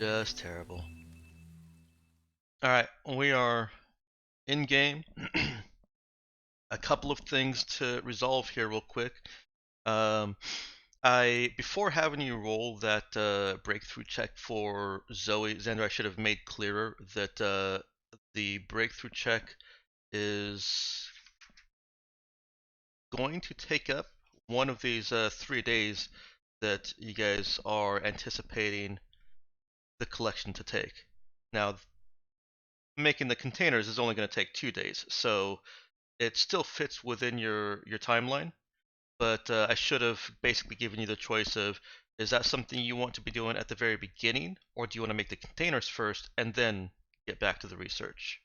Just terrible. Alright, we are in game. A couple of things to resolve here real quick. Before having you roll that breakthrough check for Zoe, Xander, I should have made clearer that the breakthrough check is going to take up one of these 3 days that you guys are anticipating the collection to take. Now, making the containers is only going to take 2 days, so it still fits within your timeline. But I should have basically given you the choice of, is that something you want to be doing at the very beginning, or do you want to make the containers first and then get back to the research?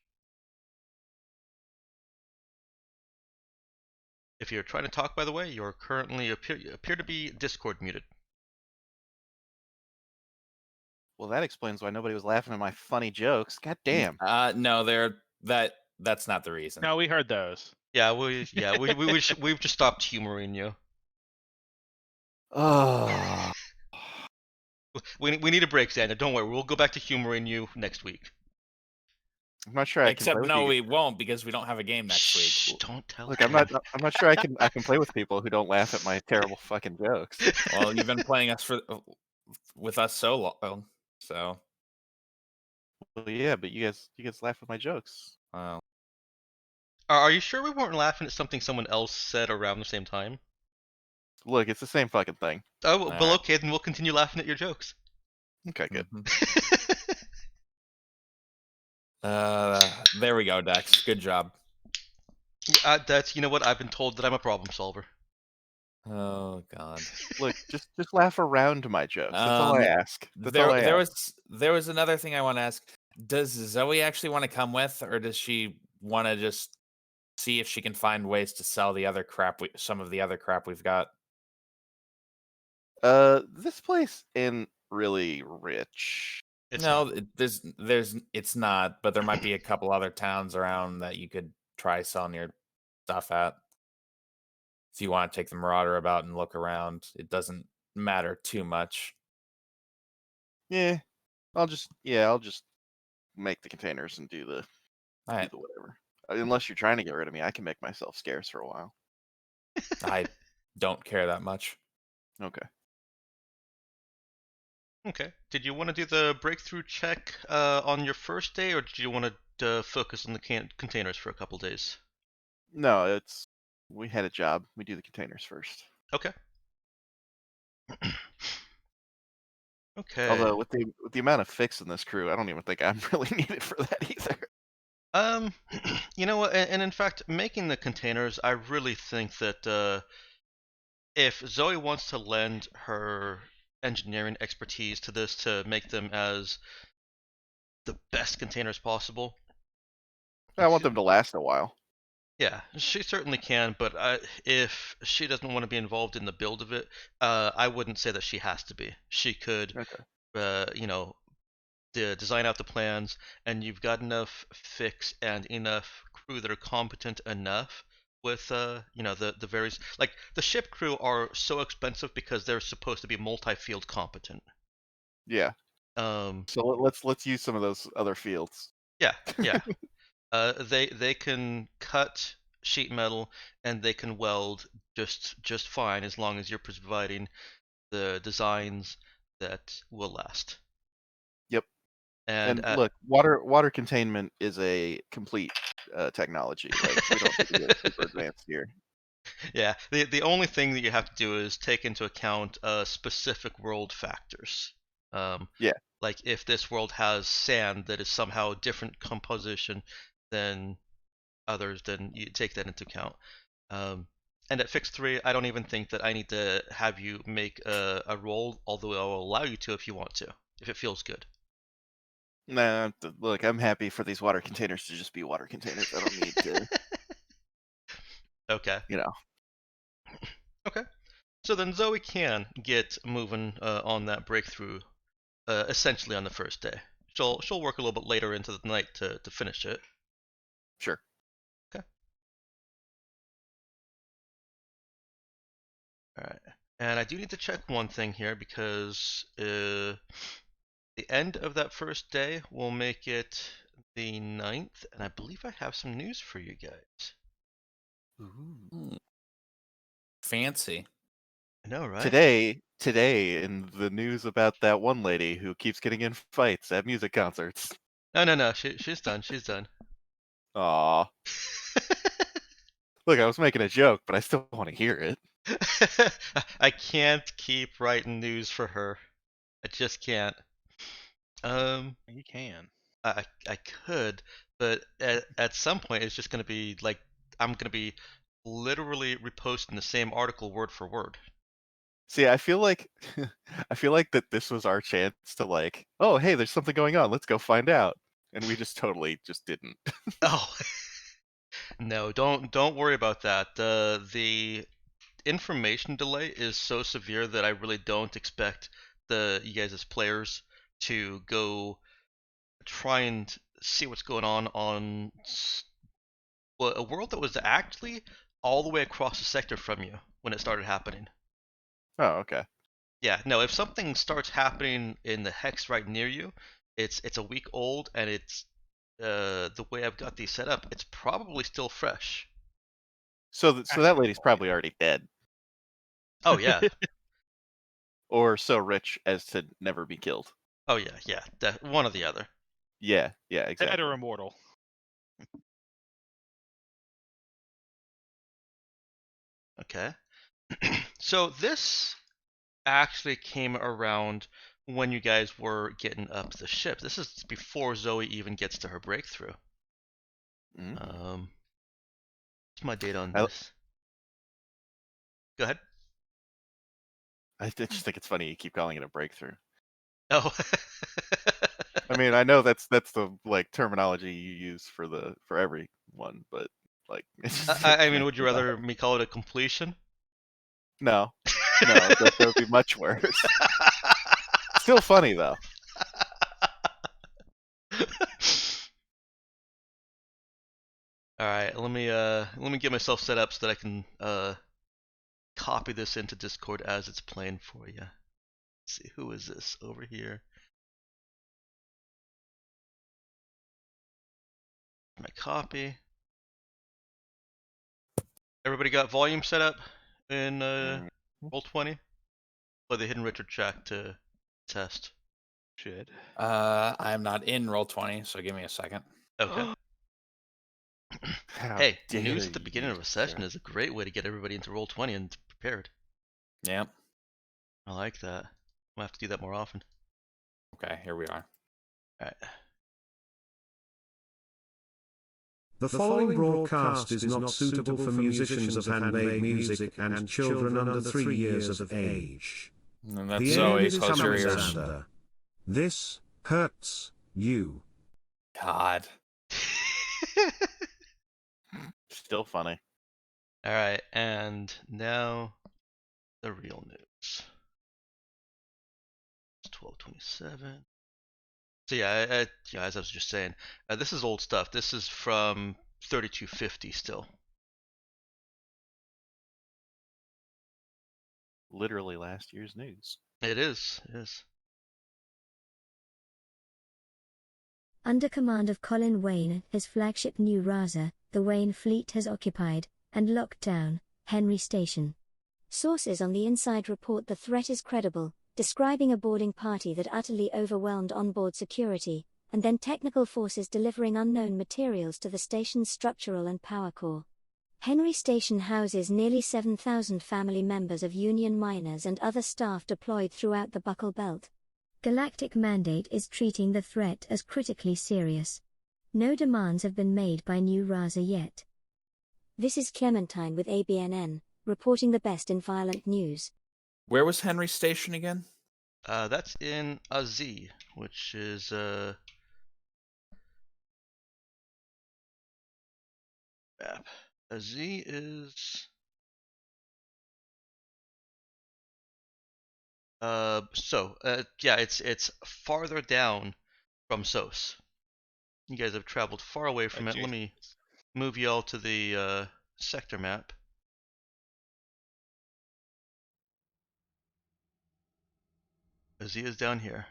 If you're trying to talk, by the way, you're currently appear to be Discord muted. Well, that explains why nobody was laughing at my funny jokes. God damn. No, that's not the reason. No, we heard those. We've just stopped humoring you. Oh. We need a break, Xander. Don't worry, we'll go back to humoring you next week. I'm not sure I can Except play with no, you. we won't because we don't have a game next Shh, week. don't tell Look, him. I'm not sure I can play with people who don't laugh at my terrible fucking jokes. Well, you've been playing with us so long, so. Well, yeah, but you guys laugh at my jokes. Are you sure we weren't laughing at something someone else said around the same time? Look, it's the same fucking thing. Oh, well, Alright. okay, then we'll continue laughing at your jokes. Okay, good. There we go, Dex. Good job. You know what? I've been told that I'm a problem solver. Oh God. Look, just laugh around my jokes. That's all I ask. That's all I ask. There was another thing I want to ask. Does Zoe actually want to come with, or does she want to just see if she can find ways to sell the other crap? Some of the other crap we've got. This place ain't really rich. It's it's not, but there might be a couple other towns around that you could try selling your stuff at. If you want to take the Marauder about and look around, it doesn't matter too much. Yeah, I'll just make the containers and do the whatever. Unless you're trying to get rid of me, I can make myself scarce for a while. I don't care that much. Okay. Okay. Did you want to do the breakthrough check on your first day, or did you want to focus on the containers for a couple days? No, we had a job. We do the containers first. Okay. Okay. Although with the amount of fix in this crew, I don't even think I'm really needed for that either. You know what? And in fact, making the containers, I really think that if Zoe wants to lend her engineering expertise to this to make them as the best containers possible, I want them to last a while. yeah, she certainly can. But if she doesn't want to be involved in the build of it, I wouldn't say that she has to be. She could, design out the plans, and you've got enough fix and enough crew that are competent enough with the various, like, the ship crew are so expensive because they're supposed to be multi-field competent. Yeah. So let's use some of those other fields. Yeah. They can cut sheet metal and they can weld just fine as long as you're providing the designs that will last. Yep. And look, water containment is a complete technology. Like, we don't need to get super advanced here. Yeah, the only thing that you have to do is take into account specific world factors. Yeah. Like if this world has sand that is somehow different composition than others, then you take that into account. And at Fix 3, I don't even think that I need to have you make a roll, although I'll allow you to if you want to, if it feels good. Nah, look, I'm happy for these water containers to just be water containers. I don't need to. Okay. Okay. So then Zoe can get moving on that breakthrough, essentially on the first day. She'll work a little bit later into the night to finish it. Sure. Okay. All right. And I do need to check one thing here because the end of that first day, we'll make it the 9th, and I believe I have some news for you guys. Ooh. Fancy. I know, right? Today, in the news about that one lady who keeps getting in fights at music concerts. No. She's done. She's done. Aw. Look, I was making a joke, but I still want to hear it. I can't keep writing news for her. I just can't. You can. I could, but at some point it's just gonna be like I'm gonna be literally reposting the same article word for word. See, I feel like I feel like that this was our chance to like, oh, hey, there's something going on. Let's go find out. And we just totally just didn't. Oh no, don't worry about that. The information delay is so severe that I really don't expect you guys as players to go try and see what's going on well, a world that was actually all the way across the sector from you when it started happening. Oh, okay. Yeah, no, if something starts happening in the hex right near you, it's a week old and it's the way I've got these set up, it's probably still fresh. So That's that the lady's point. probably already dead. Oh yeah. Or so rich as to never be killed. Oh yeah. One or the other. Yeah, Dead exactly. or immortal. Okay. So this actually came around when you guys were getting up the ship. This is before Zoe even gets to her breakthrough. Mm. What's my date on I, this? Go ahead. I just think it's funny you keep calling it a breakthrough. Oh. I mean, I know that's the like terminology you use for everyone, but like it's just I it mean, makes would you me laugh. rather me call it a completion? No, that would be much worse. Still funny though. All right, let me get myself set up so that I can copy this into Discord as it's playing for you. Let's see, who is this over here? My copy. Everybody got volume set up in Mm. Roll20? Play the Hidden Richard track to test. Should. I'm not in Roll20, so give me a second. Okay. How Hey, dare news at the you, beginning of a session sir. is a great way to get everybody into Roll20 and prepared. Yep. I like that. I'll have to do that more often. Okay, here we are. Alright. The following broadcast is not suitable for musicians of handmade music and children under 3 years of age. And that's The Zoe. end is Close your coming, ears. Xander. This hurts you. God. Still funny. Alright, and now the real news. It's 1227. So yeah, as I was just saying, this is old stuff. This is from 3250 still. Literally last year's news. It is. Under command of Colin Wayne, his flagship New Raza, the Wayne fleet has occupied and locked down Henry Station. Sources on the inside report the threat is credible, describing a boarding party that utterly overwhelmed onboard security, and then technical forces delivering unknown materials to the station's structural and power core. Henry Station houses nearly 7,000 family members of Union miners and other staff deployed throughout the Buckle Belt. Galactic Mandate is treating the threat as critically serious. No demands have been made by New Raza yet. This is Clementine with ABNN, reporting the best in violent news. Where was Henry Station again? That's in AZ, which is map. AZ is yeah, it's farther down from SOS. You guys have traveled far away from it. Let me move you all to the sector map. AZ is down here.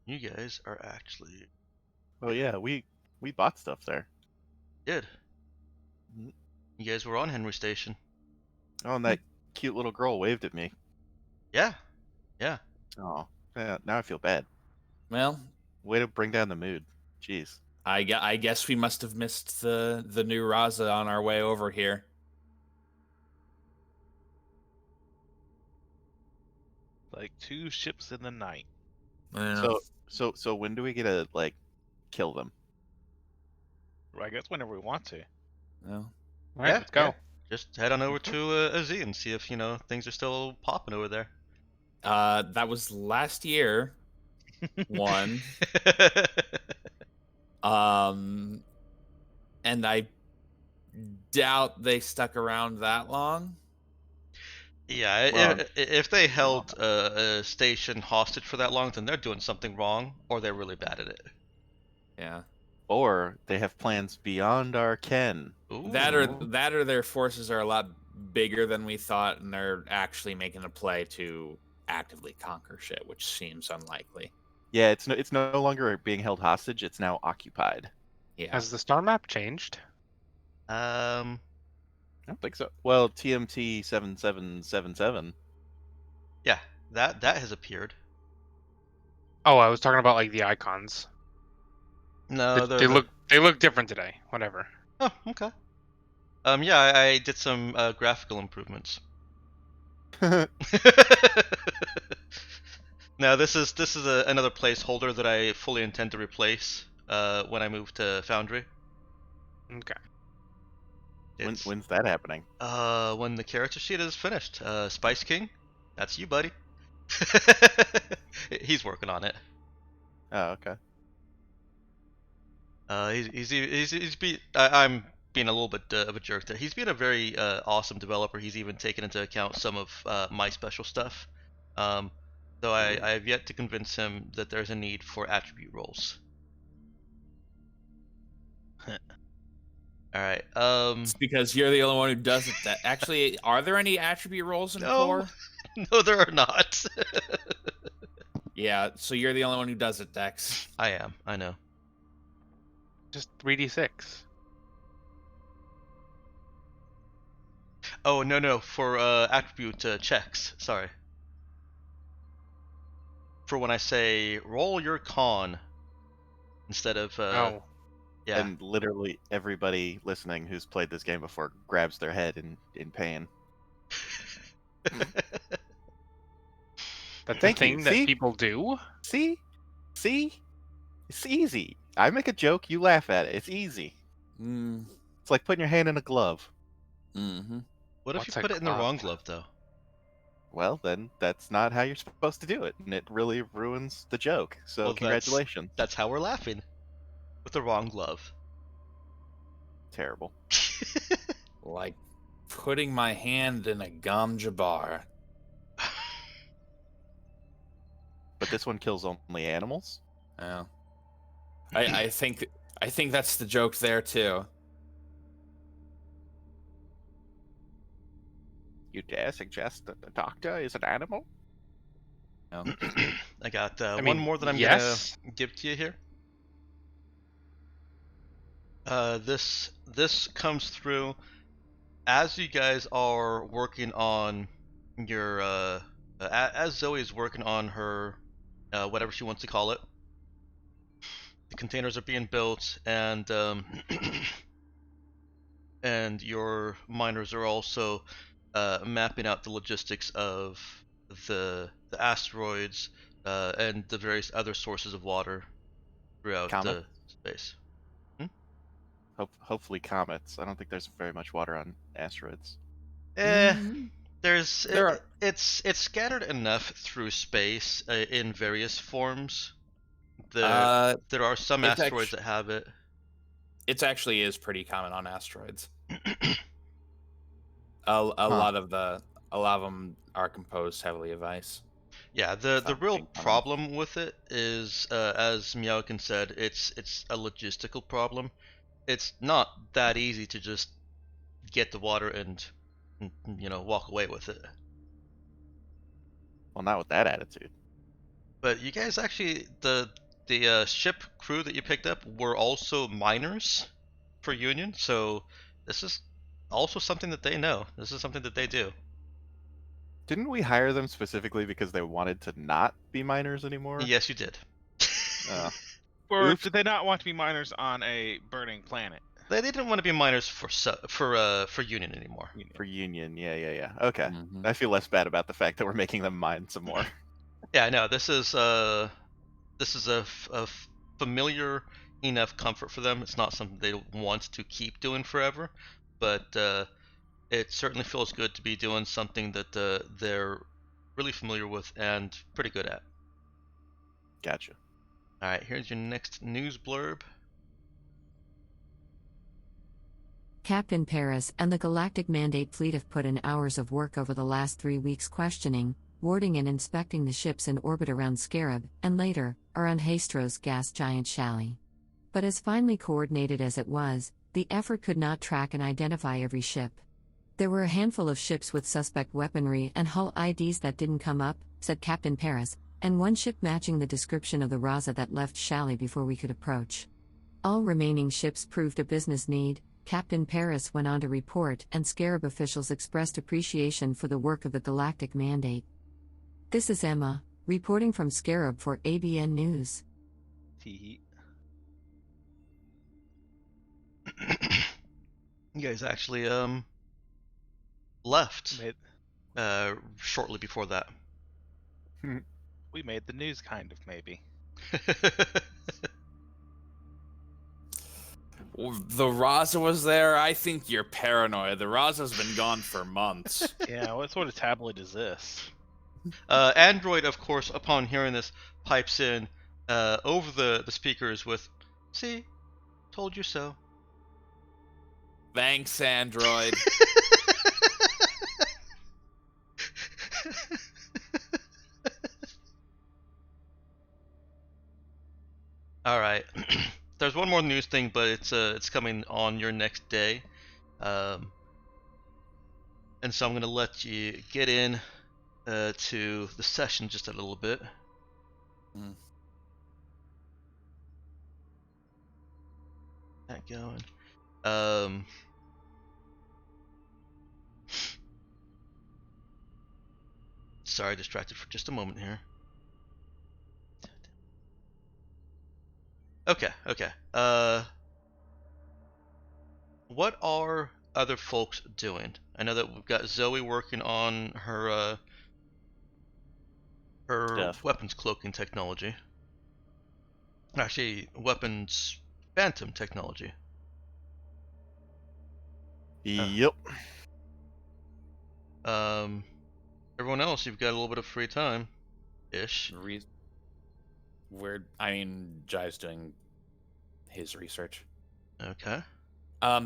You guys are actually Oh yeah, we bought stuff there. good. Mhm. You guys were on Henry Station. Oh, and that cute little girl waved at me. Yeah, yeah. Oh, yeah, now I feel bad. Well, Way to bring down the mood. Jeez. I guess we must have missed the new Raza on our way over here. Like 2 ships in the night. Yeah. So when do we get to like kill them? I guess whenever we want to. Well, All right, Yeah, let's go. yeah. Just head on over to AZ and see if things are still popping over there. that was last year. One. And I doubt they stuck around that long. Yeah, Well, if they held a station hostage for that long, then they're doing something wrong, or they're really bad at it. Yeah. Or they have plans beyond our ken. Ooh. That or their forces are a lot bigger than we thought, and they're actually making a play to actively conquer shit, which seems unlikely. Yeah, it's no longer being held hostage. It's now occupied. Yeah. Has the star map changed? Um, I don't think so. Well, TMT 7777. yeah, that has appeared. Oh, I was talking about like the icons. No, They look different today. Whatever. Oh, okay. Yeah, I did some graphical improvements. Now this is another placeholder that I fully intend to replace when I move to Foundry. Okay. When's that happening? When the character sheet is finished. Spice King, that's you, buddy. He's working on it. Oh, okay. I'm being a little bit of a jerk there. He's been a very awesome developer. He's even taken into account some of my special stuff. Though I have yet to convince him that there's a need for attribute roles. All right. It's because you're the only one who does it. That actually, are there any attribute roles in core? No, there are not. Yeah, so you're the only one who does it, Dex. I am. I know. Just 3d6. Oh no, for attribute checks. Sorry. For when I say roll your con instead of Oh. yeah. And literally everybody listening who's played this game before grabs their head in pain. That's Thank a thing you. that See? people do. See? It's easy. I make a joke, you laugh at it. It's easy. Mm. It's like putting your hand in a glove. Mm-hmm. What if What's you a put it in the glove? wrong glove though? Well, then that's not how you're supposed to do it, and it really ruins the joke. So Well, congratulations. That's how we're laughing. With the wrong glove. Terrible. Like putting my hand in a gum jabbar. But this one kills only animals? Yeah. I think that's the joke there too. You dare suggest that the doctor is an animal? No. I got I one mean, more that I'm yes. gonna give to you here. This comes through as you guys are working on your as Zoe is working on her whatever she wants to call it. The containers are being built, and and your miners are also mapping out the logistics of the asteroids and the various other sources of water throughout Comet? space. Hopefully comets. I don't think there's very much water on asteroids. There's There are- it's scattered enough through space in various forms. There are some it's asteroids that have it. It actually is pretty common on asteroids. A lot of them are composed heavily of ice. Yeah, the Sounds real being common. problem with it is, as Meowkin said, it's a logistical problem. It's not that easy to just get the water and walk away with it. Well, not with that attitude. But you guys actually, the ship crew that you picked up were also miners for Union, so this is also something that they know. This is something that they do. Didn't we hire them specifically because they wanted to not be miners anymore? Yes, you did. Or Oops. did they not want to be miners on a burning planet? They didn't want to be miners for Union anymore. For Union, yeah. Okay. Mhm. I feel less bad about the fact that we're making them mine some more. Yeah, no, this is a familiar enough comfort for them. It's not something they want to keep doing forever, but it certainly feels good to be doing something that they're really familiar with and pretty good at. Gotcha. All right, here's your next news blurb. Captain Paris and the Galactic Mandate Fleet have put in hours of work over the last 3 weeks questioning, warding and inspecting the ships in orbit around Scarab, and later, around Hastro's gas giant Shally. But as finely coordinated as it was, the effort could not track and identify every ship. There were a handful of ships with suspect weaponry and hull IDs that didn't come up, said Captain Paris, and one ship matching the description of the Raza that left Shally before we could approach. All remaining ships proved a business need, Captain Paris went on to report, and Scarab officials expressed appreciation for the work of the Galactic Mandate. This is Emma, reporting from Scarab for ABN News. Tee. You guys actually left shortly before that. We made the news, kind of, maybe. The Raza was there. I think you're paranoid. The Raza's been gone for months. Yeah, what sort of tabloid is this? Android, of course, upon hearing this, pipes in over the speakers with, "See, told you so." Thanks, Android. All right. There's one more news thing, but it's coming on your next day, and so I'm gonna let you get in to the session just a little bit. That going. Sorry, distracted for just a moment here. Okay. What are other folks doing? I know that we've got Zoe working on her Stuff. weapons cloaking technology. Actually, weapons phantom technology. Yep. Everyone else, you've got a little bit of free time, ish. Jai's doing his research. Okay.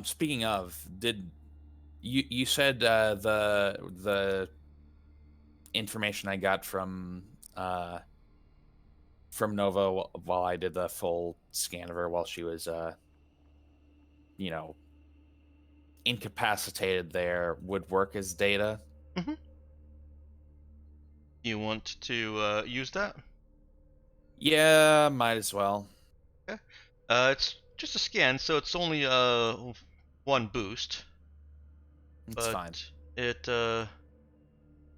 Speaking of, did you said the information I got from Nova while I did the full scan of her while she was incapacitated there would work as data? Mm-hmm. You want to use that? Yeah, might as well. Okay. It's just a scan, so it's only one boost. It's fine. It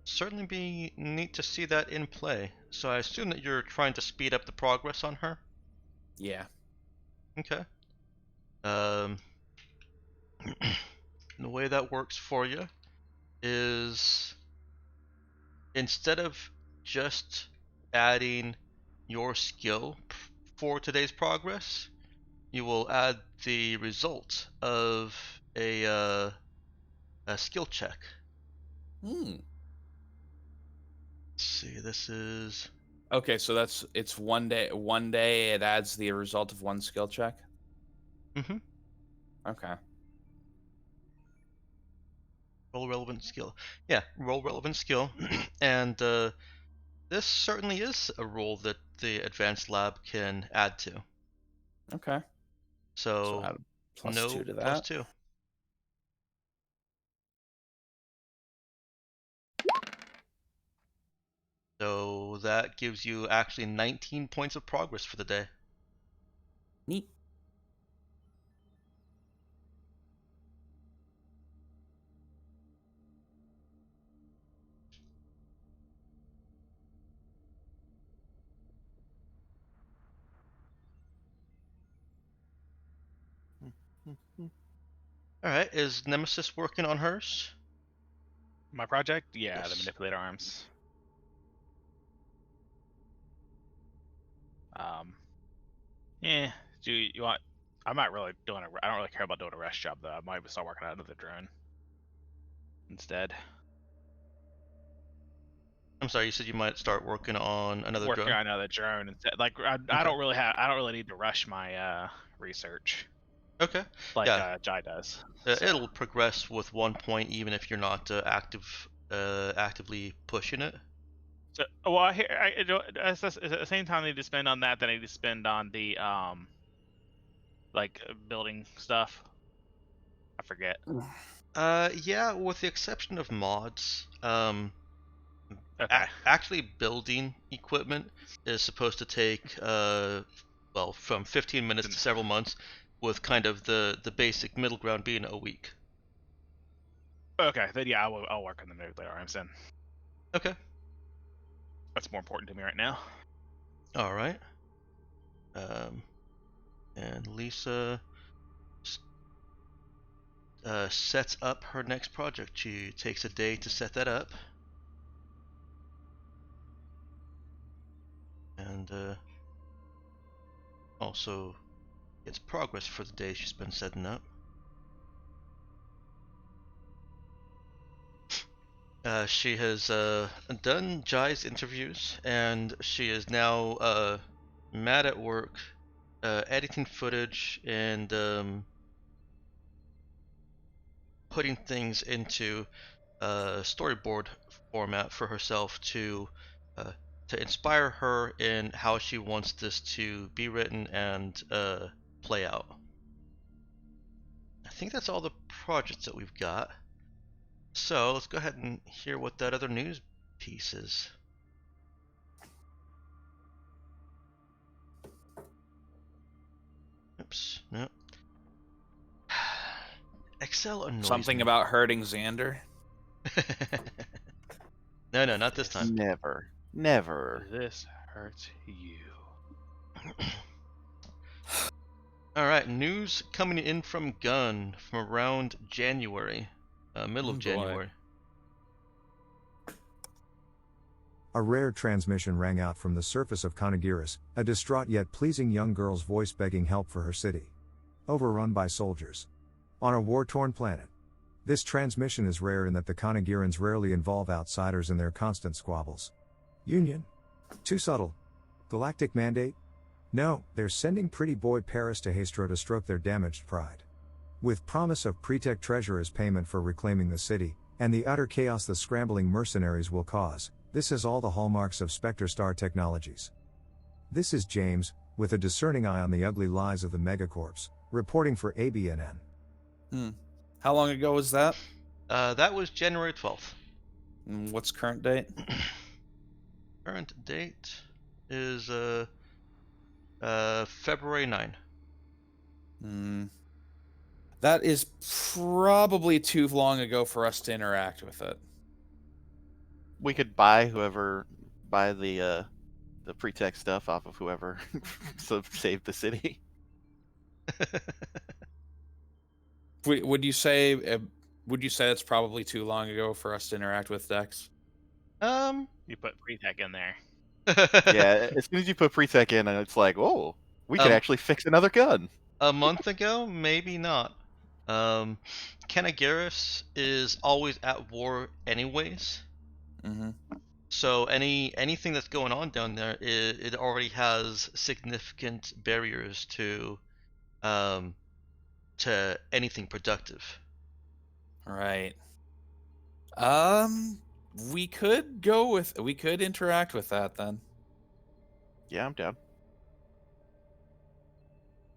certainly be neat to see that in play. So I assume that you're trying to speed up the progress on her? Yeah. Okay. The way that works for you is instead of just adding your skill for today's progress, you will add the result of a skill check. Let's see, this is okay. So it's 1 day. 1 day it adds the result of one skill check. Mm-hmm. Okay. Roll relevant skill. Yeah, roll relevant skill, and this certainly is a role that the advanced lab can add to. Okay. So add plus no 2 to that. plus 2. So that gives you actually 19 points of progress for the day. Neat. All right, is Nemesis working on hers? My project? Yeah, the Yes. manipulator arms. Yeah. Do you want? I'm not really doing I don't really care about doing a rest job though. I might start working on another drone instead. I'm sorry, you said you might start working on another Working drone? on another drone instead. Like I Okay. don't really need to rush my research Okay. like Yeah. Jai does. It'll progress with 1 point even if you're not actively pushing it. So, well, at the same time they need to spend on that, then I need to spend on the like building stuff. I forget. Yeah, with the exception of mods, Okay. actually building equipment is supposed to take well, from 15 minutes to several months, with kind of the basic middle ground being a week. Okay, then yeah, I'll work on the nuclear arms then. Okay. That's more important to me right now. All right. And Lisa sets up her next project. She takes a day to set that up. And also gets progress for the day she's been setting up. She has done Jai's interviews, and she is now mad at work, editing footage and putting things into storyboard format for herself uh, to inspire her in how she wants this to be written and play out. I think that's all the projects that we've got. So let's go ahead and hear what that other news piece is. Oops, no. Excel annoys Something me. about hurting Xander. No, not this time. Never. This hurts you. Alright, news coming in from Gun from around January. Middle of January. A rare transmission rang out from the surface of Conagiris, a distraught yet pleasing young girl's voice begging help for her city. Overrun by soldiers. On a war-torn planet. This transmission is rare in that the Conagirans rarely involve outsiders in their constant squabbles. Union? Too subtle. Galactic mandate? No, they're sending pretty boy Paris to Hastro to stroke their damaged pride. With promise of pre-tech treasure as payment for reclaiming the city, and the utter chaos the scrambling mercenaries will cause, this has all the hallmarks of Spectre Star Technologies. This is James, with a discerning eye on the ugly lies of the megacorps, reporting for ABNN. How long ago was that? That was January 12th. What's current date? Current date is February 9. That is probably too long ago for us to interact with it. We could buy the pretext stuff off of whoever so save the city. Would you say it's probably too long ago for us to interact with Dex? You put pre-tech in there. Yeah, as soon as you put pre-tech in, and it's like, oh, we could actually fix another gun. A month ago, maybe not. Canagiris is always at war anyways. So anything that's going on down there, it already has significant barriers to anything productive. Right. We could interact with that then. Yeah, I'm down.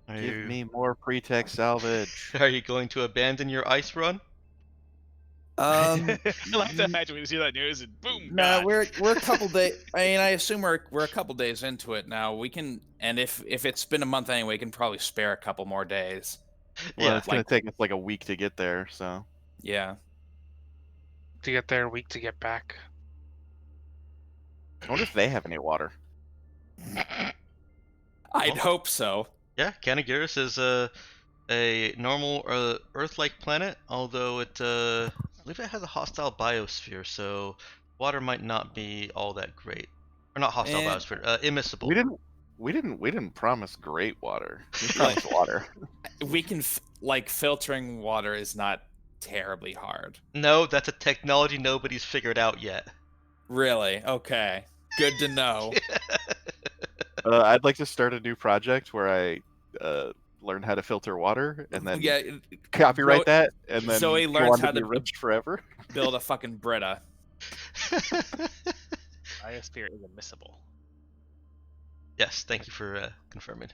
Give you, me more pretext salvage. Are you going to abandon your ice run? I like to imagine we see that news and boom. No, gone. we're a couple days. I mean, I assume we're a couple days into it now. We can, and if it's been a month anyway, we can probably spare a couple more days. Well, Yeah. it's gonna take us like a week to get there, so. Yeah. To get there, a week to get back. I wonder if they have any water. I'd hope so. Yeah, Canagiris is a normal Earth-like planet, although I believe it has a hostile biosphere, so water might not be all that great. Or not hostile Eh. biosphere, immiscible. We didn't promise great water. We promised water. We can filtering water is not terribly hard. No, that's a technology nobody's figured out yet. Really? Okay. Good to know. I'd like to start a new project where I learn how to filter water and then copyright that, and then Zoe go learns on how to be to rich forever. build a fucking Brita. Biosphere is admissible. Yes, thank you for confirming.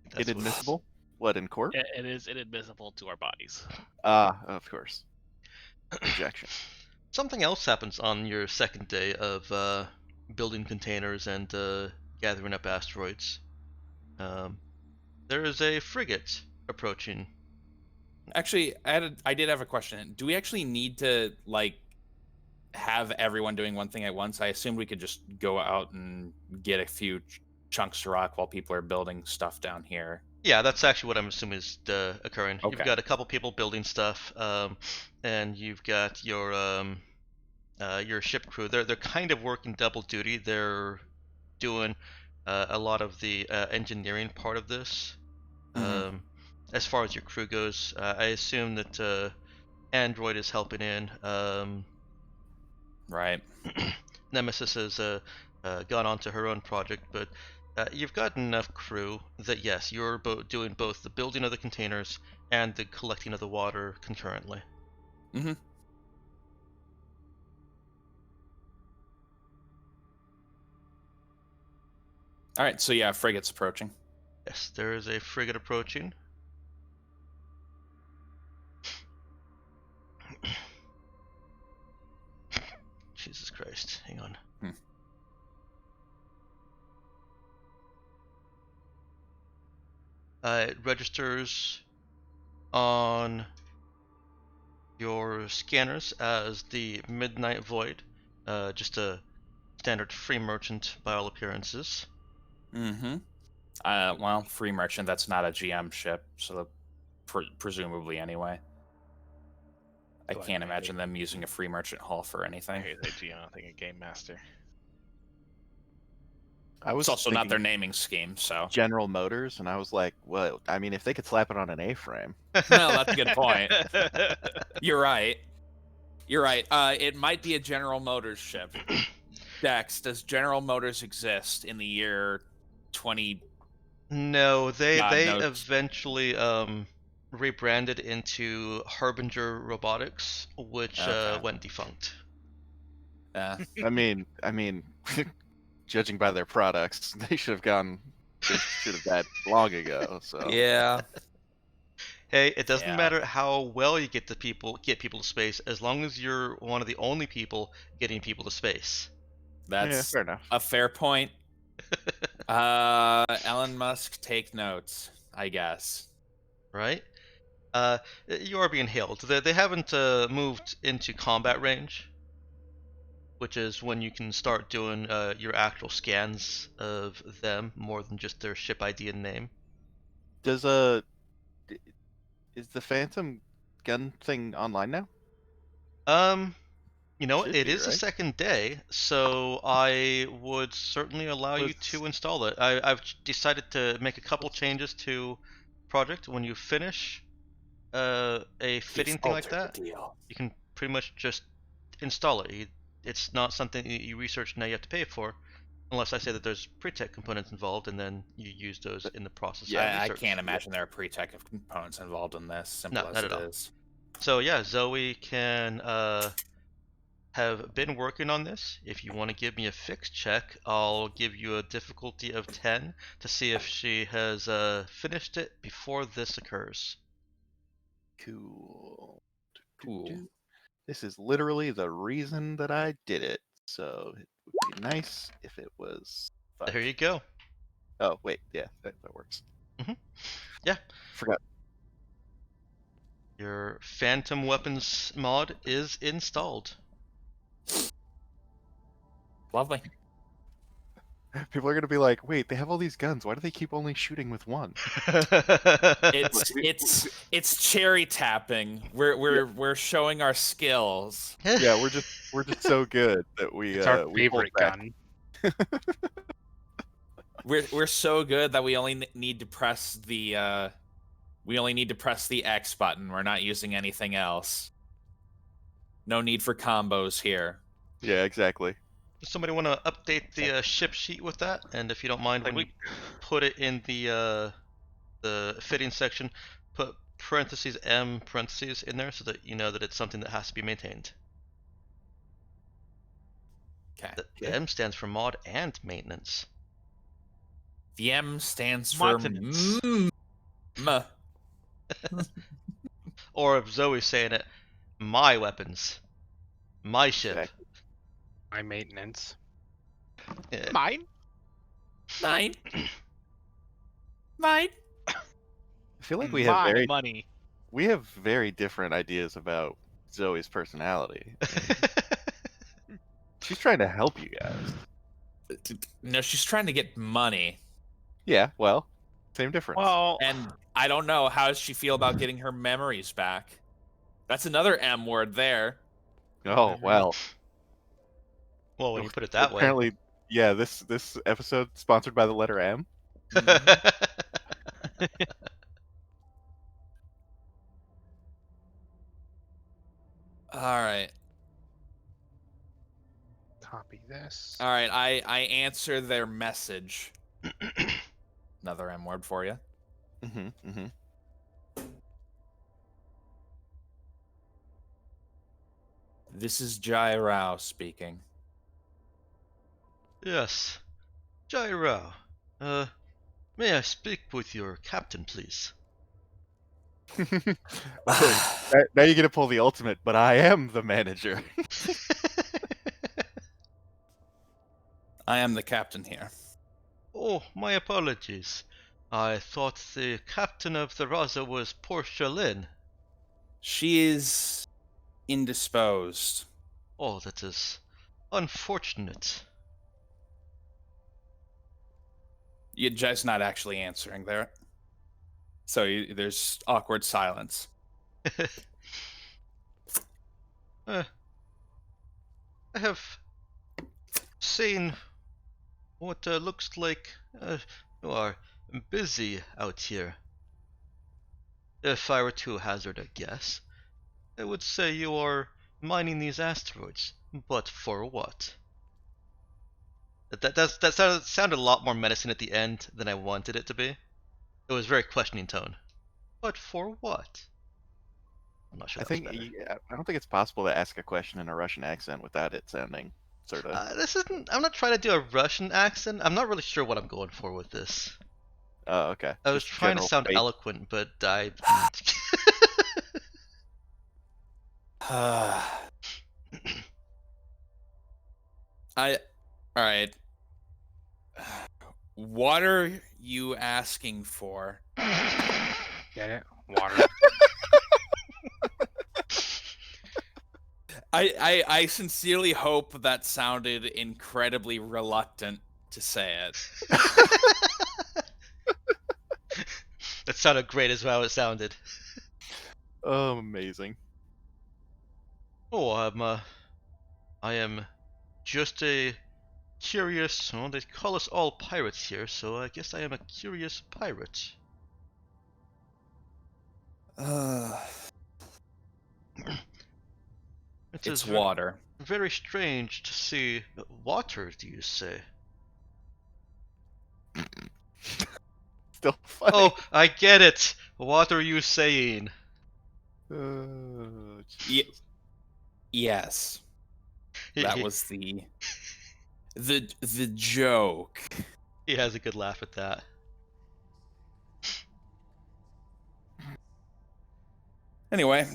That's what it is. Inadmissible? What, in court? It is inadmissible to our bodies. Of course. Rejection. Something else happens on your second day of building containers and gathering up asteroids. There is a frigate approaching. Actually, I did have a question. Do we actually need to have everyone doing one thing at once? I assumed we could just go out and get a few chunks of rock while people are building stuff down here. Yeah, that's actually what I'm assuming is occurring. Okay. You've got a couple people building stuff, and you've got your ship crew. They're kind of working double duty. They're doing a lot of the engineering part of this. Mhm. As far as your crew goes, I assume that Android is helping in. Right. Nemesis has gone on to her own project, but you've got enough crew that yes, you're doing both the building of the containers and the collecting of the water concurrently. Mm-hmm. All right, so yeah, frigate's approaching. Yes, there is a frigate approaching. Jesus Christ, hang on. It registers on your scanners as the Midnight Void, just a standard free merchant by all appearances. Mm-hmm. Well, free merchant, that's not a GM ship, so presumably anyway. I can't imagine them using a free merchant hull for anything. I hate that GM thing, a game master. It's also not their naming scheme, so. General Motors, and I was like, well, I mean, if they could slap it on an A-frame. Well, that's a good point. You're right. You're right. It might be a General Motors ship. Dex, does General Motors exist in the year 20? No, they knows. eventually rebranded into Harbinger Robotics, which went defunct. Yeah. I mean, judging by their products, they should have died long ago. So Yeah. Hey, it doesn't matter how well you get people to space, as long as you're one of the only people getting people to space. That's fair enough. a fair point. Elon Musk, take notes, I guess. Right? You are being hailed. They haven't moved into combat range, which is when you can start doing your actual scans of them more than just their ship ID and name. Is the Phantom gun thing online now? You know, Should it be, is the right? second day, so I would certainly allow you to install it. I've decided to make a couple changes to project. When you finish a fitting thing like that, you can pretty much just install it. It's not something you research now you have to pay for, unless I say that there's pre-tech components involved, and then you use those in the process of I research. can't imagine there are pre-tech components involved in this, simple as it is. So yeah, Zoe can have been working on this. If you want to give me a fix check, I'll give you a difficulty of 10 to see if she has finished it before this occurs. Cool. Cool. This is literally the reason that I did it. So it would be nice if it was 5. There you go. Oh, wait. Yeah, that works. Yeah. Forgot. Your Phantom Weapons mod is installed. Lovely. People are going to be like, wait, they have all these guns. Why do they keep only shooting with one? It's cherry tapping. We're showing our skills. Yeah, we're just so good that we It's our we hold favorite back. gun. We're so good that we only need to press the X button. We're not using anything else. No need for combos here. Yeah, exactly. Does somebody want to update the ship sheet with that? And if you don't mind, when you put it in the fitting section, put parentheses M parentheses in there so that you know that it's something that has to be maintained. Okay. The M stands for mod and maintenance. The M stands for Or if Zoe's saying it, my weapons, my ship. Exactly. My maintenance. Yeah. Mine? Mine. I feel like we My have money. very different ideas about Zoe's personality. She's trying to help you guys. No, she's trying to get money. Yeah, well, same difference. Well, And I don't know, how does she feel about getting her memories back? That's another M word there. Oh, well. Well, when you put it that way. Apparently, yeah, this episode sponsored by the letter M. All right. Copy this. All right, I answer their message. Another M word for you. This is Jai Rao speaking. Yes. Jai Rao. May I speak with your captain, please? Now you're gonna pull the ultimate, but I am the manager. I am the captain here. Oh, my apologies. I thought the captain of the Raza was Portia Lynn. She is indisposed. Oh, that is unfortunate. You're just not actually answering there. So there's awkward silence. I have seen what looks like you are busy out here. If I were to hazard a guess, I would say you are mining these asteroids, but for what? That sounded a lot more menacing at the end than I wanted it to be. It was very questioning tone. But for what? I'm not sure. I don't think it's possible to ask a question in a Russian accent without it sounding sort of. This isn't. I'm not trying to do a Russian accent. I'm not really sure what I'm going for with this. Oh, okay. I was Just trying to general sound faith. eloquent, but I. All right. What are you asking for? Get it? Water. I sincerely hope that sounded incredibly reluctant to say it. That sounded great as well. It sounded. Oh, amazing. Oh, I am just a curious. Well, they call us all pirates here, so I guess I am a curious pirate. It's water. Very strange to see water. Do you say? Still funny. Oh, I get it. What are you saying? Yes. That was the joke. He has a good laugh at that. Anyway,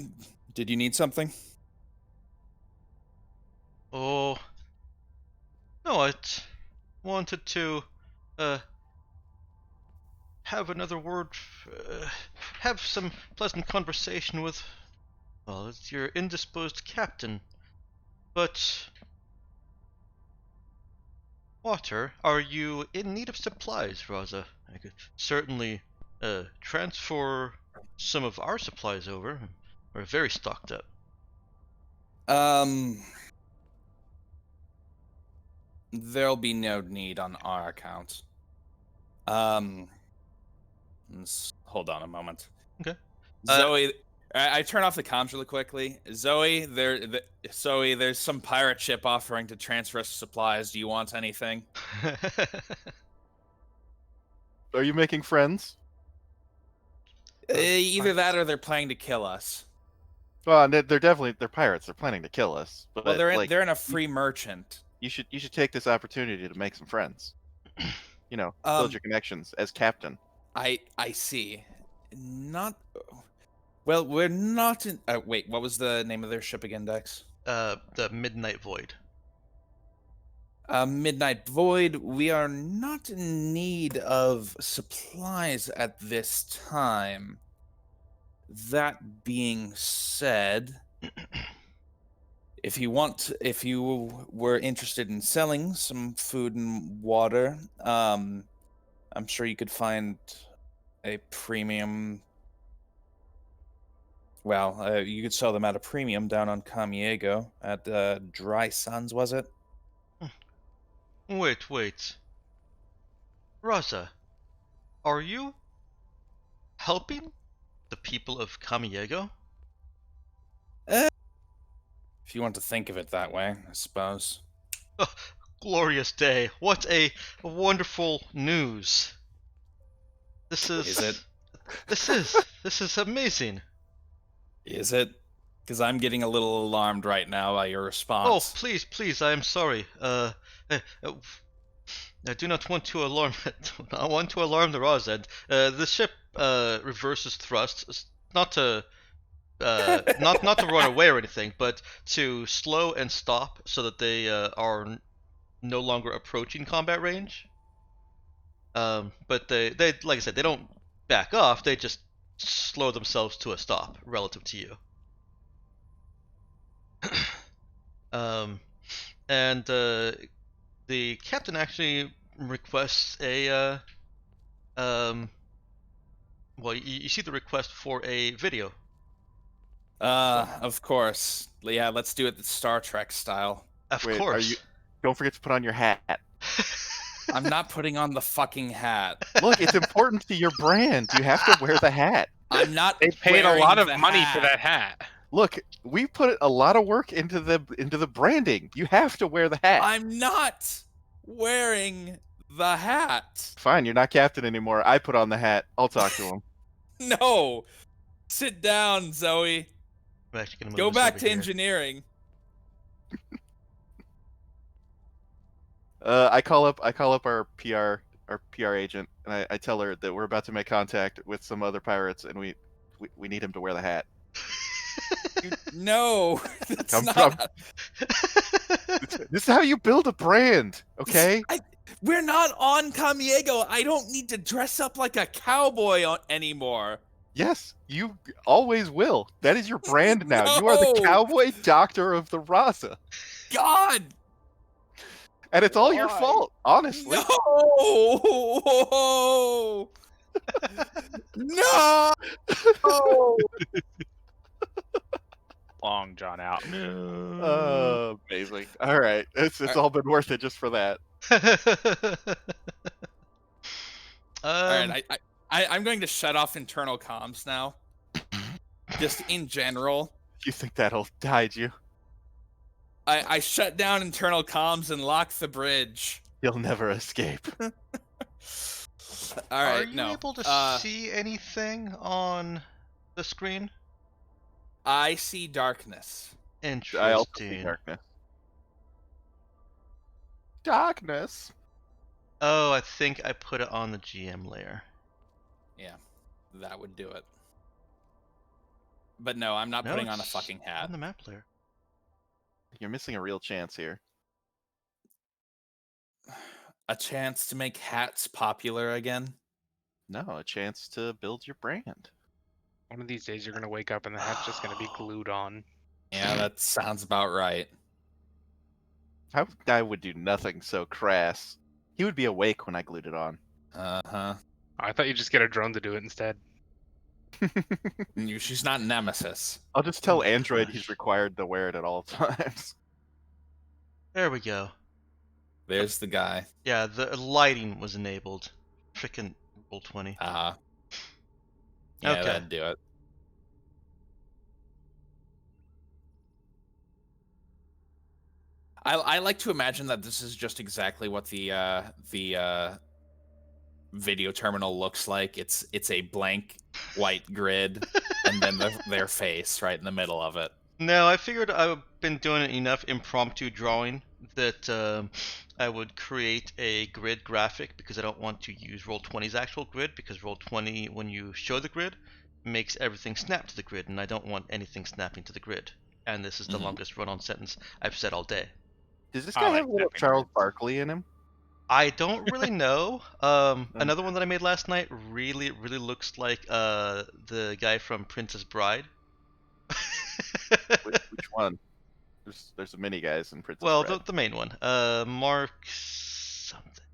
did you need something? Oh, no, I wanted to have another word, have some pleasant conversation with, well, it's your indisposed captain. But, Water, are you in need of supplies, Raza? I could certainly transfer some of our supplies over. We're very stocked up. There'll be no need on our account. Hold on a moment. Okay. Zoe, I turn off the comms really quickly. Zoe, Zoe, there's some pirate ship offering to transfer us supplies. Do you want anything? Are you making friends? Either that or they're planning to kill us. Well, they're pirates. They're planning to kill us. But Well, they're in a free merchant. You should take this opportunity to make some friends. You know, build your connections as captain. I see. Not. Well, we're not in. Wait, what was the name of their ship again, Dex? The Midnight Void. Midnight Void. We are not in need of supplies at this time. That being said, if you were interested in selling some food and water, I'm sure you could find a premium. Well, you could sell them at a premium down on Camiego at Dry Suns, was it? Wait. Raza, are you helping the people of Camiego? If you want to think of it that way, I suppose. Oh, glorious day. What a wonderful news. This is... Is it? This is amazing. Is it? Because I'm getting a little alarmed right now by your Oh, response. please, I am sorry. I do not want to alarm. I want to alarm the Raza. The ship reverses thrust, not to not to run away or anything, but to slow and stop so that they are no longer approaching combat range. But they like I said, they don't back off. They just slow themselves to a stop relative to you. And the captain actually requests a well, you see the request for a video. Of course. Yeah, let's do it the Star Trek style. Of Wait, course. Don't forget to put on your hat. I'm not putting on the fucking hat. Look, it's important to your brand. You have to wear the hat. I'm not. They paid a lot of wearing the money hat. for that hat. Look, we put a lot of work into the branding. You have to wear the hat. I'm not wearing the hat. Fine, you're not captain anymore. I put on the hat. I'll talk to him. No. Sit down, Zoe. I'm actually gonna move Go this back over to here. engineering. I call up our PR agent, and I tell her that we're about to make contact with some other pirates, and we need him to wear the hat. No, that's Come not. This is how you build a brand, okay? We're not on Camiego. I don't need to dress up like a cowboy anymore. Yes, you always will. That is your brand now. You are the cowboy doctor of the Raza. God. And it's all your fault, honestly. No. No. Long drawn out. Amazing. All right, it's all been worth it just for that. All right, I'm going to shut off internal comms now. Just in general. You think that'll hide you? I shut down internal comms and locked the bridge. You'll never escape. All right, Are you able to see anything on the screen? I see darkness. Interesting. I also see darkness. Darkness. Oh, I think I put it on the GM layer. Yeah, that would do it. But no, I'm not putting on a fucking hat. On the map layer. You're missing a real chance here. A chance to make hats popular again? No, a chance to build your brand. One of these days you're gonna wake up and the hat's just gonna be glued on. Yeah, that sounds about right. That guy would do nothing so crass. He would be awake when I glued it on. Uh-huh. I thought you'd just get a drone to do it instead. She's not Nemesis. I'll just tell my Android gosh. he's required to wear it at all times. There we go. There's the guy. Yeah, the lighting was enabled. Frickin' Roll20. Uh-huh. Yeah, Okay. that'd do it. I like to imagine that this is just exactly what the video terminal looks like. It's a blank white grid, and then their face right in the middle of it. No, I figured I've been doing enough impromptu drawing that I would create a grid graphic because I don't want to use Roll20's actual grid because Roll20, when you show the grid, makes everything snap to the grid, and I don't want anything snapping to the grid. And this is the longest run-on sentence I've said all day. Does this guy have a little Charles Barkley in him? I don't really know. Another one that I made last night really looks like the guy from Princess Bride. Which one? There's so many guys in Princess Well, Bride. the main one. Mark something.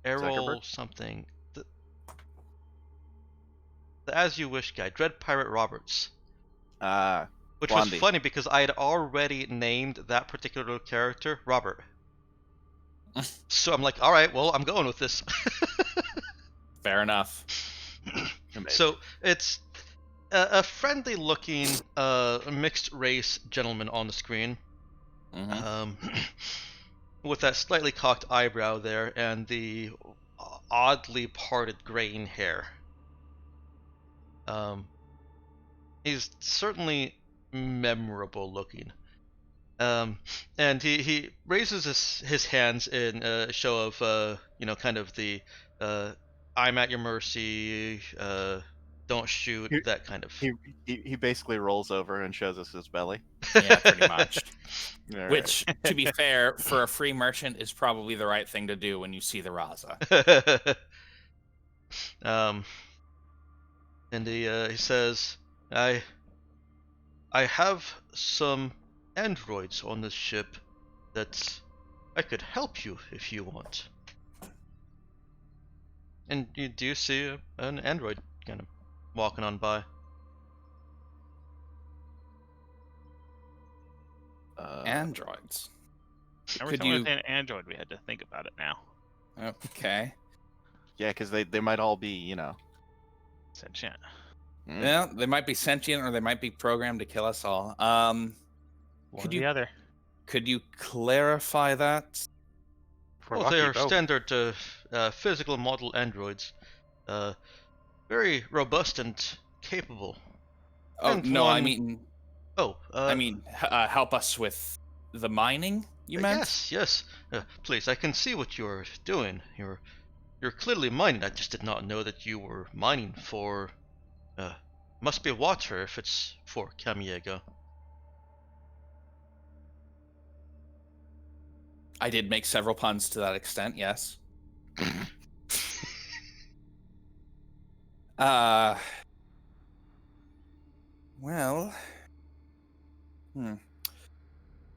Errol Zuckerberg? something. The As You Wish guy, Dread Pirate Roberts. Which Blondie. was funny because I had already named that particular character Robert. So I'm like, all right, well, I'm going with this. Fair enough. So it's a friendly-looking mixed-race gentleman on the screen, with that slightly cocked eyebrow there and the oddly parted graying hair. He's certainly memorable looking. And he raises his hands in a show of kind of the I'm at your mercy, don't shoot, that kind of. He basically rolls over and shows us his belly. Yeah, pretty much. All Which, to be fair, for a free merchant is probably the right thing to do when you see the Raza. And he says, I have some androids on this ship that I could help you if you want. And you do see an android kind of walking on by. Androids. Every time we say an android, we had to think about it now. Okay. Yeah, because they might all be, Sentient. Yeah, they might be sentient or they might be programmed to kill us all. One or the other. Could you clarify that? Well, they are standard physical model androids. Very robust and capable. Oh, and no, one... I mean... help us with the mining, you meant? Yes. Please, I can see what you're doing. You're clearly mining. I just did not know that you were mining for... must be water if it's for Camiego. I did make several puns to that extent, yes. Well...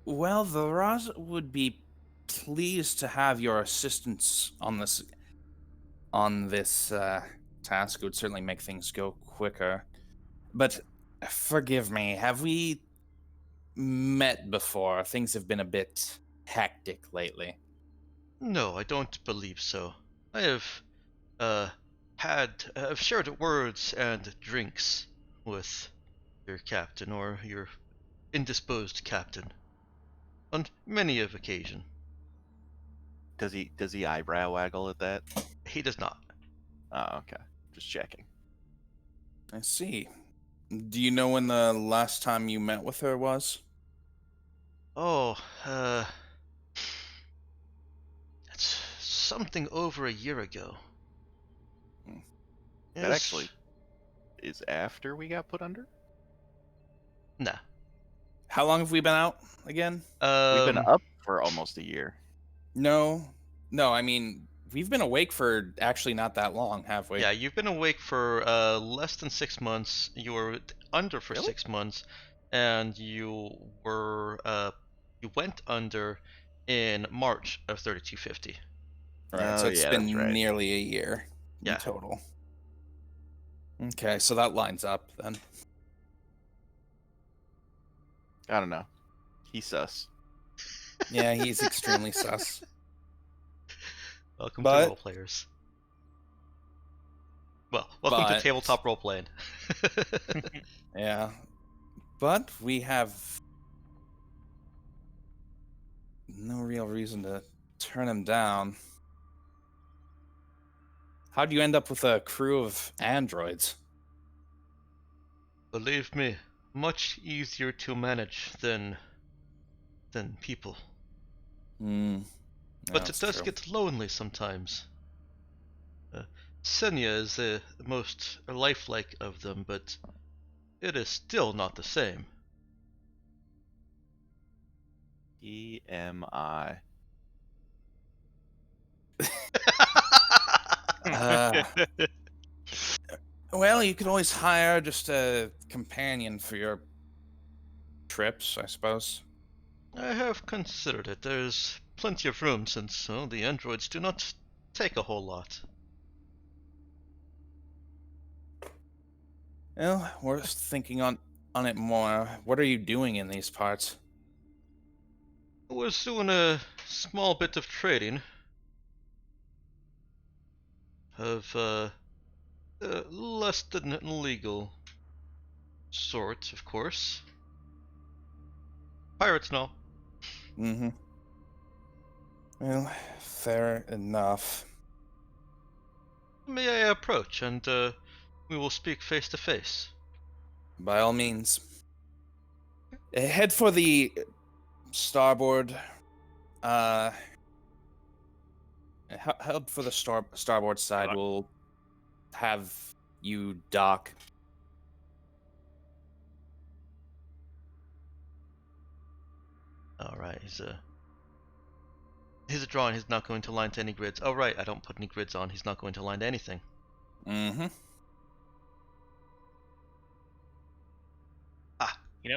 Well, the Raza would be pleased to have your assistance on this task. It would certainly make things go quicker. But forgive me, have we met before? Things have been a bit hectic lately. No, I don't believe so. I have have shared words and drinks with your captain or your indisposed captain on many of occasion. Does he eyebrow waggle at that? He does not. Oh, okay. Just checking. I see. Do you know when the last time you met with her was? Oh, it's something over a year ago. That actually is after we got put under? Nah. How long have we been out again? We've been up for almost a year. No, I mean, we've been awake for actually not that long, have we? Yeah, you've been awake for less than 6 months. You were under for Really? 6 months, and you went under in March of 3250. All right, Oh, so it's yeah, been that's right. nearly a year Yeah. in total. Okay, so that lines up then. I don't know. He's sus. Yeah, he's extremely sus. Welcome But- to role players. Well, welcome to But- tabletop role playing. Yeah, but we have no real reason to turn him down. How'd you end up with a crew of androids? Believe me, much easier to manage than people. But it does get lonely sometimes. Senya is the most lifelike of them, but it is still not the same. EMI. Well, you could always hire just a companion for your trips, I suppose. I have considered it. There's plenty of room since the androids do not take a whole lot. Well, we're thinking on it more. What are you doing in these parts? I was doing a small bit of trading. Of less than legal sort, of course. Pirates and all. Mm-hmm. Well, fair enough. May I approach, and we will speak face to face. By all means. Head for the starboard. Head for the starboard side. We'll have you dock. Alright, he's a drawing, he's not going to line to any grids. Oh right, I don't put any grids on, he's not going to line to anything. Mm-hmm. You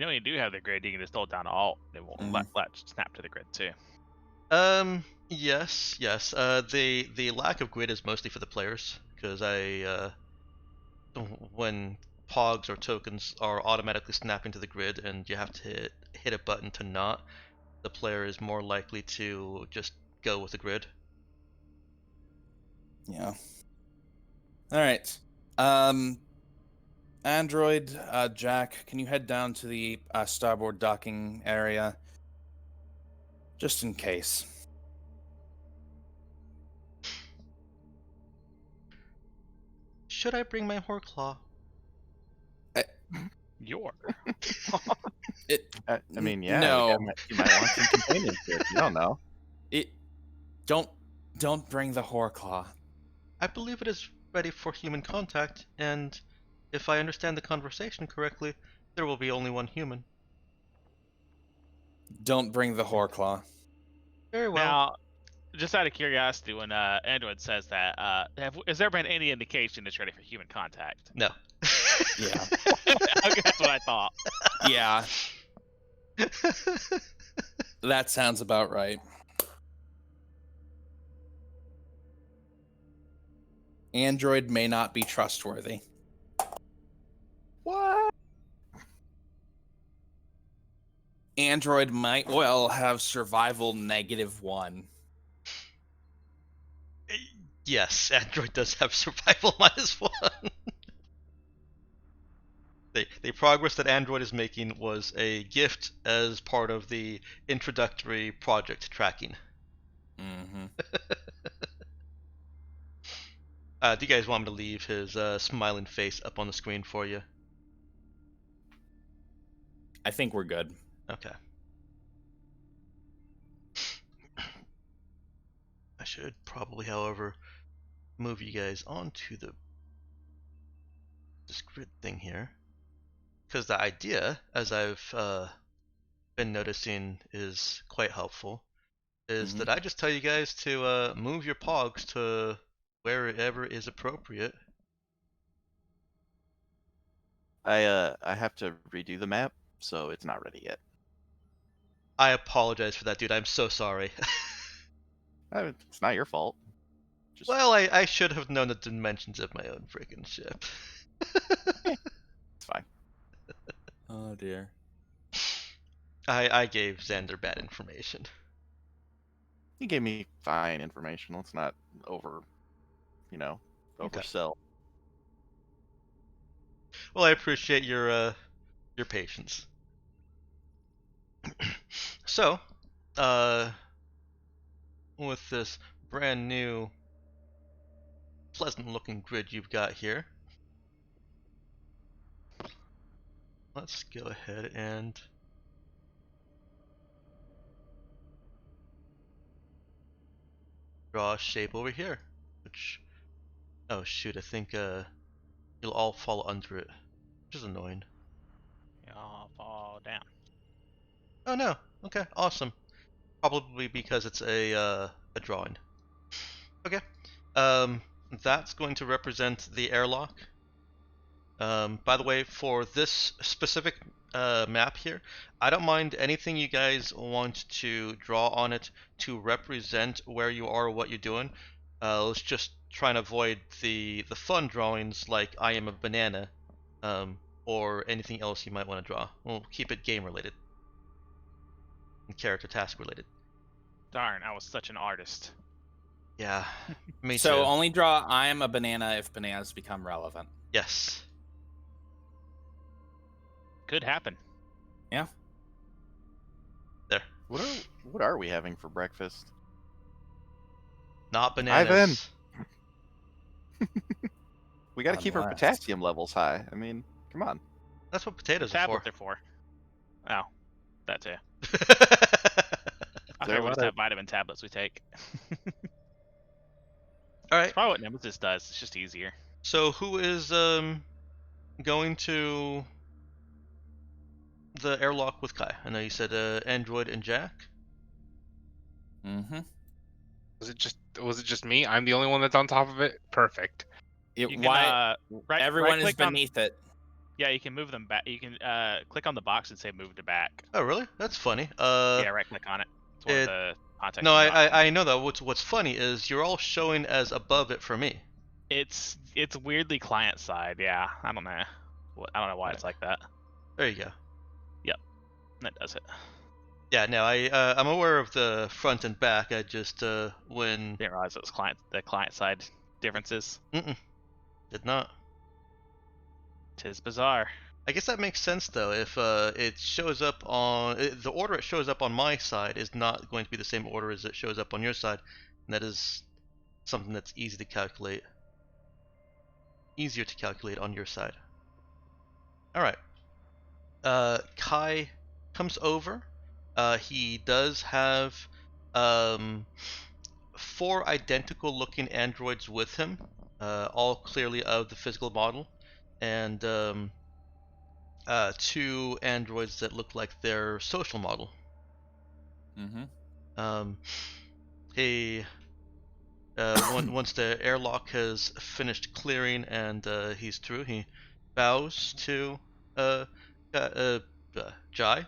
know, you do have the grid. You can just hold down Alt. It won't let snap to the grid too. Yes. The lack of grid is mostly for the players, because when pogs or tokens are automatically snapping to the grid and you have to hit a button to not, the player is more likely to just go with the grid. Yeah. All right. Android, Jack, can you head down to the starboard docking area? Just in case. Should I bring my Horclaw? Your. I mean, yeah. No. You might want some companionship. You don't know. Don't bring the Horclaw. I believe it is ready for human contact, and if I understand the conversation correctly, there will be only one human. Don't bring the Horclaw. Very well. Now, just out of curiosity, when Android says that, has there been any indication it's ready for human contact? No. Yeah. Okay, that's what I thought. Yeah. That sounds about right. Android may not be trustworthy. What? Android might well have survival -1. Yes, Android does have survival -1. The progress that Android is making was a gift as part of the introductory project tracking. Mm-hmm. Do you guys want me to leave his smiling face up on the screen for you? I think we're good. Okay. I should probably, however, move you guys onto this grid thing here. because the idea, as I've been noticing, is quite helpful, is that I just tell you guys to move your pogs to wherever is appropriate. I have to redo the map, so it's not ready yet. I apologize for that, dude. I'm so sorry. It's not your fault. Just Well, I should have known the dimensions of my own freaking ship. it's fine. Oh dear. I gave Xander bad information. He gave me fine information. Let's not Okay. oversell. Well, I appreciate your patience. So, with this brand new, pleasant-looking grid you've got here, let's go ahead and draw a shape over here. Which, oh shoot, I think you'll all fall under it, which is annoying. Y'all fall down. Oh no. Okay, awesome. Probably because it's a drawing. Okay. That's going to represent the airlock. By the way, for this specific map here, I don't mind anything you guys want to draw on it to represent where you are or what you're doing. Let's just try and avoid the fun drawings like I am a banana, or anything else you might want to draw. We'll keep it game related and character task related. Darn, I was such an artist. Yeah, me So too. only draw I am a banana if bananas become relevant. Yes. Could happen. Yeah. There. What are we having for breakfast? Not bananas. Ivan. We got to keep our Unless. potassium levels high. I mean, come on. That's what potatoes are for. Tablets are for. Oh, that too. I There think we what just I- have vitamin tablets we take. All right. It's probably what Nemesis does. It's just easier. So who is going to the airlock with Kai? I know you said Android and Jack. Mm-hmm. Was it just me? I'm the only one that's on top of it. Perfect. You can, Why everyone is right-click on- beneath it? Yeah, you can move them back. You can click on the box and say move to back. Oh, really? That's funny. Yeah, right click on it. It's one it- of the context. No, menus options. I know that. What's funny is you're all showing as above it for me. It's weirdly client side. Yeah, I don't know. I don't know why it's like that. There you go. That does it. Yeah, no, I'm aware of the front and back. I just when Didn't realize it was the client side differences. did not. Tis bizarre. I guess that makes sense though. If it shows up on the order it shows up on my side is not going to be the same order as it shows up on your side, and that is something that's easy to calculate. Easier to calculate on your side. All right. Kai comes over. He does have 4 identical-looking androids with him, all clearly of the physical model, and 2 androids that look like their social model. Mm-hmm. He once the airlock has finished clearing and he's through, he bows to Jai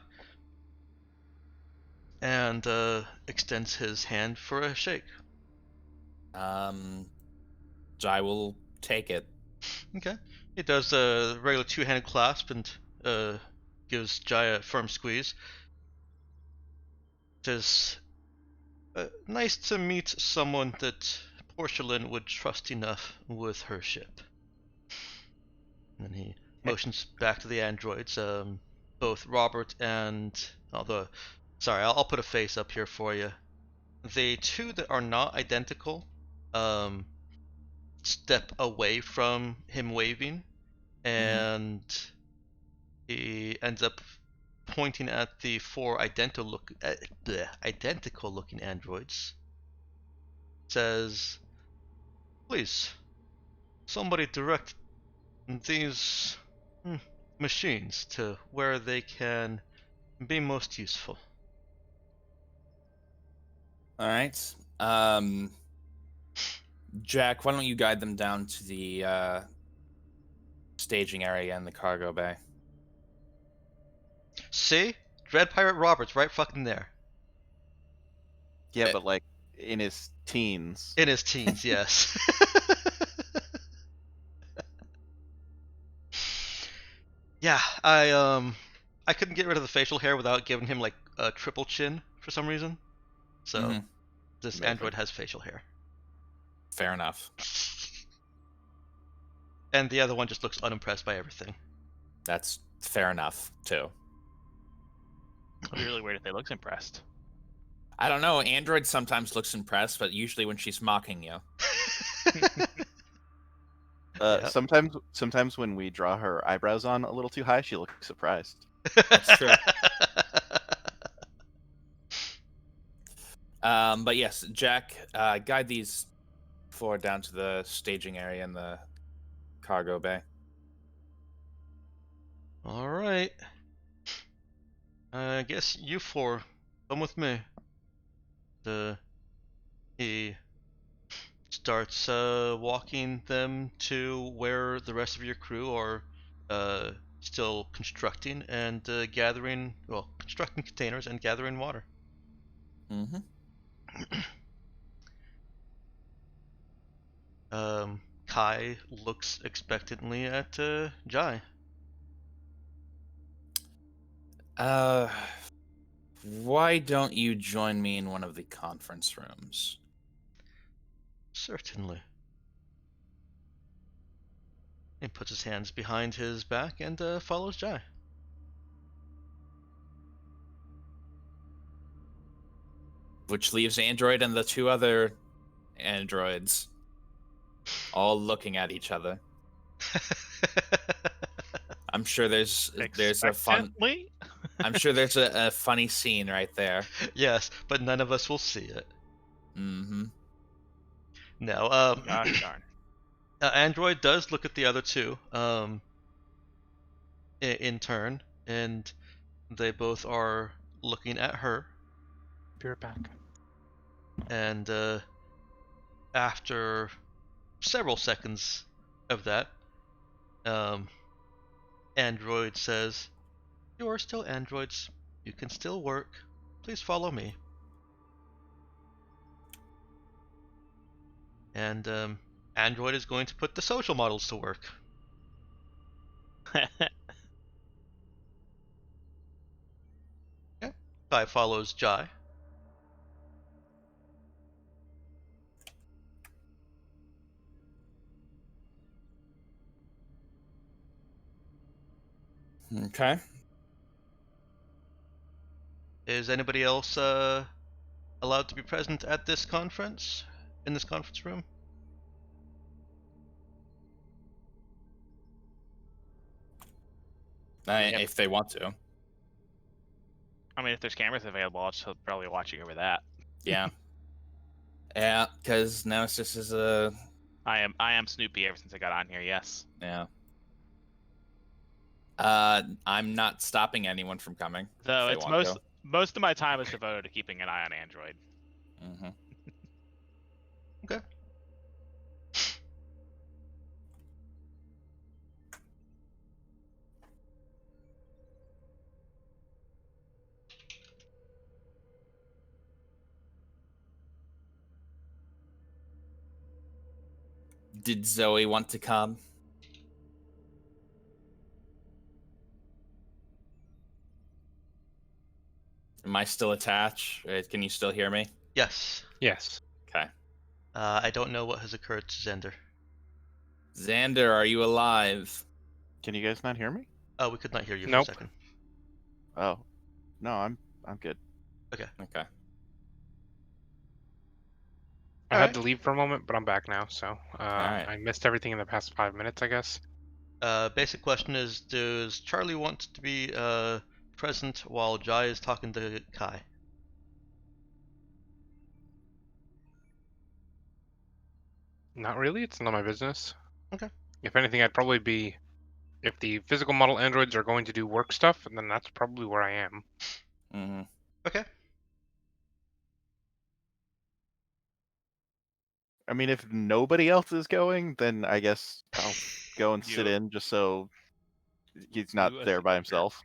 and extends his hand for a shake. Jai will take it. Okay. He does a regular 2-handed clasp and gives Jai a firm squeeze. It is nice to meet someone that Porcelain would trust enough with her ship. And then he motions back to the androids, both Robert and... Sorry, I'll put a face up here for you. The 2 that are not identical step away from him waving, and he ends up pointing at the 4 identical looking androids. Says, "Please, somebody direct these machines to where they can be most useful. All right. Jack, why don't you guide them down to the staging area in the cargo bay? See? Dread Pirate Robert's right fucking there. Yeah, but like in his teens. In his teens, yes. Yeah, I couldn't get rid of the facial hair without giving him like a triple chin for some reason. So this Amazing. android has facial hair. Fair enough. And the other one just looks unimpressed by everything. That's fair enough too. It'd be really weird if they looked impressed. I don't know. Android sometimes looks impressed, but usually when she's mocking you. Yep. Sometimes when we draw her eyebrows on a little too high, she looks surprised. That's true. But yes, Jack, guide these four down to the staging area in the cargo bay. All right. I guess you four come with me. He starts walking them to where the rest of your crew are still constructing and constructing containers and gathering water. Mm-hmm. Kai looks expectantly at Jai. Why don't you join me in one of the conference rooms? Certainly. He puts his hands behind his back and follows Jai. Which leaves Android and the two other androids all looking at each other. I'm sure there's a fun. I'm sure there's a funny scene right there. Yes, but none of us will see it. Mm-hmm. No. Gosh darn. Android does look at the other two in turn, and they both are looking at her. Be right back. And after several seconds of that, Android says, "You are still androids. You can still work. Please follow me." And Android is going to put the social models to work. Okay. Kai follows Jai. Okay. Is anybody else allowed to be present at this conference? In this conference room? If they want to. I mean, if there's cameras available, I'll just probably watching over that. Yeah. Yeah, because now it's just as a. I am Snoopy ever since I got on here. Yes. Yeah. I'm not stopping anyone from coming. Though it's most of my time is devoted to keeping an eye on Android. Mm-hmm. Okay. Did Zoe want to come? Am I still attached? Can you still hear me? Yes. Yes. Okay. I don't know what has occurred to Xander. Xander, are you alive? Can you guys not hear me? Oh, we could not hear you Nope. for a second. Oh, no, I'm good. Okay. Okay. I had to leave for a moment, but I'm back now. So right. I missed everything in the past 5 minutes, I guess. Basic question is, does Charlie want to be present while Jai is talking to Kai? Not really. It's none of my business. Okay. If anything, I'd probably be If the physical model androids are going to do work stuff, then that's probably where I am. Mm-hmm. Okay. I mean, if nobody else is going, then I guess I'll go and sit You- in just so he's not you there by assume- himself.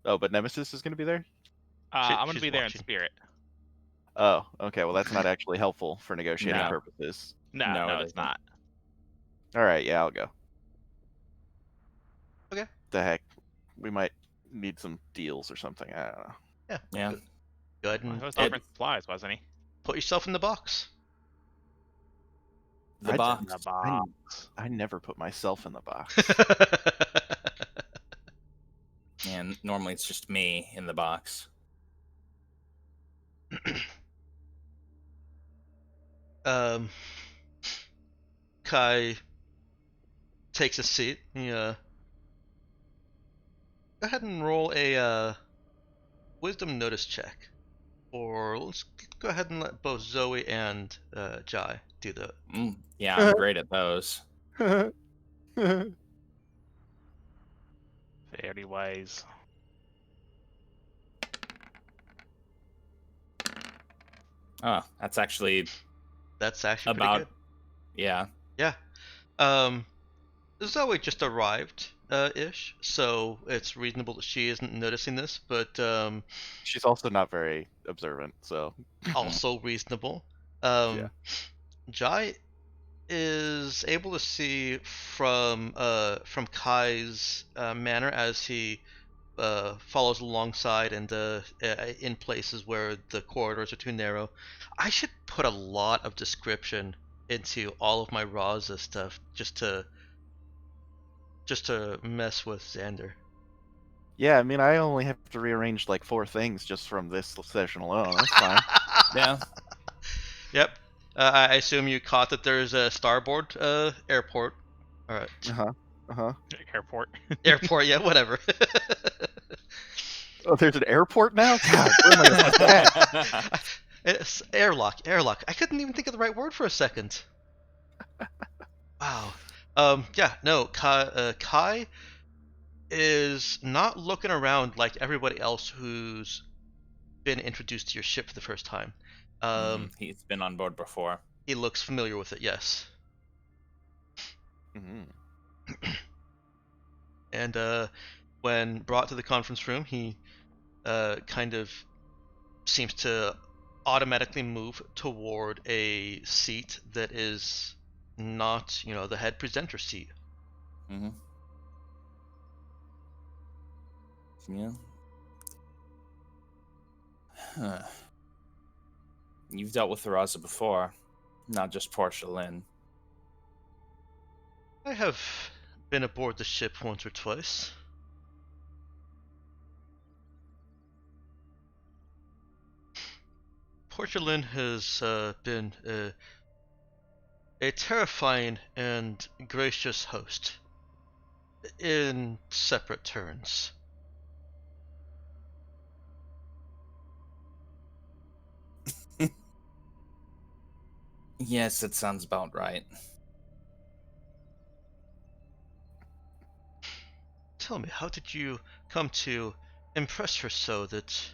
Oh, but Nemesis is going to be there? I'm gonna She's be there in watching. spirit. Oh, okay. Well, that's not actually helpful for negotiating No. purposes. No, No, it it's isn't. not. All right, yeah, I'll go. Okay. The heck? We might need some deals or something. I don't know. Yeah. Yeah. Go ahead Well, and he was offering supplies, wasn't he? put yourself in the box. The I- box. The box. I never put myself in the box. And normally it's just me in the box. Kai takes a seat. He go ahead and roll a wisdom notice check. Or let's go ahead and let both Zoe and Jai do the. Yeah, I'm great at those. Fairy ways. Oh, that's actually That's pretty about. good. Yeah. Yeah. Zoe just arrived ish, so it's reasonable that she isn't noticing this, but She's also not very observant, so also reasonable. Yeah. Jai is able to see from Kai's manner as he follows alongside and in places where the corridors are too narrow. I should put a lot of description into all of my Raza stuff just to mess with Xander. Yeah, I mean, I only have to rearrange like 4 things just from this session alone. That's fine. Yeah. Yep. I assume you caught that there's a starboard airport. All right. Airport. Airport, yeah, whatever. Oh, there's an airport now? God, where am I gonna put that? It's airlock. I couldn't even think of the right word for a second. Wow. Yeah, no, Kai is not looking around like everybody else who's been introduced to your ship for the first time. He's been on board before. He looks familiar with it, yes. And when brought to the conference room, he kind of seems to automatically move toward a seat that is not, the head presenter seat. Mm-hmm. Yeah. Huh. You've dealt with Raza before, not just Portia Lynn. I have been aboard the ship once or twice. Portia Lynn has been a terrifying and gracious host in separate turns. Yes, it sounds about right. Tell me, how did you come to impress her so that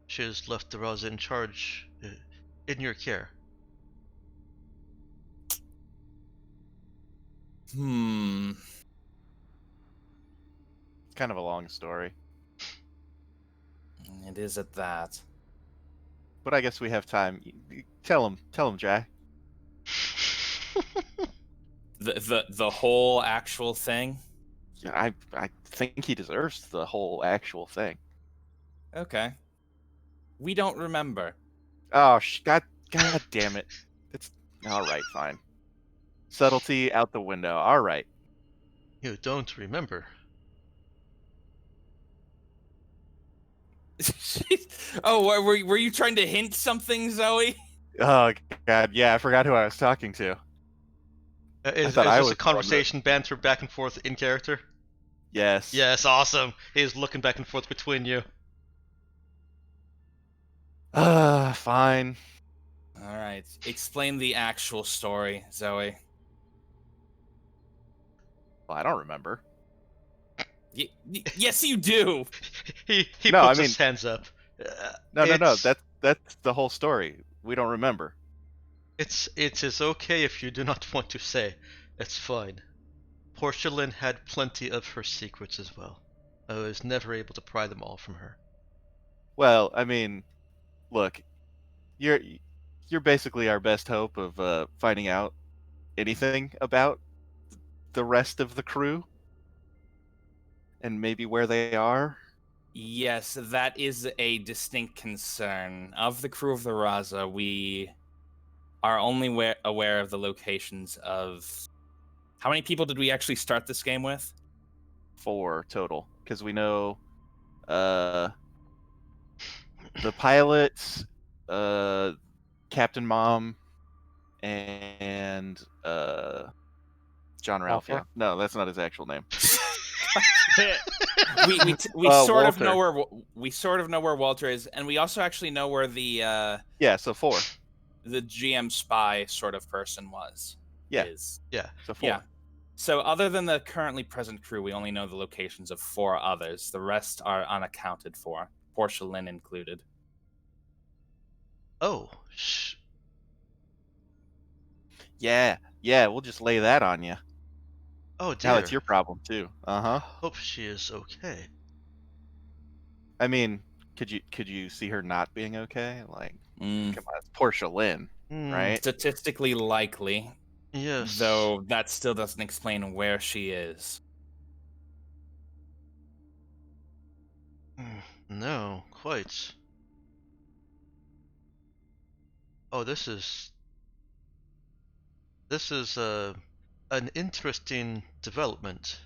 she has left the Raza in charge in your care? It's kind of a long story. It is at that. But I guess we have time. Tell him, Jai. The whole actual thing? I think he deserves the whole actual thing. Okay. We don't remember. Oh, God damn it. It's all right, fine. Subtlety out the window. All right. You don't remember. Oh, were you trying to hint something, Zoe? Oh God, yeah, I forgot who I was talking to. Is thought I this was a conversation banter back and forth in character? Yes. Yes, awesome. He's looking back and forth between you. Fine. All right. Explain the actual story, Zoe. Well, I don't remember. Yes, you do. He No, puts I his mean- hands up. No. It's- That's the whole story. We don't remember. It is okay if you do not want to say. It's fine. Portia had plenty of her secrets as well. I was never able to pry them all from her. Well, I mean, look, you're basically our best hope of finding out anything about the rest of the crew and maybe where they are. Yes, that is a distinct concern. Of the crew of the Raza, we are only aware of the locations of... How many people did we actually start this game with? 4 total, because we know the pilots, Captain Mom, and John Ralphia. Walter? No, that's not his actual name. We sort of know Walter. where Walter is, and we also actually know where the Yeah, so 4. the GM spy sort of person was. Yeah. Is. Yeah. So 4. Yeah. So other than the currently present crew, we only know the locations of 4 others. The rest are unaccounted for, Portia Lynn included. Oh, Yeah, we'll just lay that on you. oh dear. Now it's your problem too. I hope she is okay. I mean, could you see her not being okay? Like, come on, it's Portia Lynn, right? Statistically likely. Yes. Though that still doesn't explain where she is. No, quite. Oh, this is an interesting development.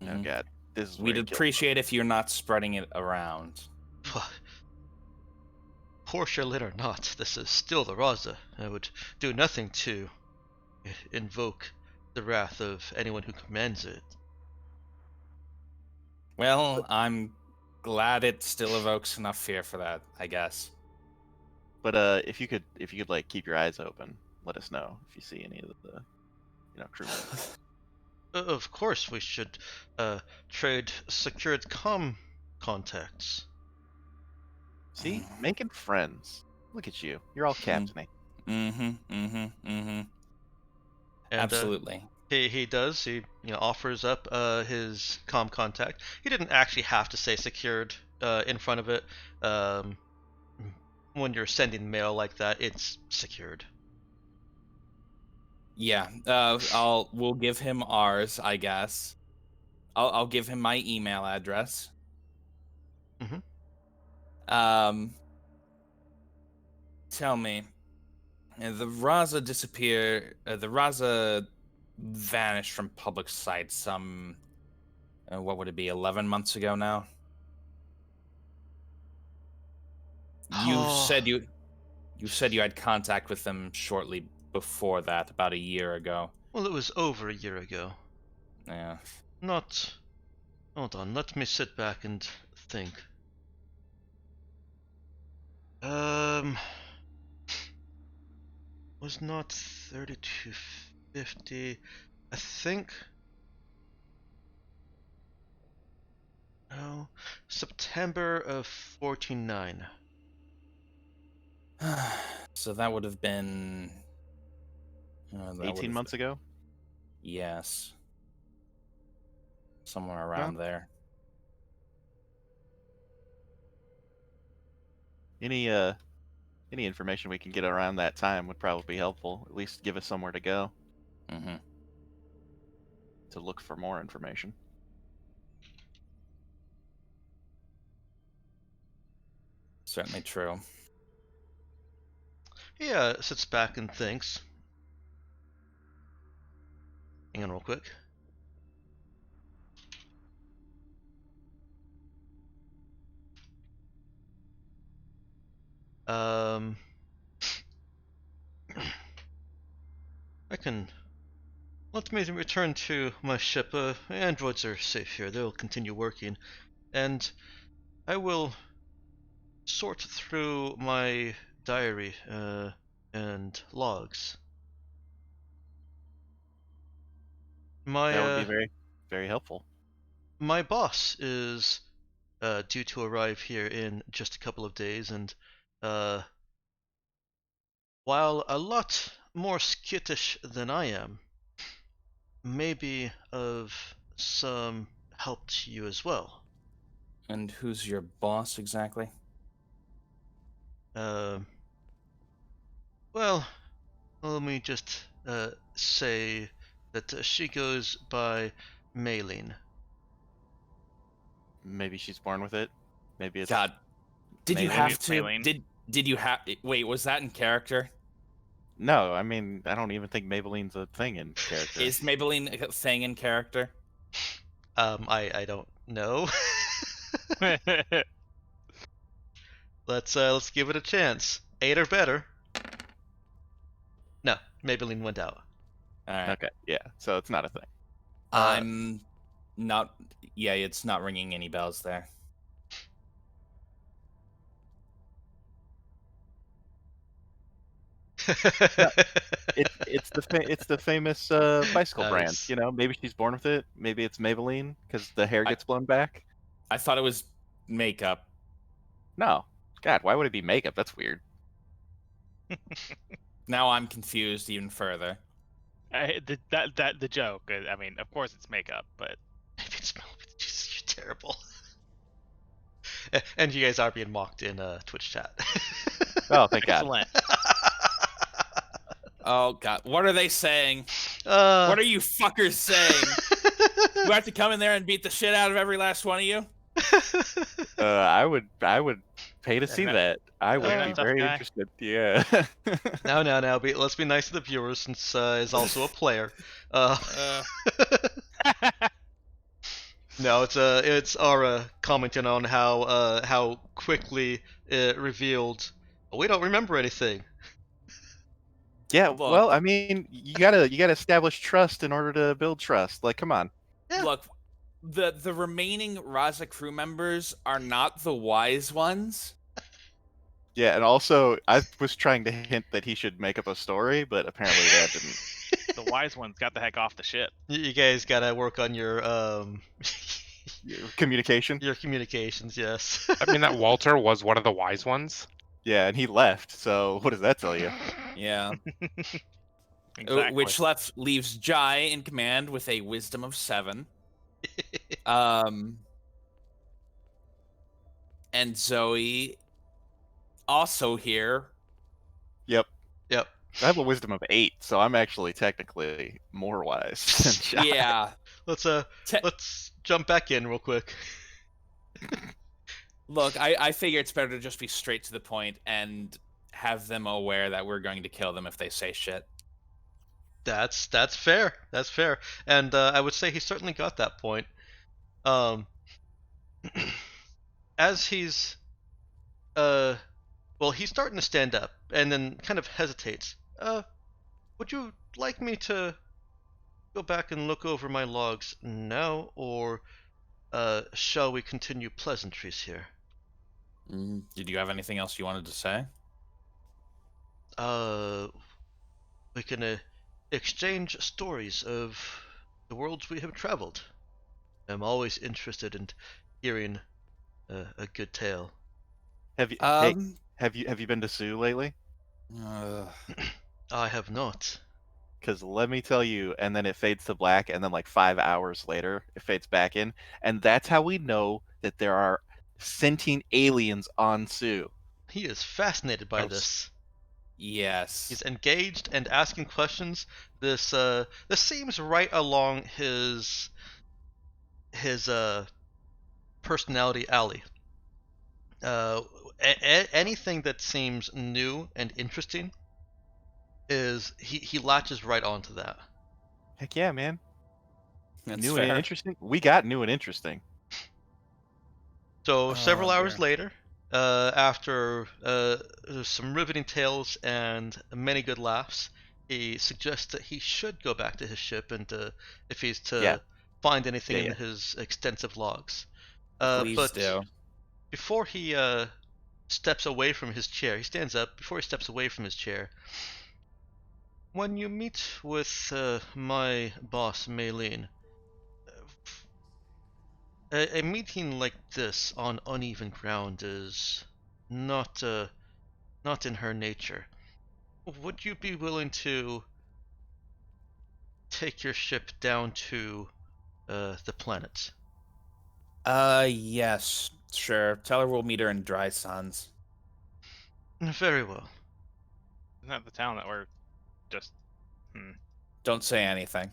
Oh god, this is. We'd appreciate if you're not spreading it around. Portia lit or not, this is still the Raza. I would do nothing to invoke the wrath of anyone who commands it. Well, I'm glad it still evokes enough fear for that, I guess. But if you could like keep your eyes open, let us know if you see any of the crew members. Of course, we should trade secured comm contacts. See, making friends. Look at you. You're all captaining. And, Absolutely. He does. He offers up his comm contact. He didn't actually have to say secured in front of it. When you're sending mail like that, it's secured. Yeah. We'll give him ours, I guess. I'll give him my email address. Tell me, the Raza the Raza vanished from public sight some, what would it be, 11 months ago now? You said you had contact with them shortly before that, about a year ago. Well, it was over a year ago. Yeah. Not... Hold on, let me sit back and think. Was not 3250. I think... No. September of 49. So that would have been... 18 months ago? Yes. Somewhere around there. Any information we can get around that time would probably be helpful. At least give us somewhere to go. To look for more information. Certainly true. He sits back and thinks. Hang on real quick. I can... Let me return to my ship. Androids are safe here. They'll continue working. And I will sort through my diary and logs. My That would be very, very helpful. my boss is due to arrive here in just a couple of days, and uh, while a lot more skittish than I am, maybe of some help to you as well. And who's your boss exactly? Uh, well, let me just say that she goes by Maylene. Maybe she's born with it. Maybe it's God, did you Maylene. have It's to? Maylene. Did you have? Wait, was that in character? No, I mean I don't even think Maybelline's a thing in character. Is Maybelline a thing in character? I don't know. Let's give it a chance. 8 or better. No, Maybelline went out. All right. Okay, yeah. So it's not a thing. I'm not. Yeah, it's not ringing any bells there. It's the famous bicycle brand. Nice. You know, maybe she's born with it. Maybe it's Maybelline because the hair gets blown back. I thought it was makeup. No, God, why would it be makeup? That's weird. Now I'm confused even further. The joke. I mean, of course it's makeup, but Maybe it's Maybelline. Jesus, you're terrible. And you guys are being mocked in Twitch chat. Oh, thank God. excellent. Oh God, what are they saying? Uh, What are you fuckers saying? Do I have to come in there and beat the shit out of every last one of you? I would pay to see that- that. I would You're be that tough very guy? interested. Yeah. now, let's be nice to the viewers since he's also a player. No, it's Ara commenting on how quickly it revealed we don't remember anything. Yeah, Look. well, I mean, you gotta establish trust in order to build trust. Like, come on. Yeah. Look, the remaining Raza crew members are not the wise ones. Yeah, and also, I was trying to hint that he should make up a story, but apparently that didn't. The wise ones got the heck off the ship. You guys gotta work on your Communication. your communications. Yes. I mean, that Walter was one of the wise ones. Yeah, and he left. So what does that tell you? Yeah. Exactly. Which leaves Jai in command with a wisdom of 7. And Zoe also here. Yep. Yep. I have a wisdom of 8, so I'm actually technically more wise than Jai. Yeah. Let's jump back in real quick. Look, I figure it's better to just be straight to the point and have them aware that we're going to kill them if they say shit. That's fair. That's fair. And I would say he certainly got that point. As he's he's starting to stand up and then kind of hesitates. Would you like me to go back and look over my logs now, or shall we continue pleasantries here? Did you have anything else you wanted to say? We can exchange stories of the worlds we have traveled. I'm always interested in hearing a good tale. Have you have you been to Sioux lately? I have not. Because let me tell you, and then it fades to black, and then like 5 hours later, it fades back in, and that's how we know that there are sentient aliens on Sioux. He is fascinated by this. Yes. He's engaged and asking questions. This seems right along his personality alley. Anything that seems new and interesting is he latches right onto that. Heck yeah, man. That's New fair. and interesting. We got new and interesting. So several hours dear. later, after some riveting tales and many good laughs, he suggests that he should go back to his ship and if he's to find anything in his extensive logs. Please but do. before he steps away from his chair, he stands up. Before he steps away from his chair, when you meet with my boss, Maylene, a meeting like this on uneven ground is not not in her nature. Would you be willing to take your ship down to the planet? Yes, sure. Tell her we'll meet her in Dry Suns. Very well. Isn't that the town that we're just? Don't say anything.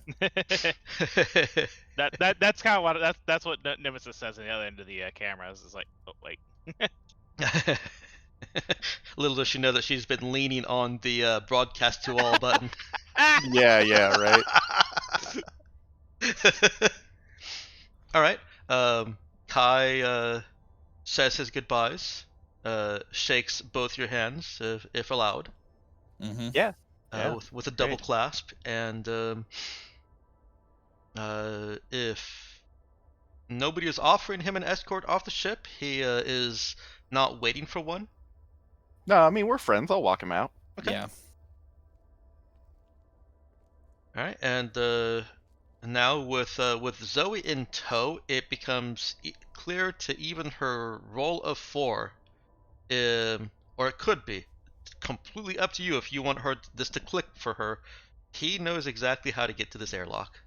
That's kind of what that's what Nemesis says on the other end of the cameras. Is like, oh wait. Little does she know that she's been leaning on the broadcast to all button. Yeah, right. All right. Kai says his goodbyes. Shakes both your hands if allowed. Mm-hmm. Yeah. With a double Great. clasp, and if nobody is offering him an escort off the ship, he is not waiting for one. No, I mean we're friends. I'll walk him out. Okay. Yeah. All right, and now with Zoe in tow, it becomes clear to even her roll of 4, or it could be completely up to you if you want this to click for her. He knows exactly how to get to this airlock.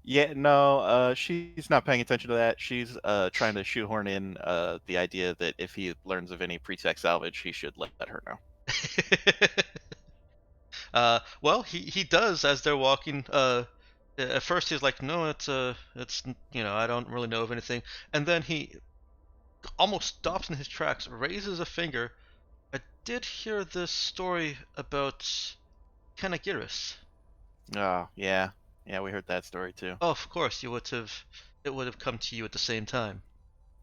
Yeah, no, she's not paying attention to that. She's trying to shoehorn in the idea that if he learns of any pre-tech salvage, he should let her know. Well, he does as they're walking. At first he's like, no, it's I don't really know of anything, and then he almost stops in his tracks, raises a finger. I did hear this story about Kanagiris. Oh, yeah, we heard that story too. Oh, of course, it would have come to you at the same time.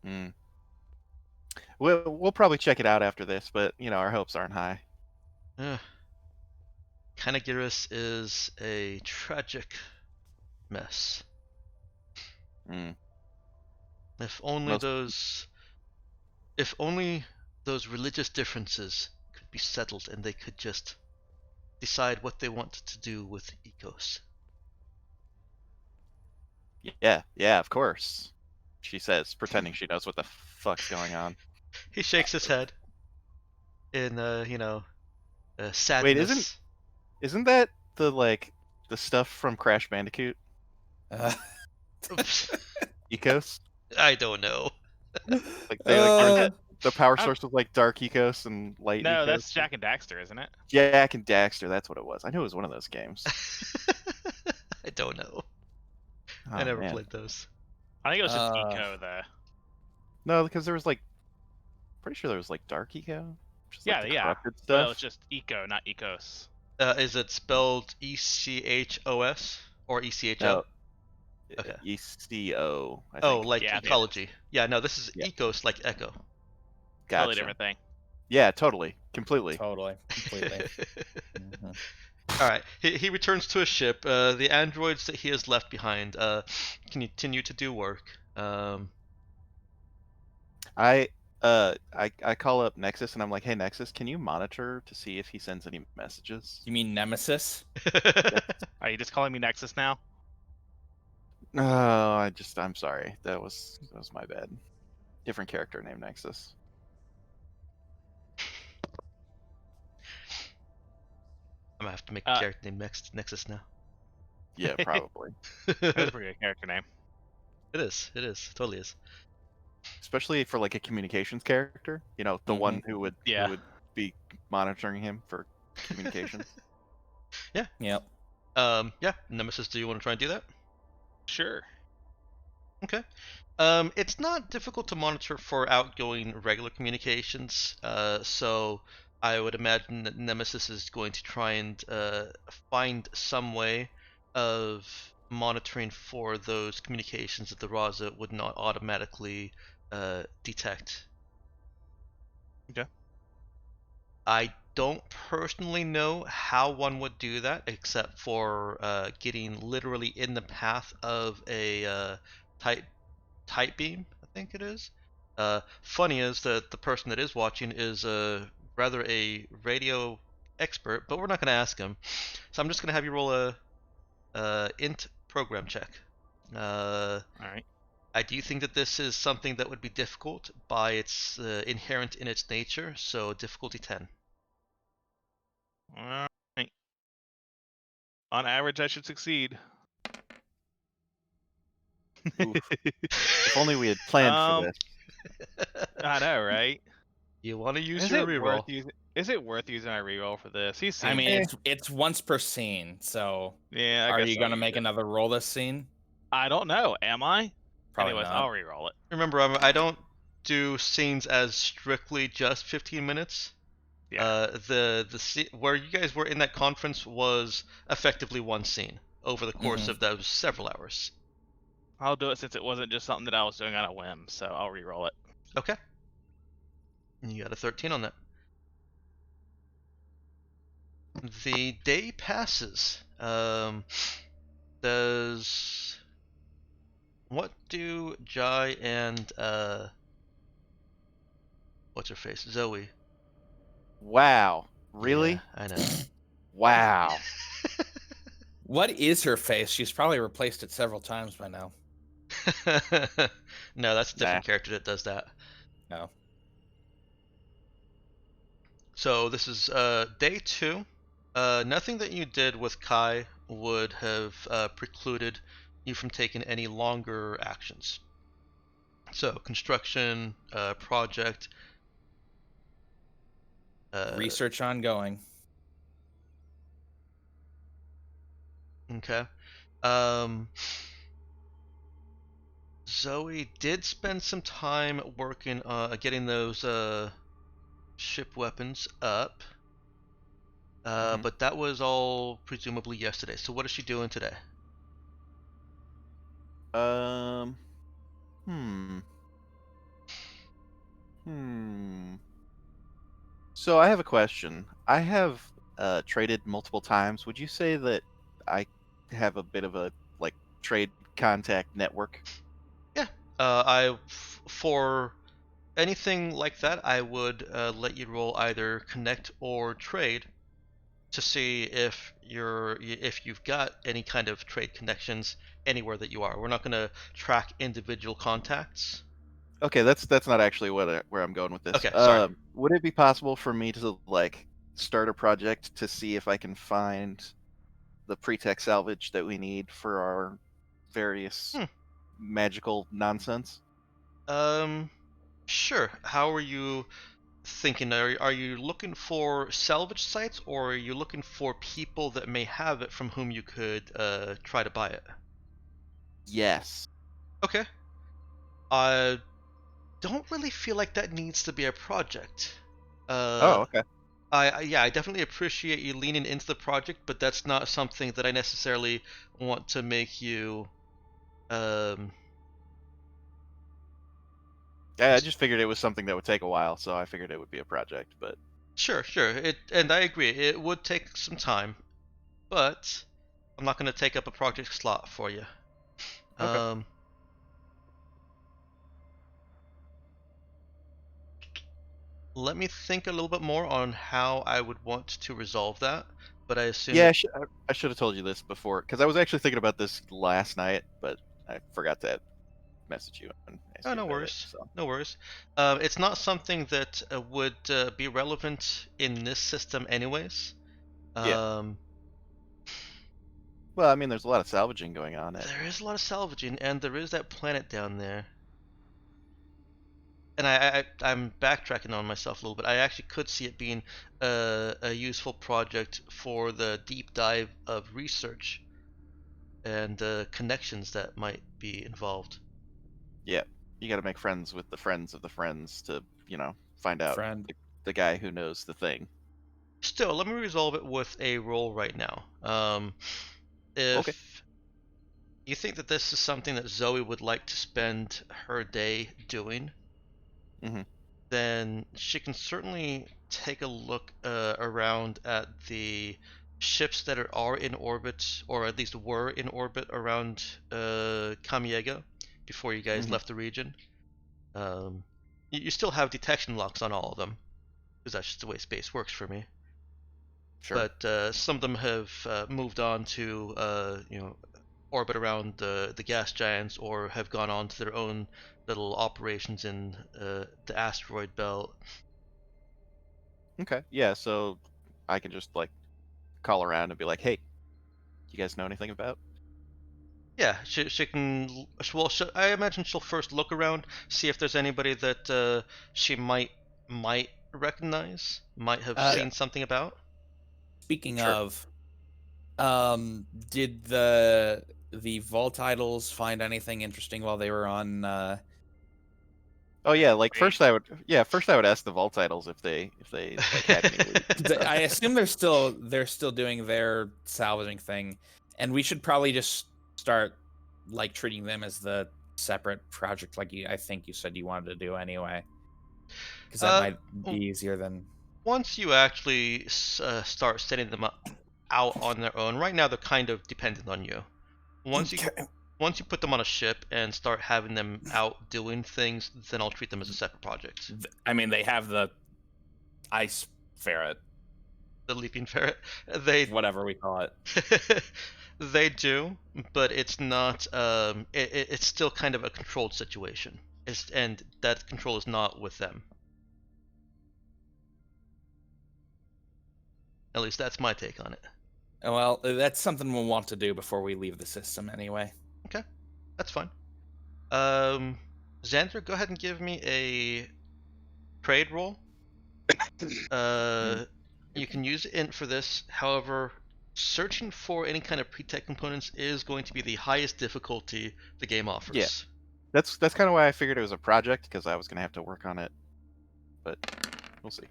Mm. We'll probably check it out after this, but our hopes aren't high. Kanagiris is a tragic mess. Mm. If only those religious differences could be settled and they could just decide what they want to do with Ecos. Yeah, of course. She says, pretending she knows what the fuck's going on. He shakes his head in sadness. Wait, isn't that the stuff from Crash Bandicoot? Ecos? I don't know. Like the power source was like dark Ecos and light No, Ecos. that's Jack and Daxter, isn't it? Jack and Daxter, that's what it was. I knew it was one of those games. I don't know. Oh, I never man. played those. I think it was just Eco though. No, because there was pretty sure there was dark Eco. Which is, Yeah. corrupted But stuff. it was just Eco, not Ecos. Is it spelled ECHOS or ECHO? No. Okay. ECO. I Oh, think. like Yeah. ecology. Yeah, no, this is Yeah. Ecos like Echo. Gotcha. Totally different thing. Yeah, totally, completely. Totally. Completely. Mhm. All right, he returns to his ship. The androids that he has left behind continue to do work. I call up Nexus and I'm like, hey Nexus, can you monitor to see if he sends any messages? You mean Nemesis? Are you just calling me Nexus now? No, I'm sorry. That was my bad. Different character named Nexus. I'm gonna have to make a character named Nexus now. Yeah, probably. That's a pretty good character name. It is, totally is. Especially for a communications character, the one who would be monitoring him for communications. Yeah. Yep. Yeah, Nemesis, do you want to try and do that? Sure. Okay. It's not difficult to monitor for outgoing regular communications, so I would imagine that Nemesis is going to try and find some way of monitoring for those communications that the Raza would not automatically detect. Okay. I don't personally know how one would do that, except for getting literally in the path of a tight beam, I think it is. Funny is that the person that is watching is rather a radio expert, but we're not going to ask him. So I'm just going to have you roll a int program check. All right. I do think that this is something that would be difficult by its inherent in its nature, so difficulty 10. All right. On average, I should succeed. Oof. If only we had planned for this. I know, right? You want to use Is your it worth reroll. using? Is it worth using my reroll for this? He's seen. I mean, it's once per scene. So, yeah. I are guess you I'll gonna use make it. another roll this scene? I don't know. Am I? Probably Anyways, not. I'll reroll it. Remember, I don't do scenes as strictly just 15 minutes. Yeah. Where you guys were in that conference was effectively one scene over the course of those several hours. I'll do it since it wasn't just something that I was doing on a whim. So I'll reroll it. Okay. You got a 13 on that. The day passes. What do Jai and what's her face? Zoe. Wow. Really? Yeah, I know. Wow. What is her face? She's probably replaced it several times by now. No, that's a different Nah. character that does that. No. So this is day 2. Nothing that you did with Kai would have precluded you from taking any longer actions. So construction, project, Research ongoing. Okay. Zoe did spend some time working getting those ship weapons up. But that was all presumably yesterday. So what is she doing today? So I have a question. I have traded multiple times. Would you say that I have a bit of a trade contact network? Yeah. For anything like that, I would let you roll either connect or trade to see if you've got any kind of trade connections anywhere that you are. We're not going to track individual contacts. Okay, that's not actually where I'm going with this. Okay, sorry. Would it be possible for me to start a project to see if I can find the pre-tech salvage that we need for our various magical nonsense? Sure. How are you thinking? Are you looking for salvage sites, or are you looking for people that may have it from whom you could try to buy it? Yes. Okay. I don't really feel like that needs to be a project. Oh, okay. I definitely appreciate you leaning into the project, but that's not something that I necessarily want to make you. Yeah, I just figured it was something that would take a while, so I figured it would be a project. But Sure. And I agree. It would take some time, but I'm not going to take up a project slot for you. okay. Let me think a little bit more on how I would want to resolve that. But I assume. Yeah, I should have told you this before, because I was actually thinking about this last night, but I forgot to message you and ask Oh, you no about worries. it. So. No worries. It's not something that would be relevant in this system, anyways. Yeah. Well, I mean, there's a lot of salvaging going on. There is a lot of salvaging, and there is that planet down there. And I'm backtracking on myself a little bit. I actually could see it being a useful project for the deep dive of research and connections that might be involved. Yeah, you got to make friends with the friends of the friends to, find out the guy who knows the thing. Still, let me resolve it with a roll right now. If you think that this is something that Zoe would like to spend her day doing, then she can certainly take a look around at the ships that are in orbit, or at least were in orbit around Kamiega before you guys left the region. You still have detection locks on all of them, because that's just the way space works for me. Sure. But some of them have moved on to orbit around the gas giants, or have gone on to their own little operations in the asteroid belt. Okay. Yeah. So I can just like call around and be like, "Hey, you guys know anything about?" Yeah, she can. Well, I imagine she'll first look around, see if there's anybody that she might recognize, might have Uh, seen something about. Speaking Sure. of, did the Vault Idols find anything interesting while they were on? Oh yeah. Like Wait. first I would ask the Vault Idols if they like had any leads. I assume they're still doing their salvaging thing, and we should probably just start like treating them as the separate project, like I think you said you wanted to do anyway, because that might be easier than. Once you actually start setting them out on their own, right now they're kind of dependent on you. Once you put them on a ship and start having them out doing things, then I'll treat them as a separate project. I mean, they have the ice ferret, The leaping ferret, they whatever we call it. they do, but it's not. It's still kind of a controlled situation. And that control is not with them. At least that's my take on it. Well, that's something we'll want to do before we leave the system anyway. Okay, that's fine. Xander, go ahead and give me a trade roll. You can use int for this. However, searching for any kind of pre-tech components is going to be the highest difficulty the game offers. Yeah. That's kind of why I figured it was a project, because I was gonna have to work on it. But we'll see.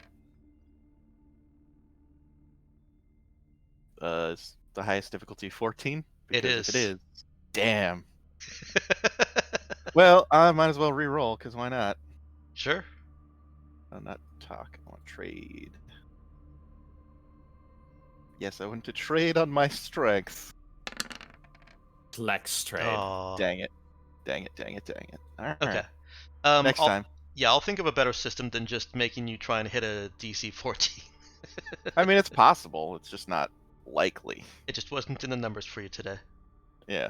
Is the highest difficulty 14? It Because is. if it is, damn. Well, I might as well re-roll, because why not? Sure. I'll not talk. I want to trade. Yes, I want to trade on my strength. Flex trade. Aw. Dang it. Dang it. Alright. Okay. Next time. Yeah, I'll think of a better system than just making you try and hit a DC 14. I mean, it's possible. It's just not likely. It just wasn't in the numbers for you today. Yeah.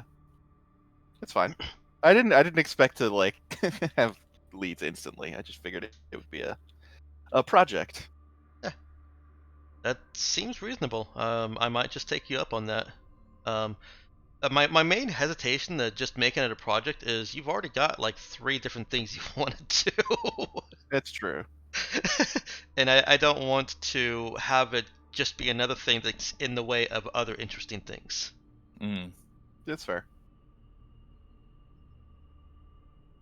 It's fine. I didn't expect to like have leads instantly. I just figured it would be a project. That seems reasonable. I might just take you up on that. My main hesitation to just making it a project is you've already got like 3 different things you want to do. That's true. And I don't want to have it just be another thing that's in the way of other interesting things. That's fair.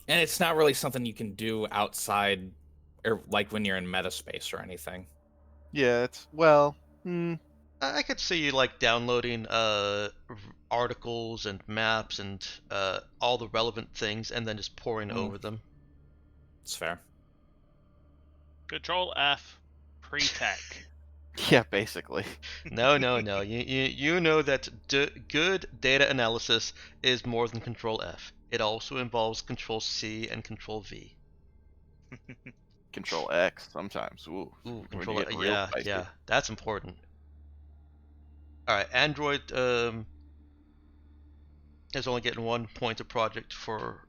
And it's not really something you can do outside, or like when you're in metaspace or anything. Yeah, it's well. I could see you like downloading articles and maps and all the relevant things, and then just pouring over them. It's fair. Control F, pre-tech. Yeah, basically. No. You know that good data analysis is more than Control F. It also involves Control C and Control V. Control X sometimes. Ooh, Control. Yeah, that's important. All right, Android is only getting 1 point of project for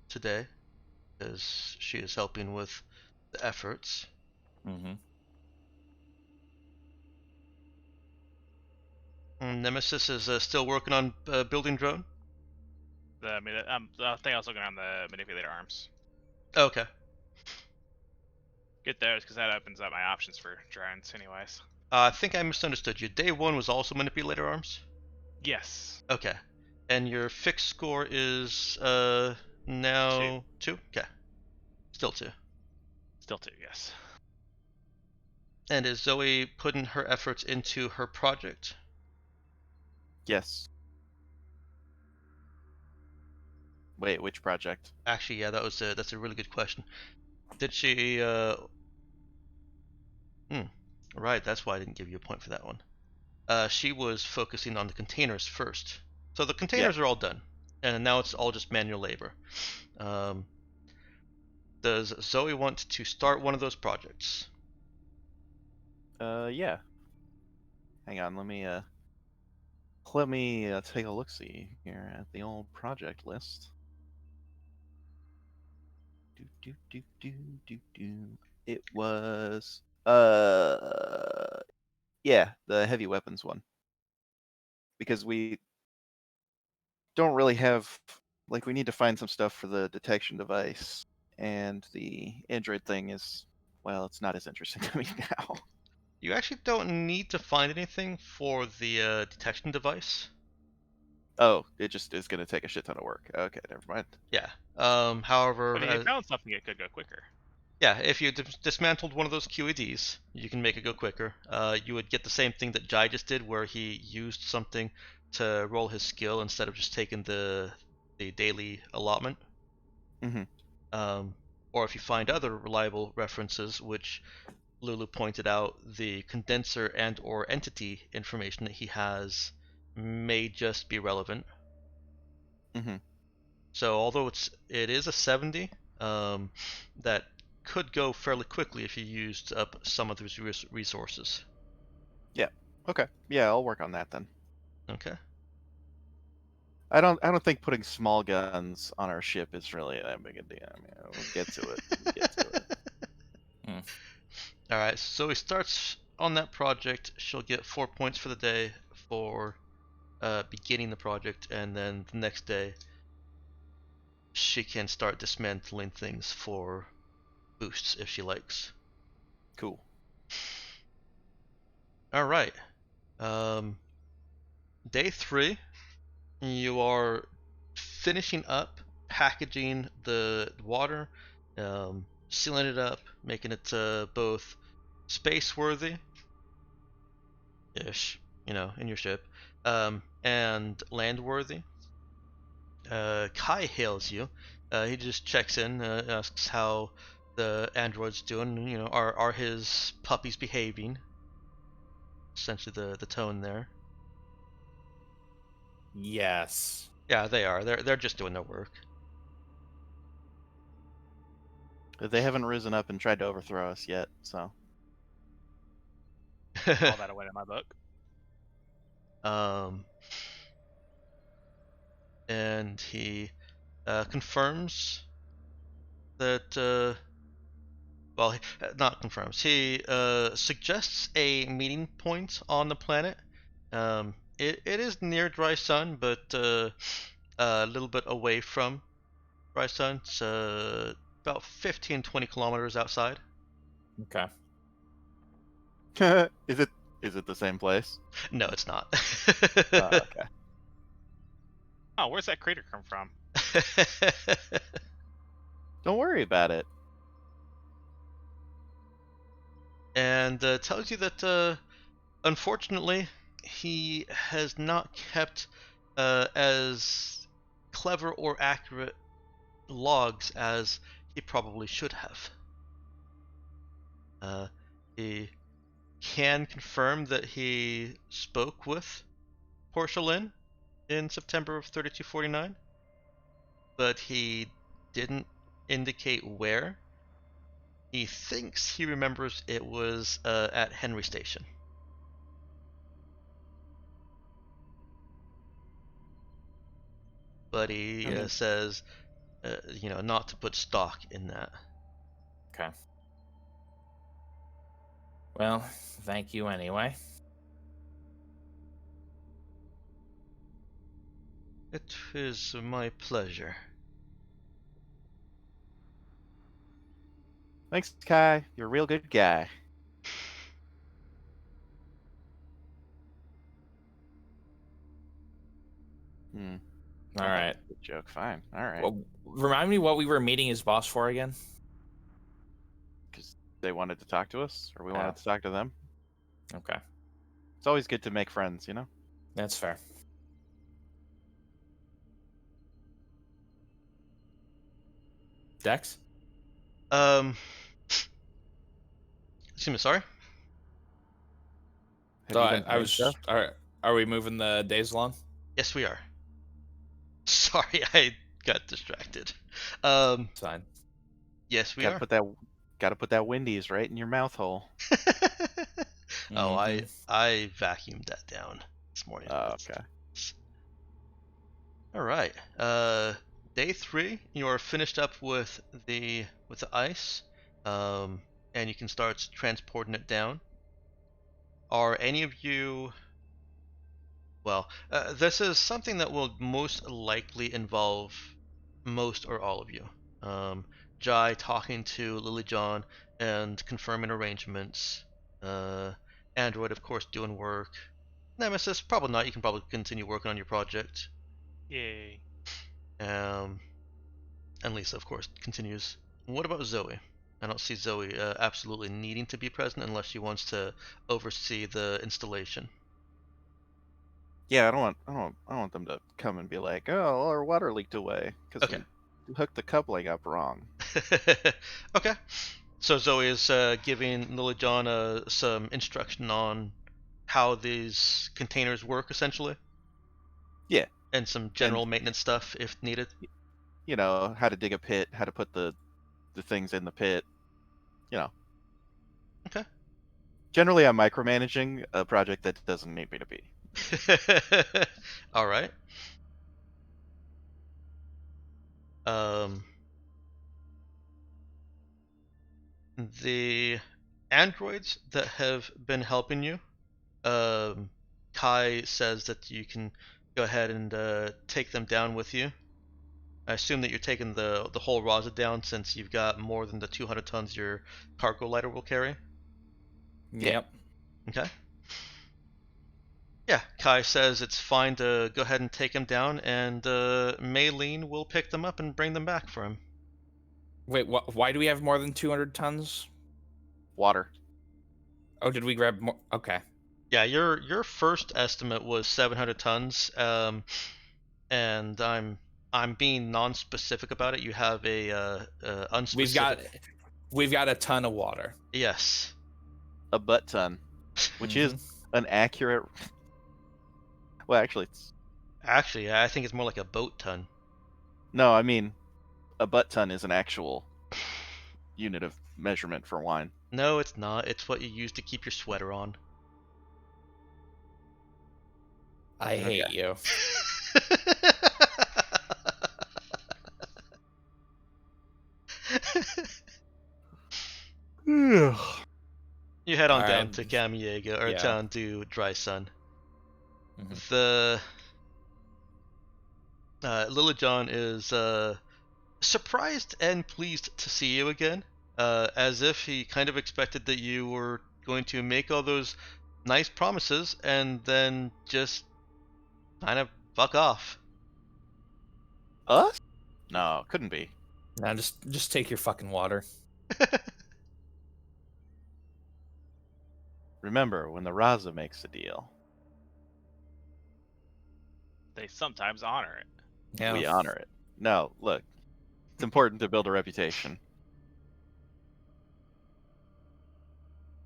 today, as she is helping with the efforts. Nemesis is still working on building drone. I think I was looking on the manipulator arms. Okay. Get those, because that opens up my options for drones, anyways. I think I misunderstood you. Day 1 was also manipulator arms? Yes. Okay. And your fixed score is now 2? Okay. Still 2. Still 2, yes. And is Zoe putting her efforts into her project? Yes. Wait, which project? Actually, yeah, that's a really good question. Did she Right, that's why I didn't give you a point for that one. She was focusing on the containers first. So the containers are all done. And now it's all just manual labor. Does Zoe want to start one of those projects? Yeah. hang on. Let me take a look see here at the old project list. It was yeah, the heavy weapons one. Because we don't really have, like, we need to find some stuff for the detection device, and the Android thing is, well, it's not as interesting to me now. You actually don't need to find anything for the detection device. Oh, it just is going to take a shit ton of work. Okay, never mind. Yeah. However, But if you found something, it could go quicker. yeah, if you dismantled one of those QEDs, you can make it go quicker. You would get the same thing that Jai just did, where he used something to roll his skill instead of just taking the daily allotment. Mm-hmm. Or if you find other reliable references, which Lulu pointed out, the condenser and or entity information that he has may just be relevant. Mm-hmm. So although it is a 70, that could go fairly quickly if you used up some of those resources. Yeah. Okay. Yeah, I'll work on that then. Okay. I don't think putting small guns on our ship is really that big a deal. I mean, we'll get to it. We'll get to it. All right. So he starts on that project. She'll get 4 points for the day for beginning the project, and then the next day she can start dismantling things for boosts if she likes. Cool. All right. Day 3, you are finishing up packaging the water, sealing it up, making it both space worthy ish, in your ship, and land worthy. Kai hails you. He just checks in, asks how the android's doing. Are his puppies behaving? Essentially, the tone there. Yes. Yeah, they are. They're just doing their work. They haven't risen up and tried to overthrow us yet, so. All that away in my book. And he confirms that. Well, not confirms. He suggests a meeting point on the planet. It is near Dry Sun, but a little bit away from Dry Sun. It's about 15-20 kilometers outside. Okay. Is it the same place? No, it's not. Okay. Oh, where's that crater come from? Don't worry about it. And tells you that unfortunately he has not kept as clever or accurate logs as he probably should have. He can confirm that he spoke with Portia Lynn in September of 3249, but he didn't indicate where. He thinks he remembers it was at Henry Station. But he says, not to put stock in that. Okay. Well, thank you anyway. It is my pleasure. Thanks, Kai. You're a real good guy. All right. Good joke. Fine. All right. Well, remind me what we were meeting his boss for again? Because they wanted to talk to us, or we wanted to talk to them. Okay. It's always good to make friends, you know? That's fair. Dex? Excuse me, sorry? Have So you been I doing was. stuff? Are we moving the days along? Yes, we are. Sorry, I got distracted. It's fine. Yes, we Gotta are. put that Wendy's right in your mouth hole. Oh, Mhm. I vacuumed that down this morning. Oh, okay. All right. Day 3, you are finished up with the ice, and you can start transporting it down. Are any of you? Well, this is something that will most likely involve most or all of you. Jai talking to Lily John and confirming arrangements. Android, of course, doing work. Nemesis, probably not. You can probably continue working on your project. Yay. Um, and Lisa, of course, continues. What about Zoe? I don't see Zoe absolutely needing to be present unless she wants to oversee the installation. Yeah, I don't want them to come and be like, "Oh, our water leaked away because Okay. we hooked the coupling up wrong." Okay. So Zoe is giving Lily John some instruction on how these containers work, essentially. Yeah. And some general maintenance stuff if needed. You know, how to dig a pit, how to put the things in the pit. You know. Okay. Generally, I'm micromanaging a project that doesn't need me to be. All right. The androids that have been helping you, Kai says that you can go ahead and take them down with you. I assume that you're taking the whole Raza down since you've got more than the 200 tons your cargo lighter will carry. Yep. Okay. Yeah, Kai says it's fine to go ahead and take him down, and Maylene will pick them up and bring them back for him. Wait, why do we have more than 200 tons? Water. Oh, did we grab more? Okay. Yeah, your first estimate was 700 tons, and I'm being non-specific about it. You have a unspecific. We've got a ton of water. Yes. A butt ton, which is an accurate. Well, actually, it's Actually, I think it's more like a boat ton. no. I mean, a butt ton is an actual unit of measurement for wine. No, it's not. It's what you use to keep your sweater on. I hate you. You head on All down right. to Camiega, or Yeah. down to Dry Sun. Mhm. The Lily John is surprised and pleased to see you again, as if he kind of expected that you were going to make all those nice promises and then just kind of fuck off. Us? No, couldn't be. Now just take your fucking water. Remember, when the Raza makes a deal, They sometimes honor it. Yeah. we honor it. No, look, it's important to build a reputation.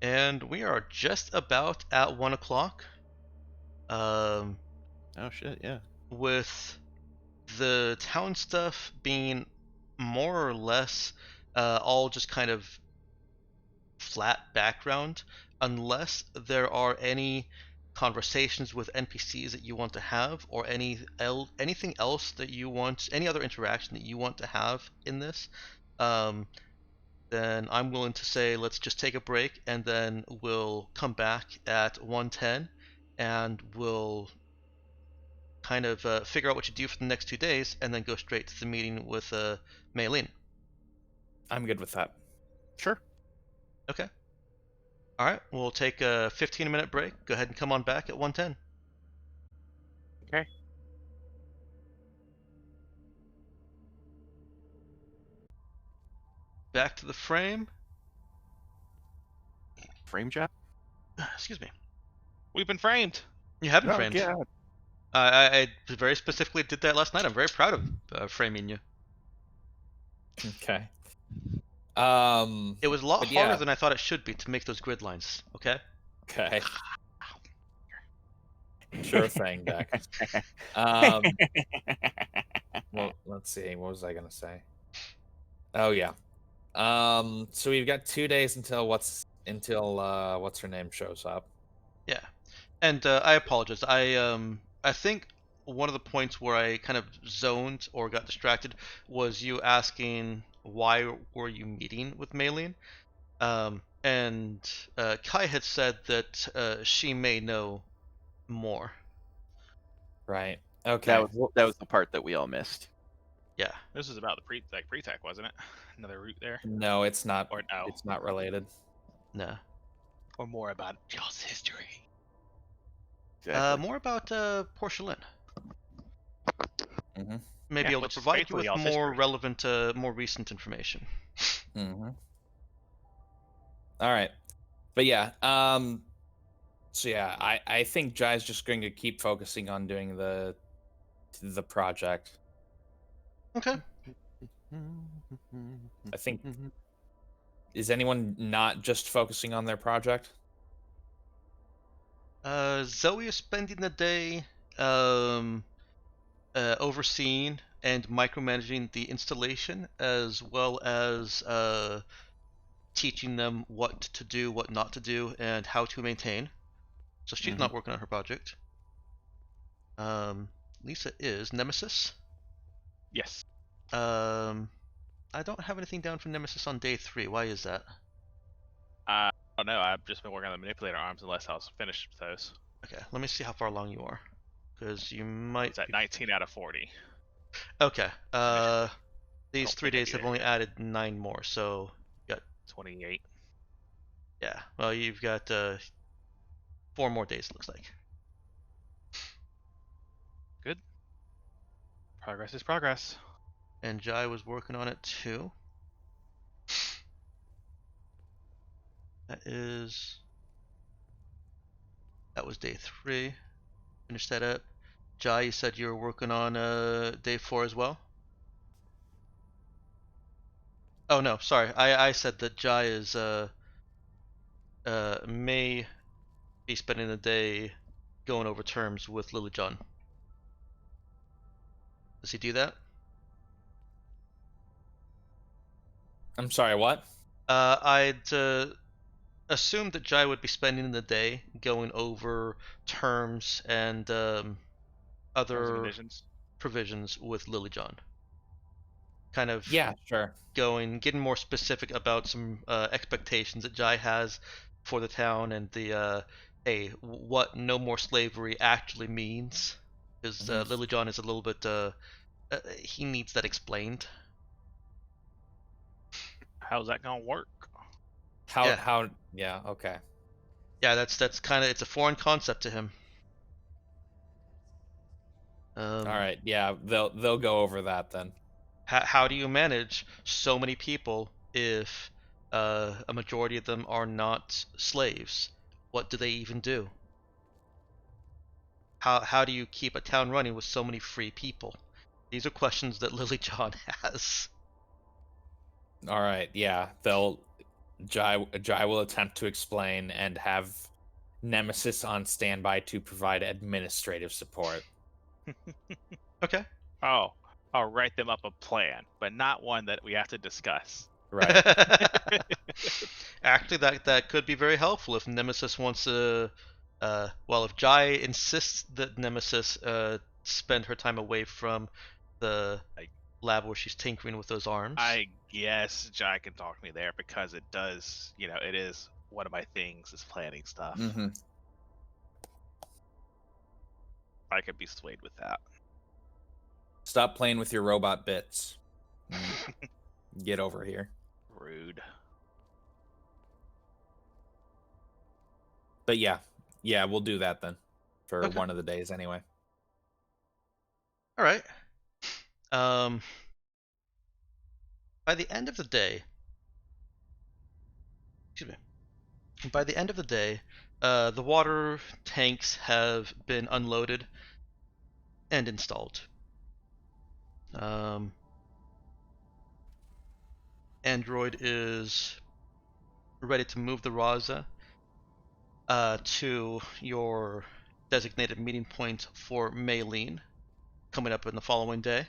And we are just about at 1 o'clock. Oh shit, yeah. With the town stuff being more or less all just kind of flat background, unless there are any conversations with NPCs that you want to have, or anything else that you want, any other interaction that you want to have in this, then I'm willing to say let's just take a break, and then we'll come back at 1:10, and we'll kind of figure out what you do for the next 2 days, and then go straight to the meeting with Maylene. I'm good with that. Sure. Okay. All right, we'll take a 15-minute break. Go ahead and come on back at 1:10. Okay. Back to the frame. Frame job? Excuse me. We've been framed. You have been Oh, framed. God. I very specifically did that last night. I'm very proud of framing you. Okay. It was a lot But harder yeah. than I thought it should be to make those grid lines. Okay. Okay. Sure thing, Deck. Well, let's see. What was I gonna say? Oh yeah. So we've got 2 days until what's her name shows up. Yeah, and I apologize. I think one of the points where I kind of zoned or got distracted was you asking why were you meeting with Maylene, and Kai had said that she may know more. Right. Okay. That was the part that we all missed. Yeah. This is about the pre-tech, wasn't it? Another route there, No, it's not. or no, It's not related. No. or more about y'all's history. Exactly. More about Portia Lynn. Mm-hmm. May be Yeah, able to which is provide you faithfully with y'all's more history. relevant, more recent information. Mm-hmm. All right. But yeah. So yeah, I think Jai's just going to keep focusing on doing the project. Okay. I think. Is anyone not just focusing on their project? Zoe is spending the day overseeing and micromanaging the installation, as well as teaching them what to do, what not to do, and how to maintain. So she's not working on her project. Lisa is Nemesis. Yes. I don't have anything down for Nemesis on day 3. Why is that? I don't know. I've just been working on the manipulator arms unless I was finished with those. Okay, let me see how far along you are, because you might. It's at 19 out of 40. Okay. These don't 3 think I'd days be have there only yet. added 9 more, so you got 28. yeah. Well, you've got 4 more days. It looks like. Good. Progress is progress. And Jai was working on it too. That was day 3. Finish that up. Jai, you said you were working on day 4 as well. Oh no, sorry. I said that Jai is may be spending the day going over terms with Lily John. Does he do that? I'm sorry. What? I'd assumed that Jai would be spending the day going over terms and Terms and other conditions. provisions with Lily John. Kind of Yeah, sure. getting more specific about some expectations that Jai has for the town and the what no more slavery actually means. Because Lily John is a little bit he needs that explained. How's that gonna work? Yeah. How? Yeah. Okay. Yeah, that's kind of it's a foreign concept to him. All right. Yeah. They'll go over that then. How do you manage so many people if a majority of them are not slaves? What do they even do? How do you keep a town running with so many free people? These are questions that Lily John has. All right. Yeah. Jai will attempt to explain and have Nemesis on standby to provide administrative support. Okay. Oh, I'll write them up a plan, but not one that we have to discuss. Right. Actually, that could be very helpful if Nemesis wants to. Well, if Jai insists that Nemesis spend her time away from the lab where she's tinkering with those arms. I guess Jai can talk me there because it does, it is one of my things is planning stuff. Mm-hmm. I could be swayed with that. Stop playing with your robot bits. Get over here. Rude. But yeah, we'll do that then for Okay. one of the days anyway. All right. By the end of the day, excuse me. By the end of the day, the water tanks have been unloaded and installed. Android is ready to move the Raza to your designated meeting point for Maylene, coming up in the following day.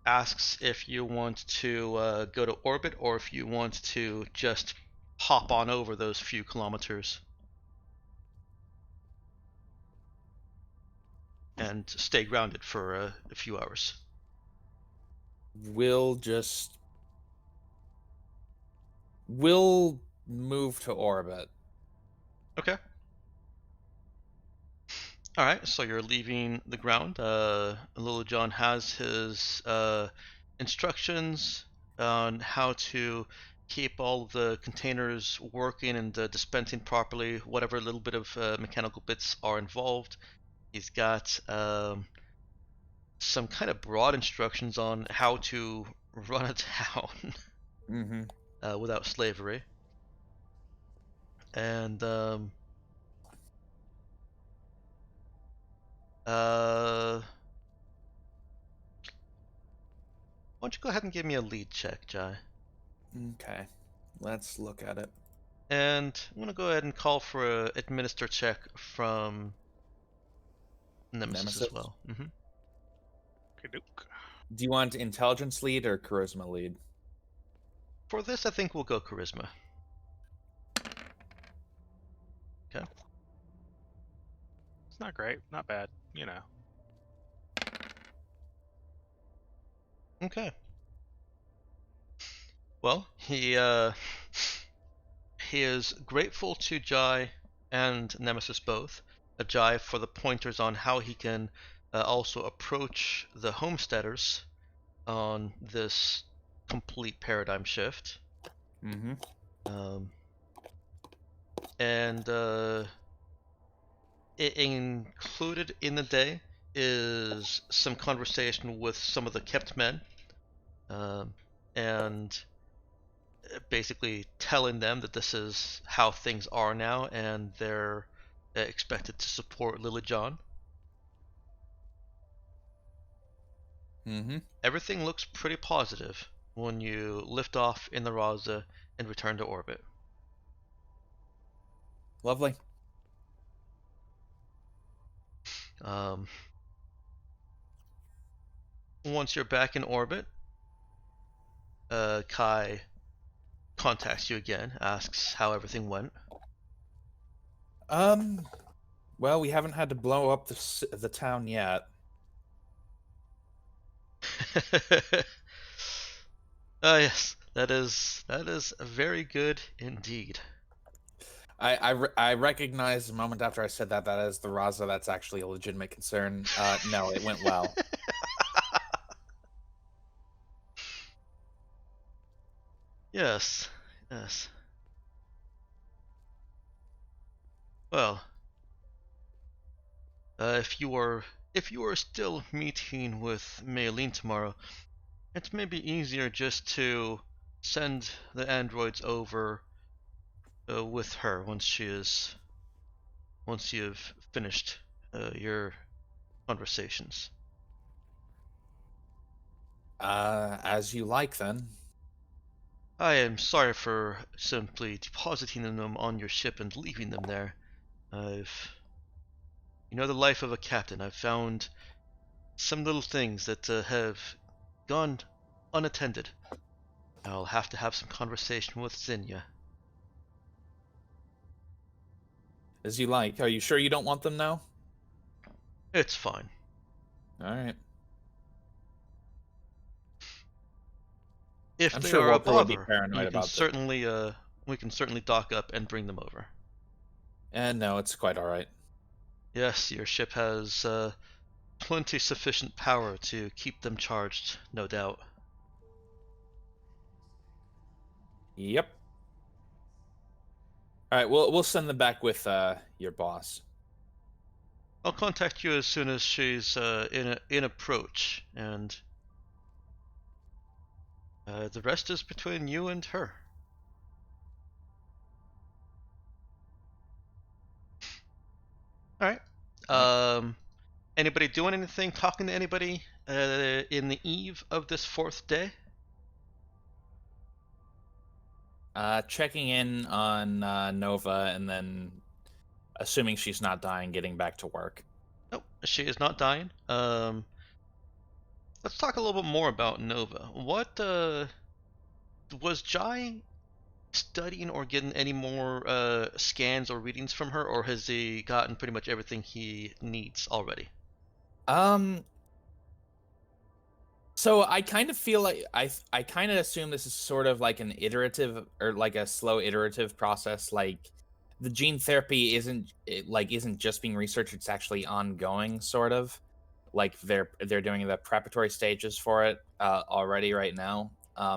Asks if you want to go to orbit or if you want to just hop on over those few kilometers and stay grounded for a few hours. We'll move to orbit. Okay. All right, so you're leaving the ground. Little John has his instructions on how to keep all of the containers working and dispensing properly, whatever little bit of mechanical bits are involved. He's got some kind of broad instructions on how to run a town without slavery. And why don't you go ahead and give me a lead check, Jai? Okay, let's look at it. And I'm gonna go ahead and call for a administer check from Nemesis as well. Okay, Duke. Do you want intelligence lead or charisma lead? For this, I think we'll go charisma. Okay. It's not great, not bad, you know. Okay. Well, he is grateful to Jai and Nemesis both. Jai for the pointers on how he can also approach the homesteaders on this complete paradigm shift. And included in the day is some conversation with some of the kept men, and basically telling them that this is how things are now and they're expected to support Lily John. Everything looks pretty positive when you lift off in the Raza and return to orbit. Lovely. Once you're back in orbit, Kai contacts you again, asks how everything went. Well, we haven't had to blow up the town yet. Yes, that is very good indeed. I recognize the moment after I said that is the Raza. That's actually a legitimate concern. No, it went well. Yes, yes. Well, if you are still meeting with Maylene tomorrow, it may be easier just to send the androids over with her once you've finished your conversations. As you like, then. I am sorry for simply depositing them on your ship and leaving them there. You know the life of a captain. I've found some little things that have gone unattended. I'll have to have some conversation with Zinnia. As you like. Are you sure you don't want them now? It's fine. All right. If I'm they sure are we'll a probably be bother, paranoid you can about certainly we can certainly dock up and bring them over. And no, it's quite all right. Yes, your ship has plenty sufficient power to keep them charged, no doubt. Yep. All right, we'll send them back with your boss. I'll contact you as soon as she's in approach, and the rest is between you and her. All right. Anybody doing anything? Talking to anybody in the eve of this fourth day? Checking in on Nova, and then, assuming she's not dying, getting back to work. Nope, she is not dying. Let's talk a little bit more about Nova. What was Jai studying or getting any more scans or readings from her, or has he gotten pretty much everything he needs already? So I kind of feel like I kind of assume this is sort of like an iterative or like a slow iterative process. Like the gene therapy isn't just being researched; it's actually ongoing, sort of. Like they're doing the preparatory stages for it already right now.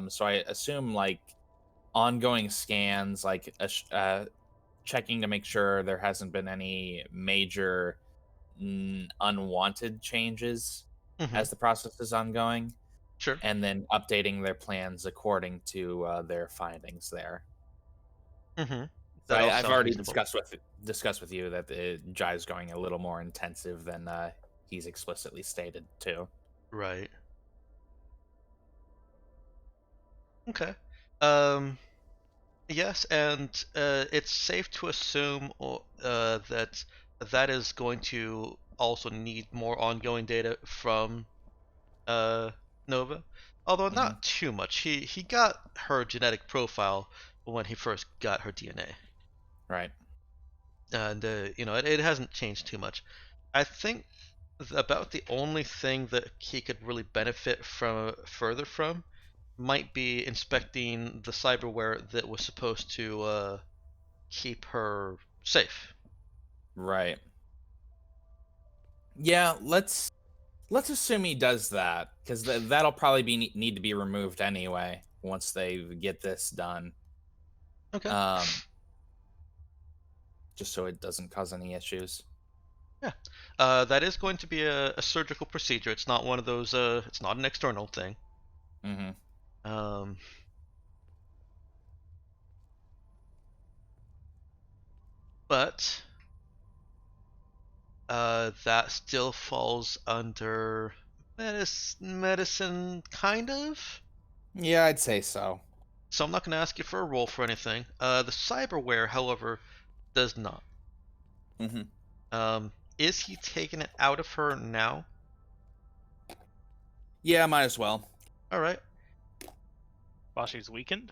So I assume like ongoing scans, like checking to make sure there hasn't been any major unwanted changes Mm-hmm. as the process is ongoing, Sure. and then updating their plans according to their findings there. Mm-hmm. So That all I've sounds already reasonable. discussed with you that Jai's going a little more intensive than he's explicitly stated too. Right. Okay. Um. Yes, and it's safe to assume that that is going to also need more ongoing data from uh, Nova, although not too much. He got her genetic profile when he first got her DNA, Right. and it hasn't changed too much. I think about the only thing that he could really benefit from further from might be inspecting the cyberware that was supposed to keep her safe. Right. Yeah, let's assume he does that, because that'll probably need to be removed anyway once they get this done. Okay. Just so it doesn't cause any issues. Yeah. That is going to be a surgical procedure. It's not one of those. It's not an external thing. Mm-hmm. But that still falls under medicine, kind of. Yeah, I'd say so. So I'm not going to ask you for a roll for anything. The cyberware, however, does not. Mm-hmm. Is he taking it out of her now? Yeah, might as well. All right. While she's weakened?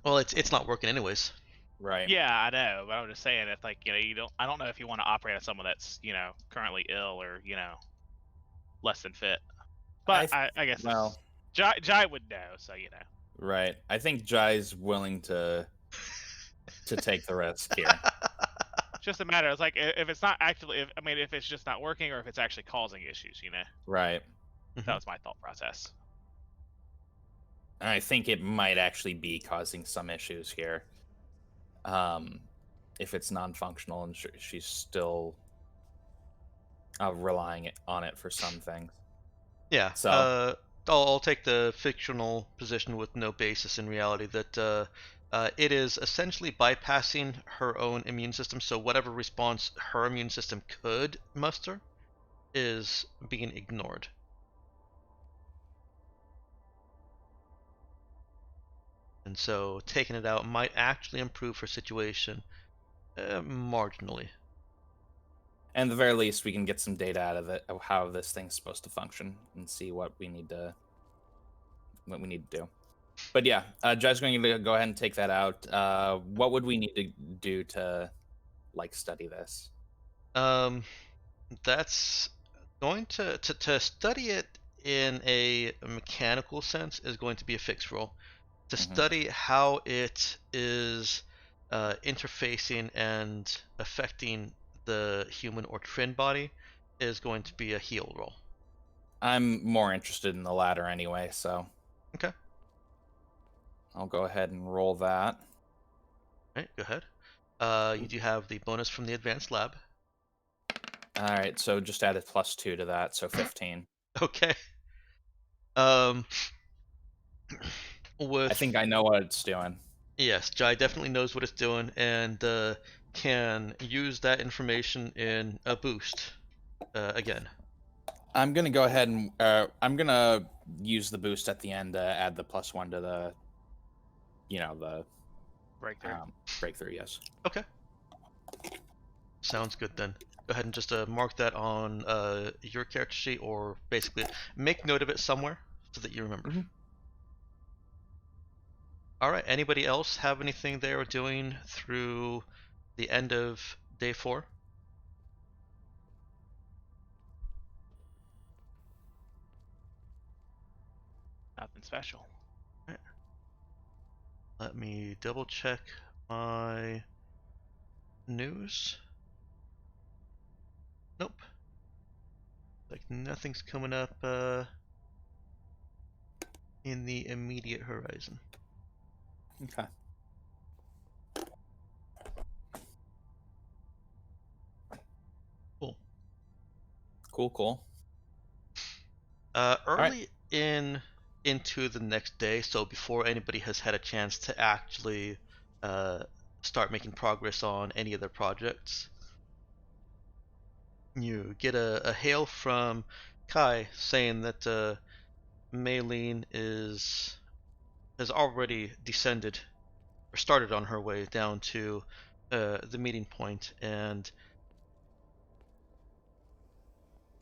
Well, it's not working anyways. Right. Yeah, I know, but I'm just saying if like, I don't know if you want to operate on someone that's, currently ill or, less than fit. But I guess well, Jai would know, so Right. I think Jai's willing to take the risk here. It's just a matter. It's like if it's not actually, if it's just not working or if it's actually causing issues, Right. That was my thought process. I think it might actually be causing some issues here. If it's non-functional and she's still relying on it for some things. Yeah. So I'll take the fictional position with no basis in reality that it is essentially bypassing her own immune system. So whatever response her immune system could muster is being ignored. And so taking it out might actually improve her situation marginally. at the very least, we can get some data out of it of how this thing's supposed to function and see what we need to do. But yeah, Jai's going to go ahead and take that out. What would we need to do to study this? That's going to study it in a mechanical sense is going to be a fixed role. To study how it is interfacing and affecting the human or Trin body is going to be a heal roll. I'm more interested in the latter anyway, so. Okay. I'll go ahead and roll that. All right, go ahead. You do have the bonus from the advanced lab. All right, so just added +2 to that, so 15. Okay. I think I know what it's doing. Yes, Jai definitely knows what it's doing and can use that information in a boost again. I'm gonna go ahead and I'm gonna use the boost at the end to add the +1 to the, the breakthrough. Breakthrough, yes. Okay. Sounds good then. Go ahead and just mark that on your character sheet, or basically make note of it somewhere so that you remember. All right. Anybody else have anything they were doing through the end of day 4? Nothing special. Let me double check my news. Nope. Like nothing's coming up in the immediate horizon. Okay. Cool. Cool. Early into the next day, so before anybody has had a chance to actually start making progress on any of their projects, you get a hail from Kai saying that Maylene has already descended or started on her way down to the meeting point, and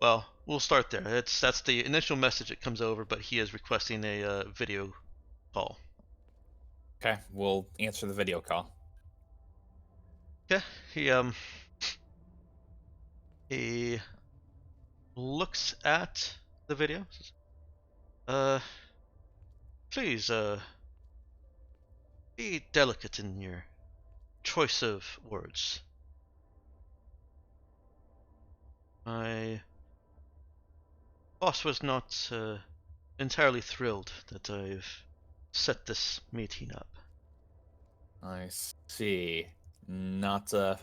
well, we'll start there. That's the initial message that comes over, but he is requesting a video call. Okay, we'll answer the video call. Yeah, he looks at the video. Please be delicate in your choice of words. My boss was not entirely thrilled that I've set this meeting up. I see. Not a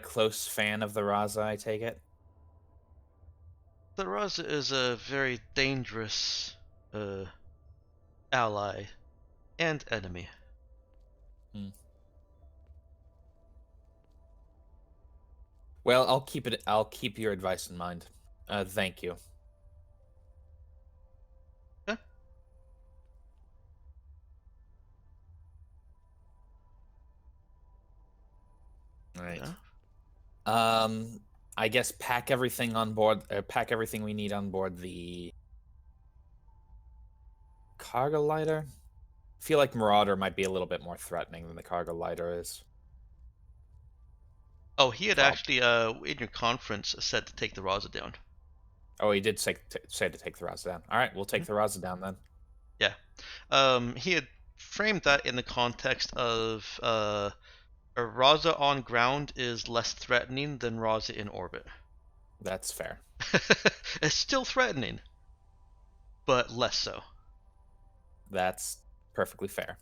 close fan of the Raza, I take it. The Raza is a very dangerous ally and enemy. Well, I'll keep your advice in mind. Thank you. Yeah. All right. Yeah. I guess pack everything on board. Pack everything we need on board the cargo lighter. I feel like Marauder might be a little bit more threatening than the cargo lighter is. Oh, he had actually in your conference said to take the Raza down. Oh, he did say to take the Raza down. All right, we'll take the Raza down then. Yeah. He had framed that in the context of a Raza on ground is less threatening than Raza in orbit. That's fair. It's still threatening, but less so. That's perfectly fair.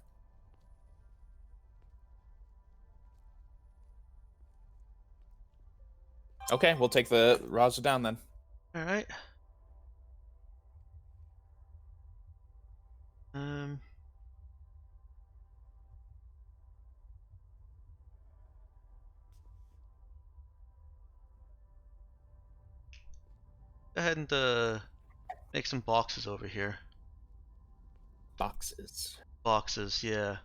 Okay, we'll take the Raza down then. All right. Go ahead and make some boxes over here. Boxes. Boxes, yeah.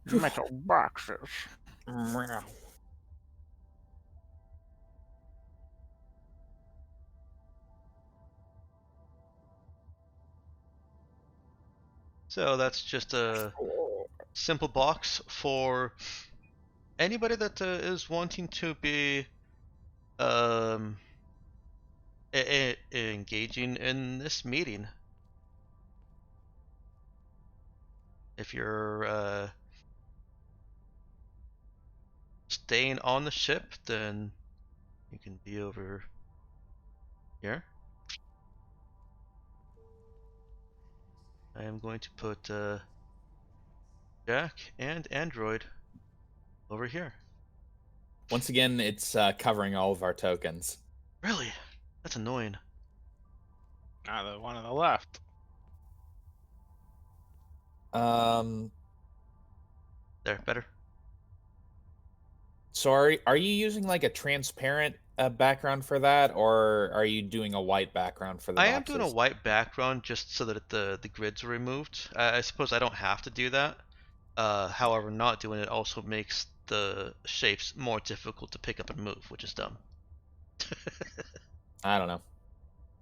Metal boxes. So that's just a simple box for anybody that is wanting to be engaging in this meeting. If you're staying on the ship, then you can be over here. I am going to put Jack and Android over here. Once again, it's covering all of our tokens. Really? That's annoying. Ah, the one on the left. There, better. So are you using like a transparent background for that, or are you doing a white background for the I boxes? am doing a white background just so that the grids are removed. I suppose I don't have to do that. However, not doing it also makes the shapes more difficult to pick up and move, which is dumb. I don't know.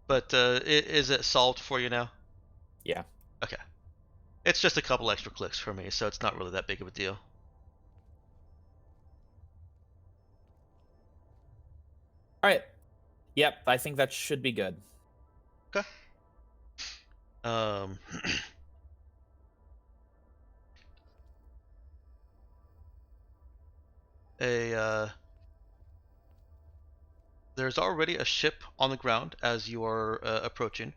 But is it solved for you now? Yeah. Okay. It's just a couple extra clicks for me, so it's not really that big of a deal. All right. Yep, I think that should be good. Okay. Um. There's already a ship on the ground as you are approaching.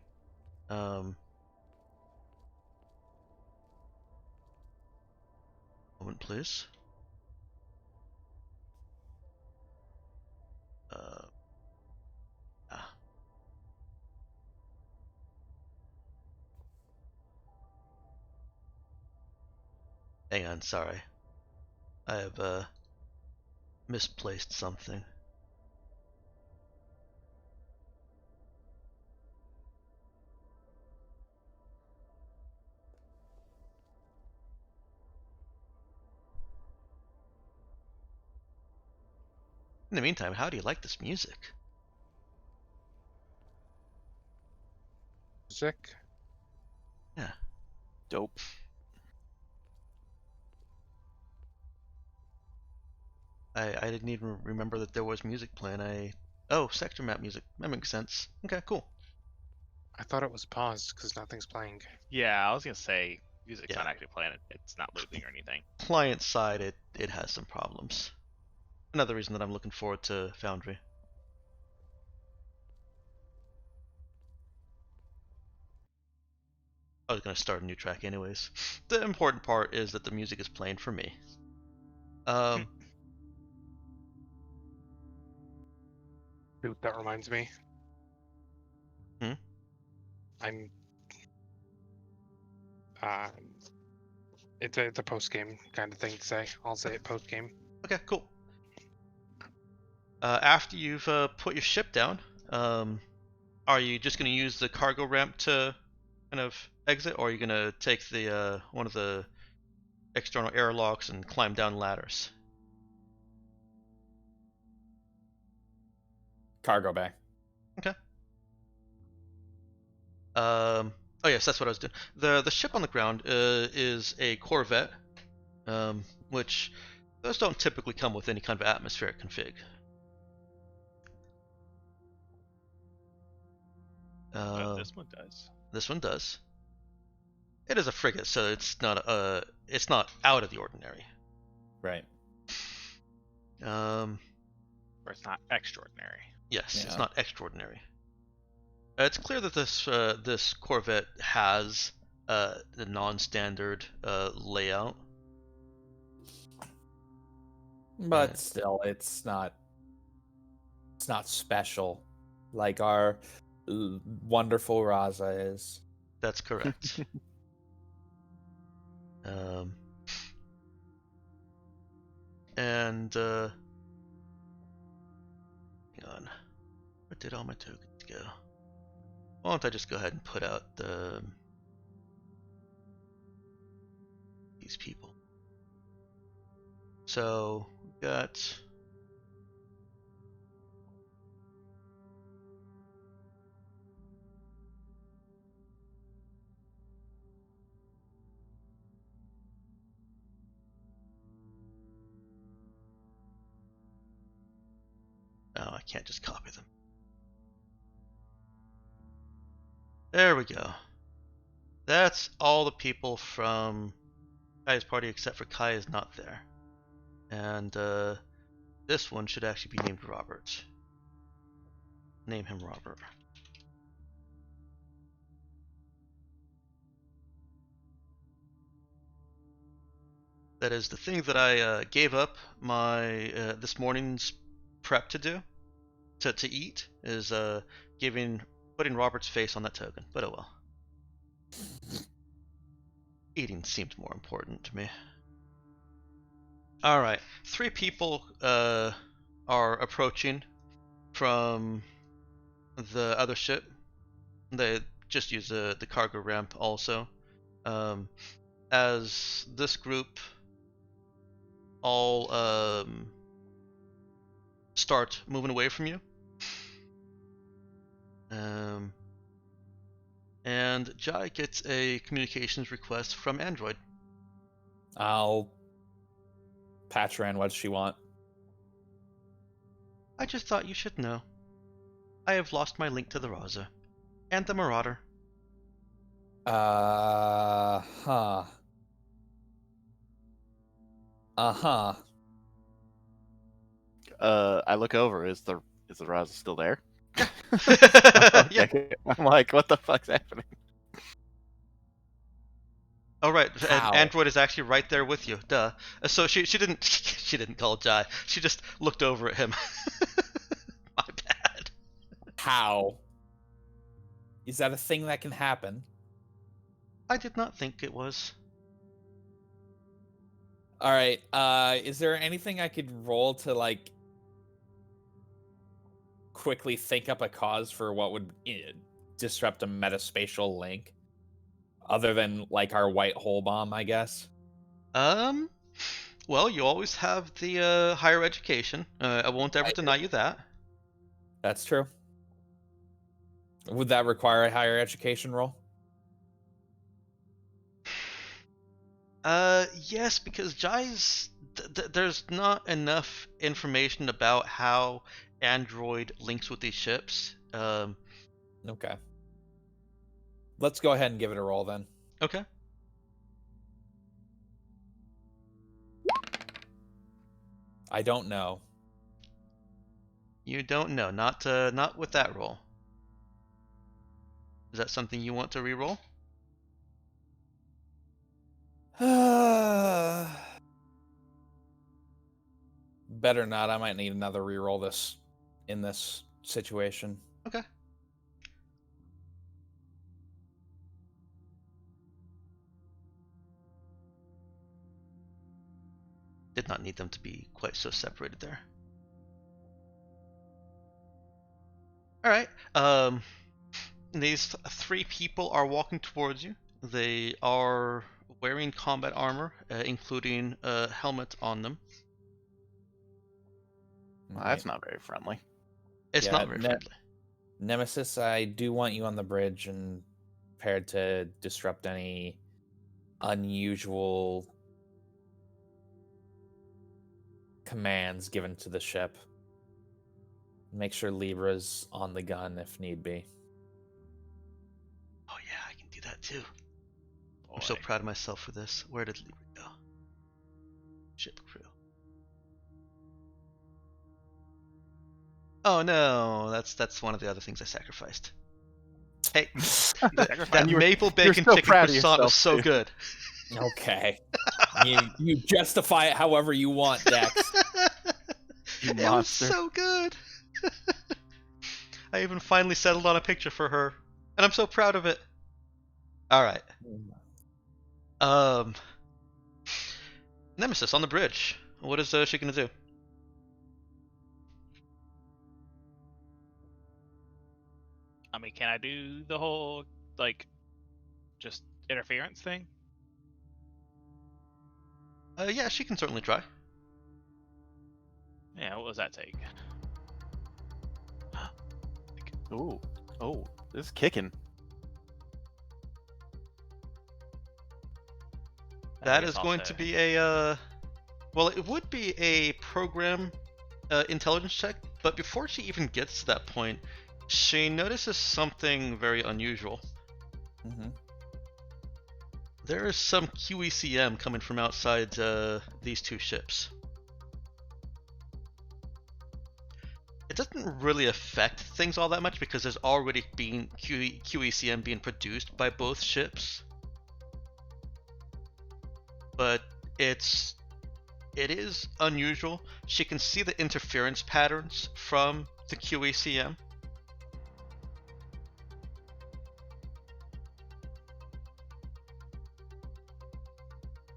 Moment, please. Ah. Hang on, sorry. I have misplaced something. In the meantime, how do you like this music? Music. Yeah. Dope. I didn't even remember that there was music playing. Oh, sector map music. That makes sense. Okay, cool. I thought it was paused because nothing's playing. Yeah, I was gonna say music's Yeah. not actually playing. It's not looping or anything. Client side, it has some problems. Another reason that I'm looking forward to Foundry. I was gonna start a new track anyways. The important part is that the music is playing for me. Dude, that reminds me. Hmm? I'm. It's a post game kind of thing to say. I'll say it post game. Okay, cool. After you've put your ship down, are you just gonna use the cargo ramp to kind of exit, or are you gonna take the one of the external airlocks and climb down ladders? Cargo bay. Okay. Oh yes, that's what I was doing. The ship on the ground is a Corvette, which those don't typically come with any kind of atmospheric config. This one does. This one does. It is a frigate, so it's not out of the ordinary. Right. Or it's not extraordinary. Yes, it's Yeah. not extraordinary. It's clear that this Corvette has the non-standard layout. But Yeah. still, it's not special like our wonderful Raza is. That's correct. And hang on, where did all my tokens go? Why don't I just go ahead and put out these people? So we've got oh, I can't just copy them. There we go. That's all the people from Kai's party except for Kai is not there. And this one should actually be named Robert. Name him Robert. That is the thing that I gave up my this morning's prep to do, to eat, is putting Robert's face on that token. But oh well. Eating seemed more important to me. All right, 3 people are approaching from the other ship. They just use the cargo ramp also. As this group all start moving away from you. And and Jai gets a communications request from Android. I'll patch her in. What does she want? I just thought you should know. I have lost my link to the Raza. And the Marauder. Huh. Uh-huh. I look over. Is the Raza still there? Yeah. Okay. I'm like, what the fuck's happening? Oh right, How? and Android is actually right there with you. Duh. So she didn't she didn't call Jai. She just looked over at him. My bad. How? Is that a thing that can happen? I did not think it was. All right. Is there anything I could roll to like quickly think up a cause for what would disrupt a metaspatial link, other than like our white hole bomb? I guess. Well, you always have the higher education. I won't ever deny you that. That's true. Would that require a higher education roll? Yes, because Jai's there's not enough information about how Android links with these ships. Okay. Let's go ahead and give it a roll then. Okay. I don't know. You don't know, not with that roll. Is that something you want to re-roll? Better not. I might need another reroll this in this situation. Okay. Did not need them to be quite so separated there. Alright, these three people are walking towards you. They are wearing combat armor, including a helmet on them. Well, that's not very friendly. It's Yeah, not very friendly. Nemesis, I do want you on the bridge and prepared to disrupt any unusual commands given to the ship. Make sure Libra's on the gun if need be. Oh yeah, I can do that too. I'm so proud of myself for this. Where did Libra go? Ship crew. Oh no, that's one of the other things I sacrificed. Hey, that maple bacon so chicken proud of croissant was yourself, so too. good. Okay. you justify it however you want, Dex. It was monster. so good. I even finally settled on a picture for her, and I'm so proud of it. All right. Nemesis on the bridge. What is she gonna do? I mean, can I do the whole like just interference thing? Yeah, she can certainly try. Yeah, what does that take? Ooh, oh, this is kicking. That is going to be a well, it would be a program intelligence check, but before she even gets to that point, she notices something very unusual. Mm-hmm. There is some QECM coming from outside these two ships. It doesn't really affect things all that much because there's already been QECM being produced by both ships. But it is unusual. She can see the interference patterns from the QECM.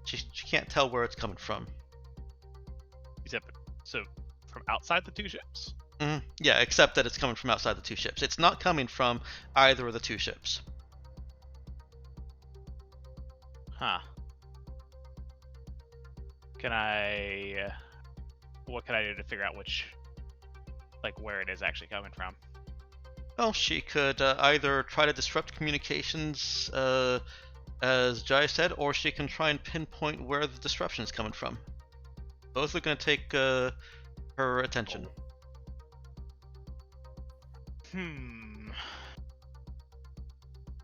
She can't tell where it's coming from. Except, so from outside the two ships? Yeah, except that it's coming from outside the two ships. It's not coming from either of the two ships. Huh. Can I... what can I do to figure out which... like, where it is actually coming from? Well, she could either try to disrupt communications, as Jai said, or she can try and pinpoint where the disruption is coming from. Both are going to take her attention.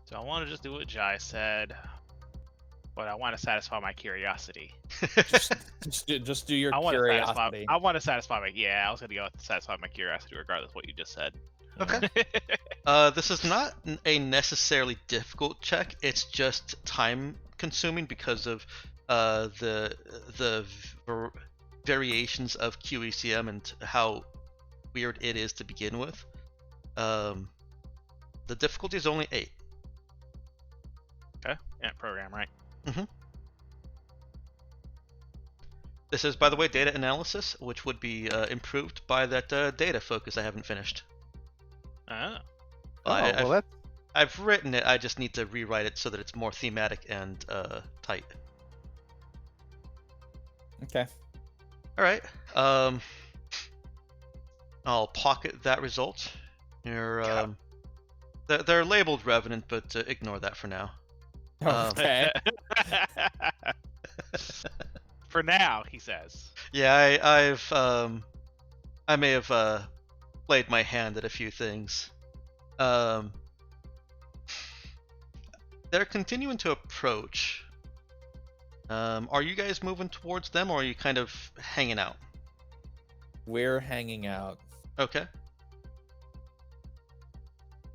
So I want to just do what Jai said, but I want to satisfy my curiosity. Just do your I want curiosity. I want to satisfy my I was gonna go satisfy my curiosity regardless of what you just said. Okay. This is not a necessarily difficult check. It's just time consuming because of the variations of QECM and how weird it is to begin with. The difficulty is only 8. Okay. Yeah, program right. This is, by the way, data analysis, which would be improved by that data focus I haven't finished. Oh. I've written it. I just need to rewrite it so that it's more thematic and tight. Okay. All right. I'll pocket that result. They're labeled Revenant, but ignore that for now. Okay. For now, he says. Yeah, I may have played my hand at a few things. They're continuing to approach. Are you guys moving towards them, or are you kind of hanging out? We're hanging out. Okay.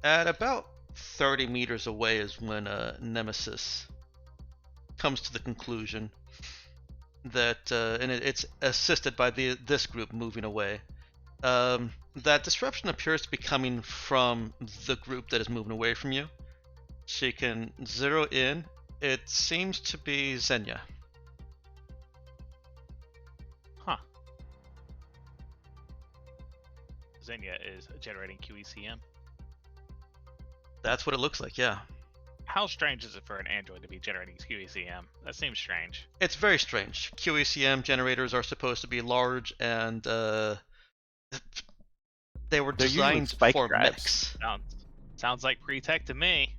At about 30 meters away is when Nemesis comes to the conclusion that, and it's assisted by this group moving away, that disruption appears to be coming from the group that is moving away from you. She can zero in. It seems to be Xenia. Huh. Xenia is generating QECM. That's what it looks like, yeah. How strange is it for an android to be generating QECM? That seems strange. It's very strange. QECM generators are supposed to be large and they were designed for mechs. Sounds like pre-tech to me.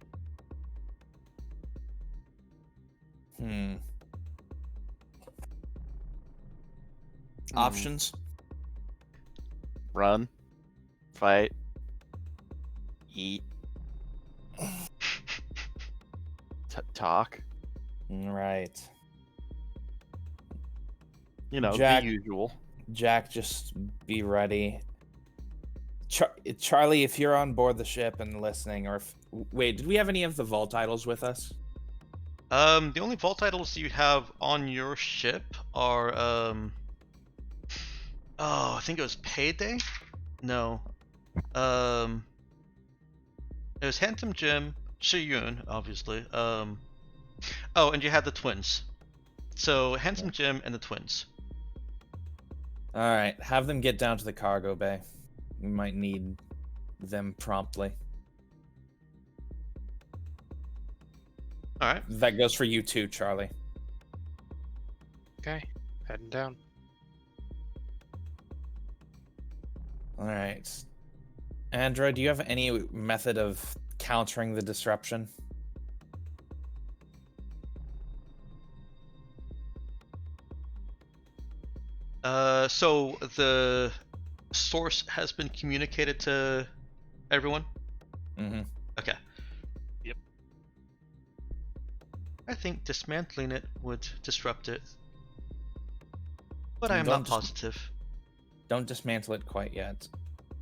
Options? Run. Fight. Eat. Talk. Right. You know, Jack, the usual. Jack, just be ready. Charlie, if you're on board the ship and listening, or wait, did we have any of the vault idols with us? The only vault idols you have on your ship are I think it was Payday? No. It was Handsome Jim, Shiyun, obviously. Oh, and you had the twins. So Handsome Jim and the twins. All right, have them get down to the cargo bay. We might need them promptly. All right. That goes for you too, Charlie. Okay, heading down. All right. Android, do you have any method of countering the disruption? So the source has been communicated to everyone? Mm-hmm. Okay. Yep. I think dismantling it would disrupt it. But I am not positive. Don't dismantle it quite yet.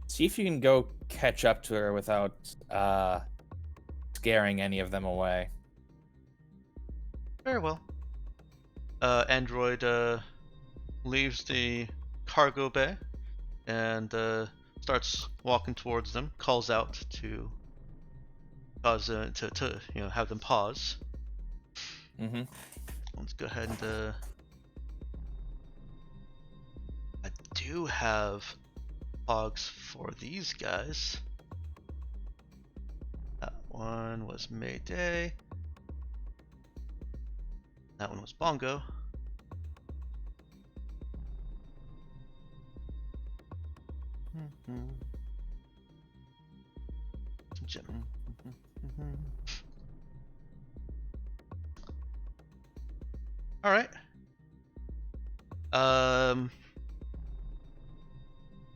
See if you can go catch up to her without scaring any of them away. Very well. Android leaves the cargo bay and starts walking towards them. Calls out to cause to have them pause. Mm-hmm. Let's go ahead and I do have logs for these guys. That one was Mayday. That one was Bongo. Jim. All right.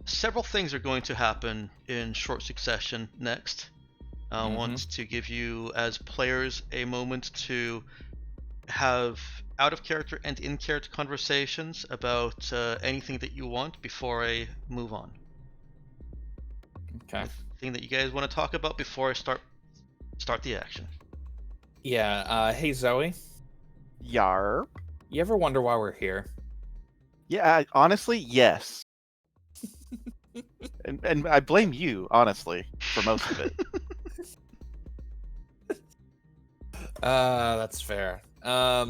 Several things are going to happen in short succession next. I want to give you, as players, a moment to have out-of-character and in-character conversations about anything that you want before I move on. Okay. Anything that you guys want to talk about before I start the action? Yeah. Hey, Zoe. Yar. You ever wonder why we're here? Yeah, honestly, yes. and I blame you, honestly, for most of it. That's fair. Are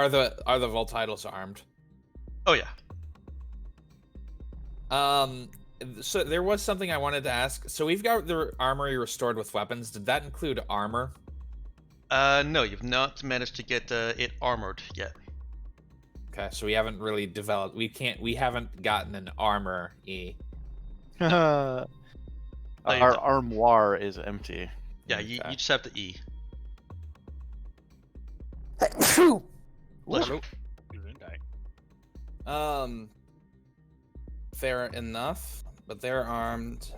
the Voltitles armed? Oh yeah. So there was something I wanted to ask. So we've got the armory restored with weapons. Did that include armor? No, you've not managed to get it armored yet. Okay, so we haven't really developed. We haven't gotten an armor E. Our armoire is empty. Yeah, you just have the E. You didn't die. Fair enough, but they're armed.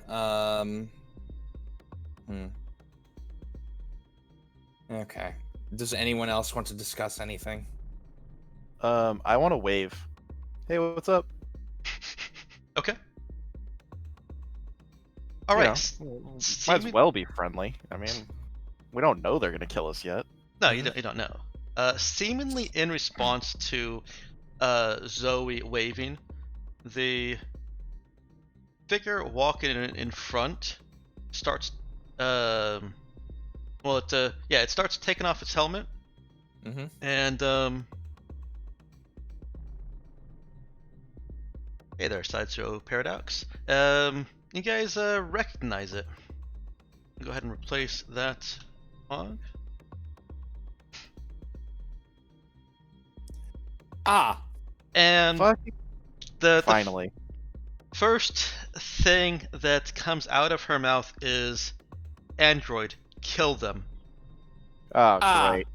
Okay. Does anyone else want to discuss anything? I want to wave. Hey, what's up? Okay. All right. Might as well be friendly. I mean, we don't know they're gonna kill us yet. No, you don't know. Seemingly in response to Zoe waving, the figure walking in front starts it starts taking off its helmet. And hey there, Sideshow Paradox. You guys recognize it. Go ahead and replace that hog. And finally, first thing that comes out of her mouth is, "Android, kill them." Oh, great.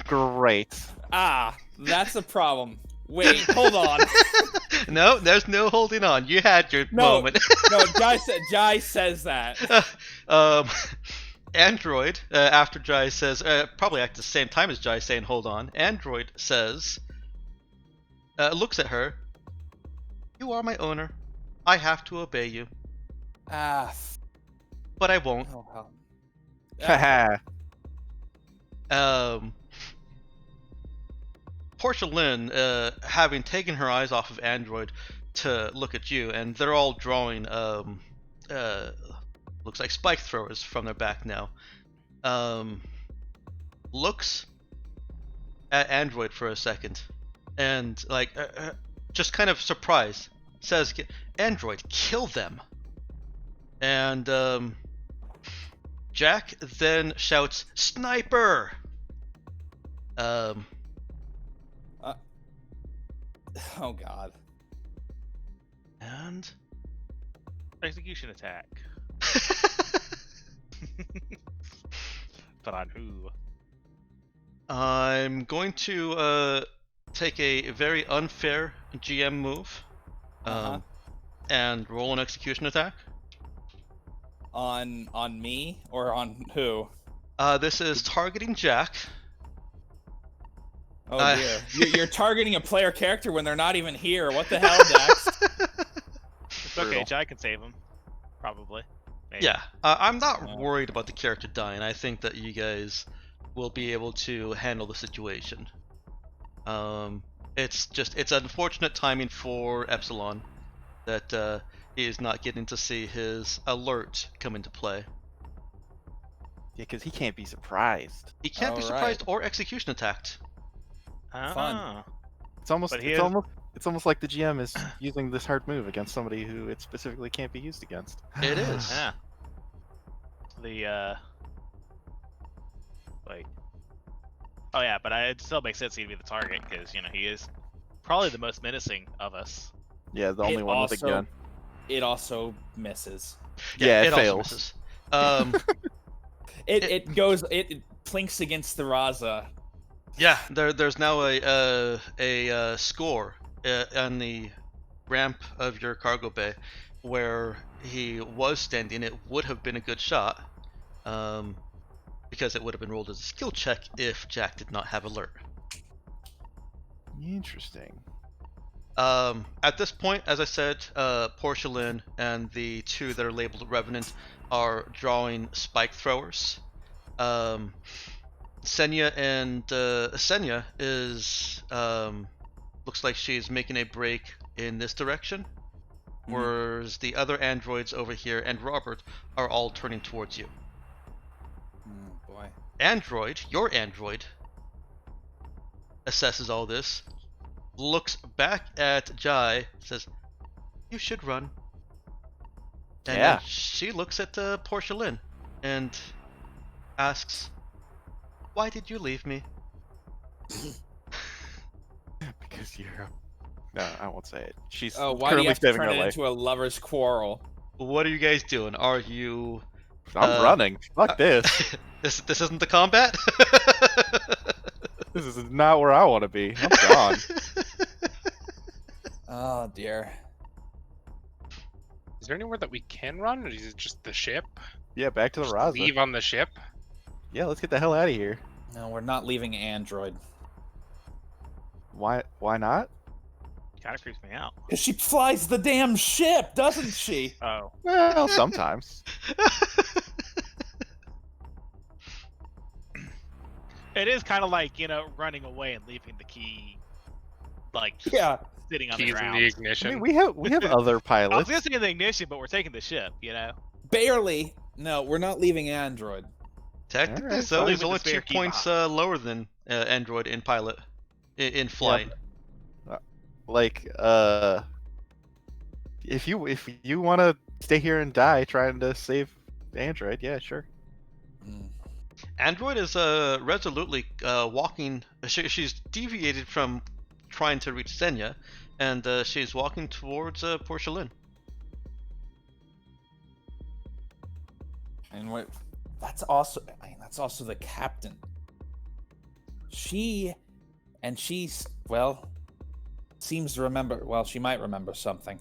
Great. That's a problem. Wait, hold on. No, there's no holding on. You had your moment. No, Jai says that. Android, after Jai says, probably at the same time as Jai saying hold on, Android says, looks at her, "You are my owner. I have to obey you." But I won't. Portia Lynn, having taken her eyes off of Android to look at you, and they're all drawing, looks like spike throwers from their back now, looks at Android for a second, and just kind of surprised, says, "Android, kill them." And Jack then shouts, "Sniper!" Oh god. And execution attack. But on who? I'm going to take a very unfair GM move, and roll an execution attack. On me or on who? This is targeting Jack. Oh dear. You're targeting a player character when they're not even here. What the hell, Dax? It's okay, Jai can save him. Probably. Maybe. Yeah, I'm not worried about the character dying. I think that you guys will be able to handle the situation. It's unfortunate timing for Epsilon that he is not getting to see his alert come into play. Yeah, because he can't be surprised. He can't be surprised or execution attacked. Fun. It's almost like the GM is using this hard move against somebody who it specifically can't be used against. It is. Yeah. Oh yeah, but it still makes sense he'd be the target because he is probably the most menacing of us. Yeah, the only one with a gun. It also misses. Yeah, it also fails. misses. It plinks against the Raza. Yeah, there's now a score on the ramp of your cargo bay where he was standing. It would have been a good shot, because it would have been rolled as a skill check if Jack did not have alert. Interesting. At this point, as I said, Portia Lynn and the two that are labeled Revenant are drawing spike throwers. Senya and Senya is looks like she's making a break in this direction, whereas the other androids over here and Robert are all turning towards you. Boy. Your android, assesses all this, looks back at Jai, says, "You should run." And Yeah. then she looks at Portia Lynn and asks, "Why did you leave me?" Because you're. No, I won't say it. She's Oh, why do currently you have to saving turn her it life. into a lover's quarrel? What are you guys doing? Are you... I'm running. Fuck this. This isn't the combat? This is not where I want to be. I'm gone. Oh dear. Is there anywhere that we can run, or is it just the ship? Yeah, back to the Just Raza. leave on the ship? Yeah, let's get the hell out of here. No, we're not leaving Android. Why not? Kind of creeps me out. Because she flies the damn ship, doesn't she? Oh. Well, sometimes. It is kind of like, running away and leaving the key, like, just Yeah. sitting on the Keys in ground. the I ignition. mean, we have other I was pilots. gonna say the ignition, but we're taking the ship, Barely. No, we're not leaving Android. Technically, Alright, so fine. he's With only the spare 2 key points lower than Android in pilot, in flight. Like, if you want to stay here and die trying to save Android, yeah, sure. Android is resolutely walking. She's deviated from trying to reach Senya, and she's walking towards Portia Lynn. And what? That's also the captain. She's seems to remember. Well, she might remember something.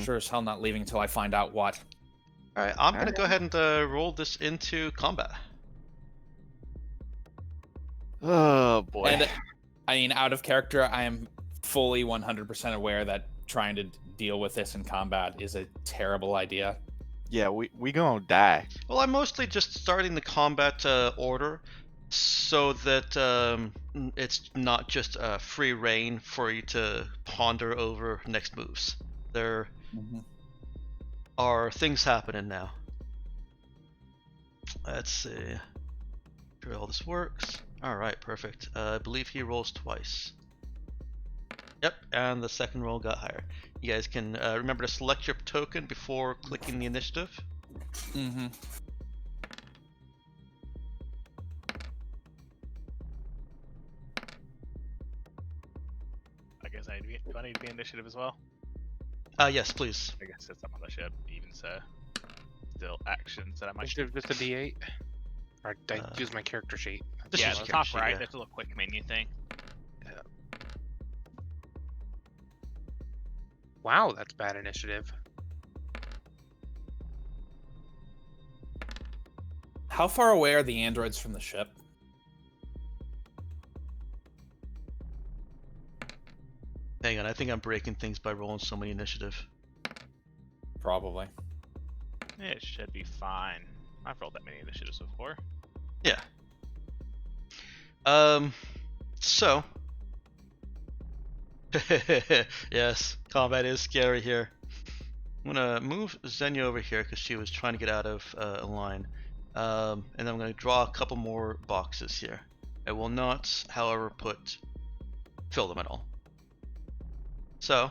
Sure as hell not leaving until I find out what. All right, I'm gonna go ahead and roll this into combat. Oh boy. And I mean, out of character, I am fully 100% aware that trying to deal with this in combat is a terrible idea. Yeah, we gonna die. Well, I'm mostly just starting the combat order so that it's not just free reign for you to ponder over next moves. There are things happening now. Let's see. Sure all this works. Alright, perfect. I believe he rolls twice. Yep, and the second roll got higher. You guys can remember to select your token before clicking the initiative. I guess do I need to be initiative as well? Yes, please. I guess it's up on the ship, even so. Still actions that I might Initiative just a D8? Or did I use my character sheet? Just yeah, use the your top character sheet, right, yeah. there's a little quick menu thing. Wow, that's bad initiative. How far away are the androids from the ship? Hang on, I think I'm breaking things by rolling so many initiative. Probably. It should be fine. I've rolled that many initiatives before. Yeah. So. Yes, combat is scary here. I'm gonna move Xenia over here because she was trying to get out of a line. And then I'm gonna draw a couple more boxes here. I will not, however, fill them at all. So.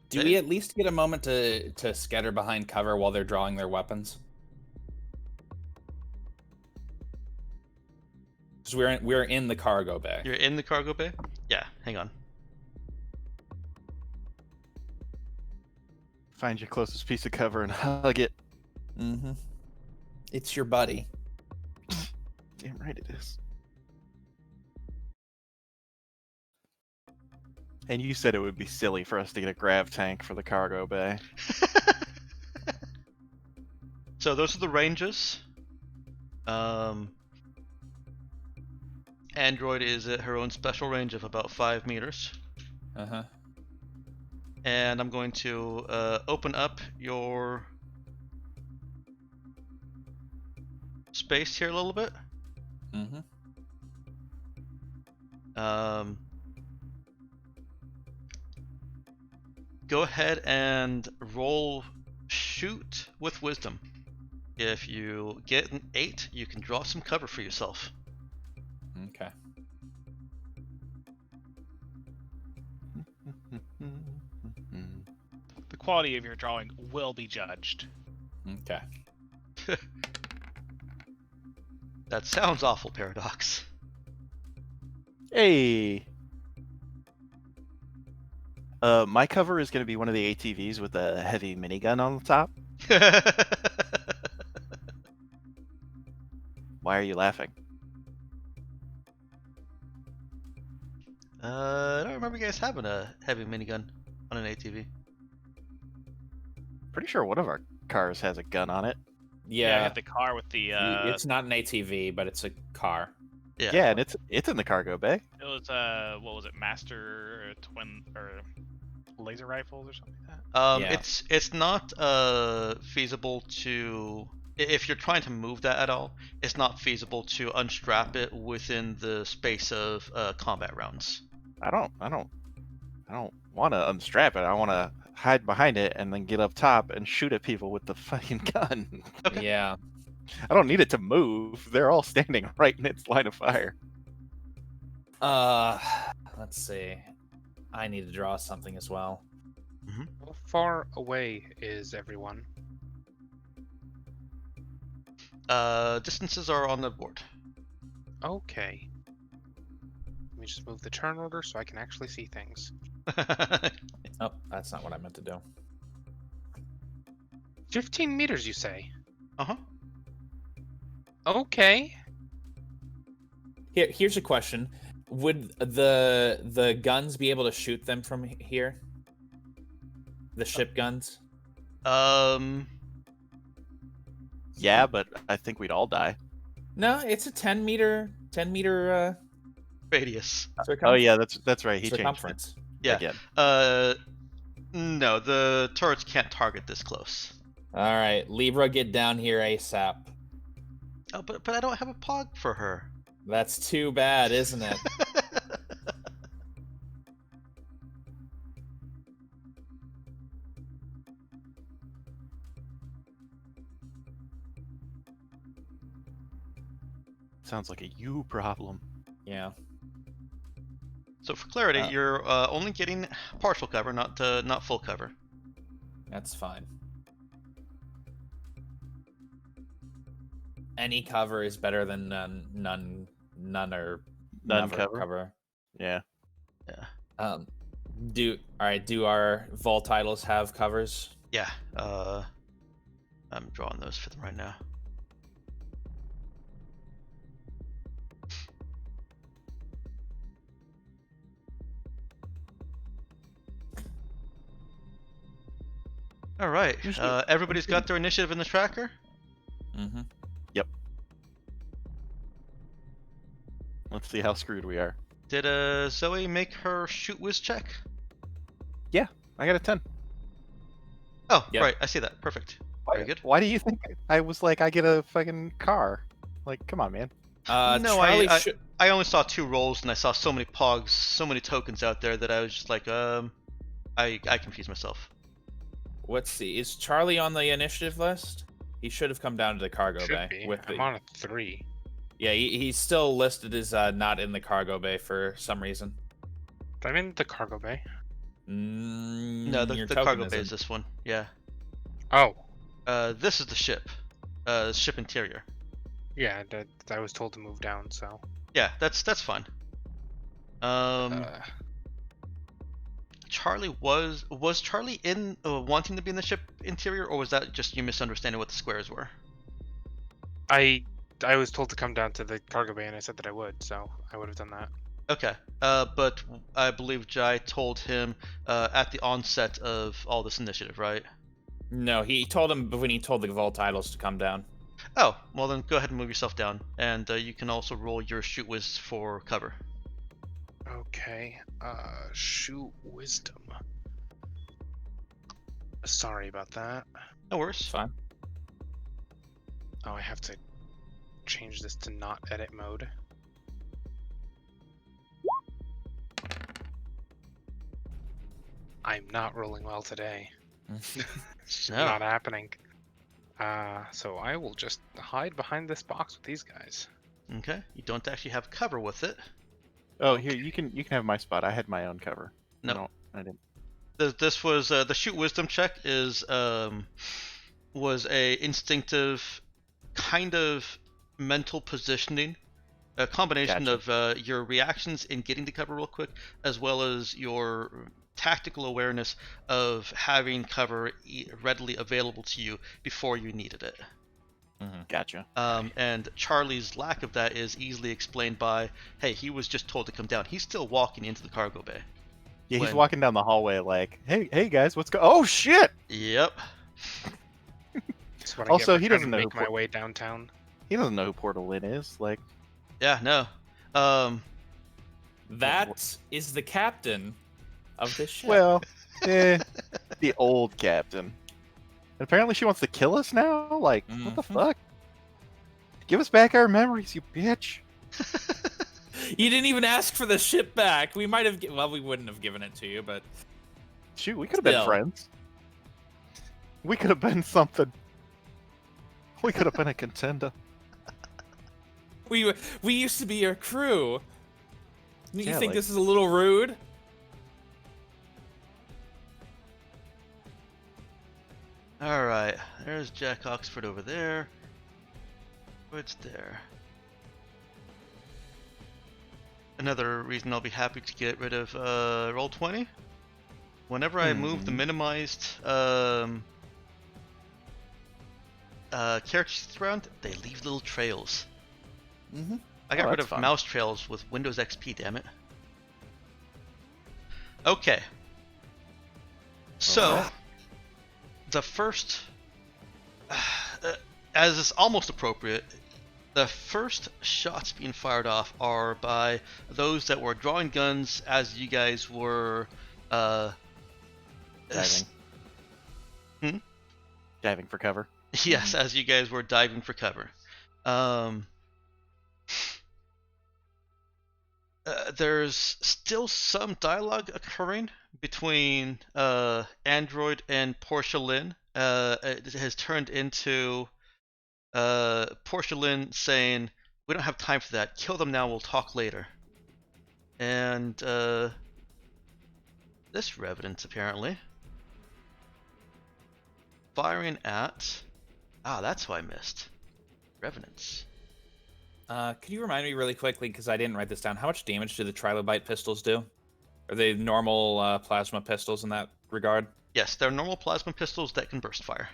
Do we at least get a moment to scatter behind cover while they're drawing their weapons? Because we're in the cargo bay. You're in the cargo bay? Yeah, hang on. Find your closest piece of cover and hug it. Mm-hmm. It's your buddy. Damn right it is. And you said it would be silly for us to get a grav tank for the cargo bay. So those are the ranges. Android is at her own special range of about 5 meters. Uh-huh. And I'm going to open up your space here a little bit. Mm-hmm. Go ahead and roll shoot with wisdom. If you get an 8, you can draw some cover for yourself. Okay. The quality of your drawing will be judged. Okay. That sounds awful, Paradox. Hey. My cover is going to be one of the ATVs with a heavy minigun on the top. Why are you laughing? I don't remember you guys having a heavy minigun on an ATV. Pretty sure one of our cars has a gun on it. I Yeah. had the car with the. It's not an ATV, but it's a car. Yeah, and it's in the cargo bay. It was what was it, Master Twin or laser rifles or something like that. Yeah. It's not feasible to, if you're trying to move that at all, it's not feasible to unstrap it within the space of combat rounds. I don't want to unstrap it. I want to hide behind it and then get up top and shoot at people with the fucking gun. Okay. Yeah. I don't need it to move. They're all standing right in its line of fire. Let's see. I need to draw something as well. How far away is everyone? Distances are on the board. Okay. Let me just move the turn order so I can actually see things. Oh, that's not what I meant to do. 15 meters, you say? Uh-huh. Okay. Here's a question: would the guns be able to shoot them from here? The ship guns? Yeah, but I think we'd all die. No, it's a 10 meter Radius. Oh yeah, that's right. He changed it circumference. Yeah. again. No, the turrets can't target this close. All right, Libra, get down here ASAP. Oh, but I don't have a pog for her. That's too bad, isn't it? Sounds like a you problem. Yeah. So for clarity, you're only getting partial cover, not full cover. That's fine. Any cover is better than none or None never cover? Yeah. Do our vault titles have covers? Yeah. I'm drawing those for them right now. All right. Everybody's got their initiative in the tracker. Mm-hmm. Yep. Let's see how screwed we are. Did Zoe make her shoot whiz check? Yeah, I got a 10. Oh, Yep. right. I see that. Perfect. Very good. Why do you think I was like, I get a fucking car? Like, come on, man. No, Charlie I only saw 2 rolls and I saw so many pogs, so many tokens out there that I was just like, I confused myself. Let's see. Is Charlie on the initiative list? He should have come down to the cargo Should bay. be. With I'm on a 3. Yeah, he's still listed as not in the cargo bay for some reason. I'm in the cargo bay. No, your the token cargo bay isn't. is this one. Yeah. Oh, This is the ship. Ship interior. yeah, I was told to move down, so. Yeah, that's fine. Charlie was Charlie in wanting to be in the ship interior, or was that just you misunderstanding what the squares were? I was told to come down to the cargo bay, and I said that I would, so I would have done that. Okay. But I believe Jai told him at the onset of all this initiative, right? No, he told him when he told the vault idols to come down. Oh, well then go ahead and move yourself down, and you can also roll your shoot whiz for cover. Okay. Shoot wisdom. Sorry about that. No worries. Fine. Oh, I have to change this to not edit mode. I'm not rolling well today. It's No. not happening. So I will just hide behind this box with these guys. Okay. You don't actually have cover with it. Oh, here you can have my spot. I had my own cover. No. I didn't. This was the shoot wisdom check is was a instinctive kind of mental positioning, a combination Gotcha. of your reactions in getting to cover real quick, as well as your tactical awareness of having cover readily available to you before you needed it. Gotcha. And Charlie's lack of that is easily explained by, hey, he was just told to come down. He's still walking into the cargo bay. Yeah, he's When- walking down the hallway like, hey guys, what's Oh shit! Yep. That's what Also, I get he for doesn't trying know to who make my way downtown. He doesn't know who Portal Lynn is. Like, Yeah, no. That is the captain of this ship. well, the old captain. And apparently she wants to kill us now? Like, what the Mhm. fuck? Give us back our memories, you bitch. You didn't even ask for the ship back. We might have. Well, we wouldn't have given it to you, but Shoot, we could have been Still. friends. We could have been something. We could have been a contender. we used to be your crew. You Yeah, think like- this is a little rude? Alright, there's Jack Oxford over there. What's there? Another reason I'll be happy to get rid of Roll20. Whenever I move the minimized characters around, they leave little trails. Mm-hmm. I got Oh, rid that's of fun. mouse trails with Windows XP, damn it. Okay. So, Alright. the first, as is almost appropriate, the first shots being fired off are by those that were drawing guns as you guys were Diving. Diving for cover. Yes, as you guys were diving for cover. There's still some dialogue occurring between Android and Portia Lynn. It has turned into Portia Lynn saying, "We don't have time for that. Kill them now. We'll talk later." And this Revenant apparently firing at. That's who I missed. Revenants. Could you remind me really quickly, because I didn't write this down, how much damage do the trilobite pistols do? Are they normal plasma pistols in that regard? Yes, they're normal plasma pistols that can burst fire.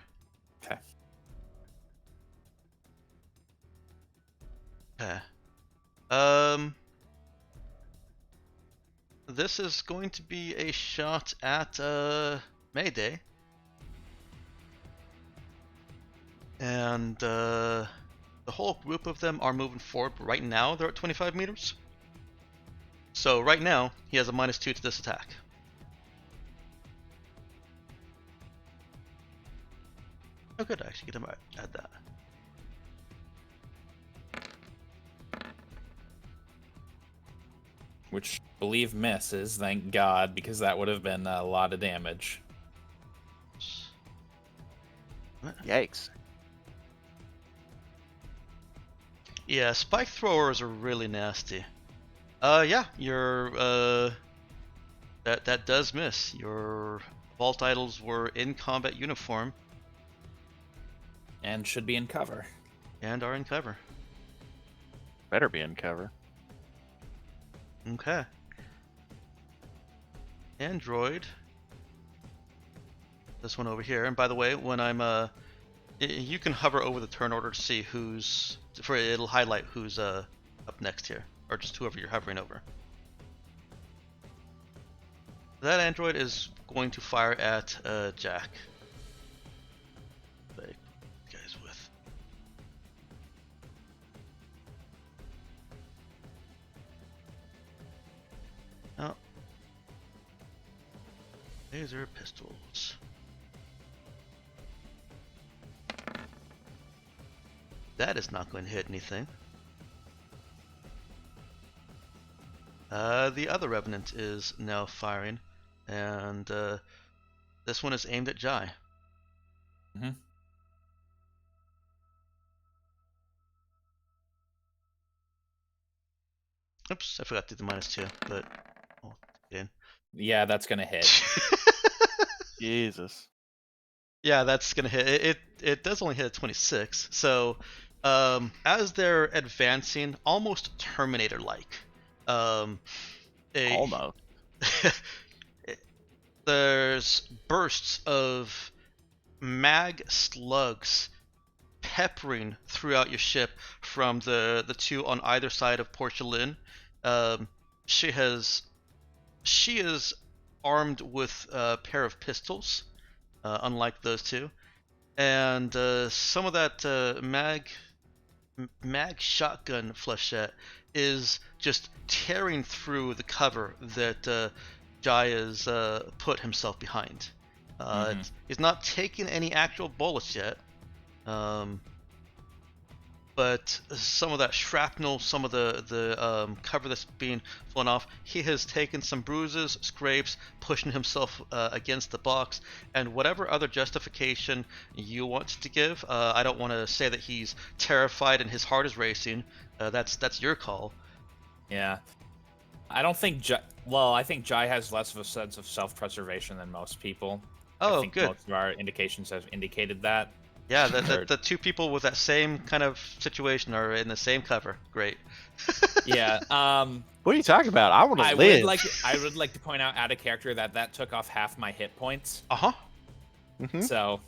Okay. Okay. This is going to be a shot at Mayday. And the whole group of them are moving forward. But right now, they're at 25 meters. So right now, he has a -2 to this attack. Oh good, I actually get to add that. Which, believe misses, thank God, because that would have been a lot of damage. Yikes. Yeah, spike throwers are really nasty. Yeah, your that does miss. Your vault idols were in combat uniform And should be in cover. and are in cover. Better be in cover. Okay. Android. This one over here. And by the way, when I'm you can hover over the turn order to see who's it'll highlight who's up next here, or just whoever you're hovering over. That android is going to fire at Jack. Like, guys with. Oh. Laser pistols. That is not going to hit anything. The other Revenant is now firing, and this one is aimed at Jai. Mm-hmm. Oops, I forgot to do the -2, but I'll get in. Yeah, that's gonna hit. Jesus. Yeah, that's gonna hit. It does only hit a 26. So, as they're advancing, almost Terminator-like, Almost. there's bursts of mag slugs peppering throughout your ship from the two on either side of Portia Lynn. She is armed with a pair of pistols, unlike those two, and some of that mag shotgun flechette is just tearing through the cover that Jai has put himself behind. He's not taking any actual bullets yet, but some of that shrapnel, some of the cover that's being flown off, he has taken some bruises, scrapes, pushing himself against the box, and whatever other justification you want to give. I don't want to say that he's terrified and his heart is racing. That's your call. Yeah. I don't think I think Jai has less of a sense of self-preservation than most people. Oh, I think good. most of our indications have indicated that. Yeah, the two people with that same kind of situation are in the same cover. Great. Yeah. What are you talking about? I want to I live. would like to point out out of character that took off half my hit points. Uh-huh. Mm-hmm. So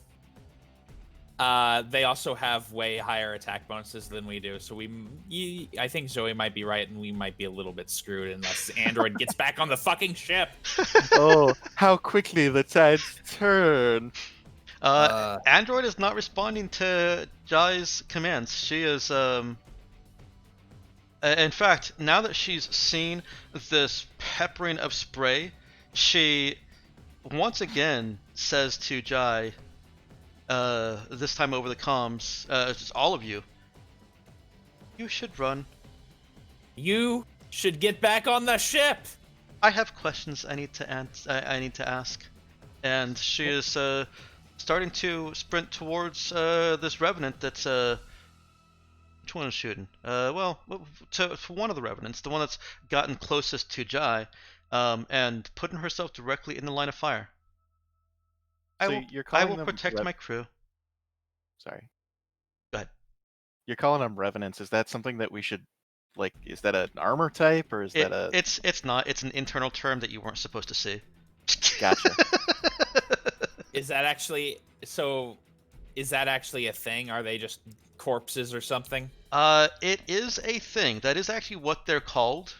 they also have way higher attack bonuses than we do. So I think Zoe might be right, and we might be a little bit screwed unless Android gets back on the fucking ship. Oh, how quickly the tides turn. Android is not responding to Jai's commands. She is, in fact, now that she's seen this peppering of spray, she once again says to Jai, this time over the comms, it's all of you, you should run. You should get back on the ship. I have questions I need to ask. And she is, starting to sprint towards this Revenant that's which one is shooting? Well, to one of the Revenants, the one that's gotten closest to Jai, and putting herself directly in the line of fire. So I will protect my crew. Sorry. Go ahead. You're calling them Revenants. Is that something that we should, like, is that an armor type, or is that a... It's not. It's an internal term that you weren't supposed to see. Gotcha. Is that actually a thing? Are they just corpses or something? It is a thing. That is actually what they're called.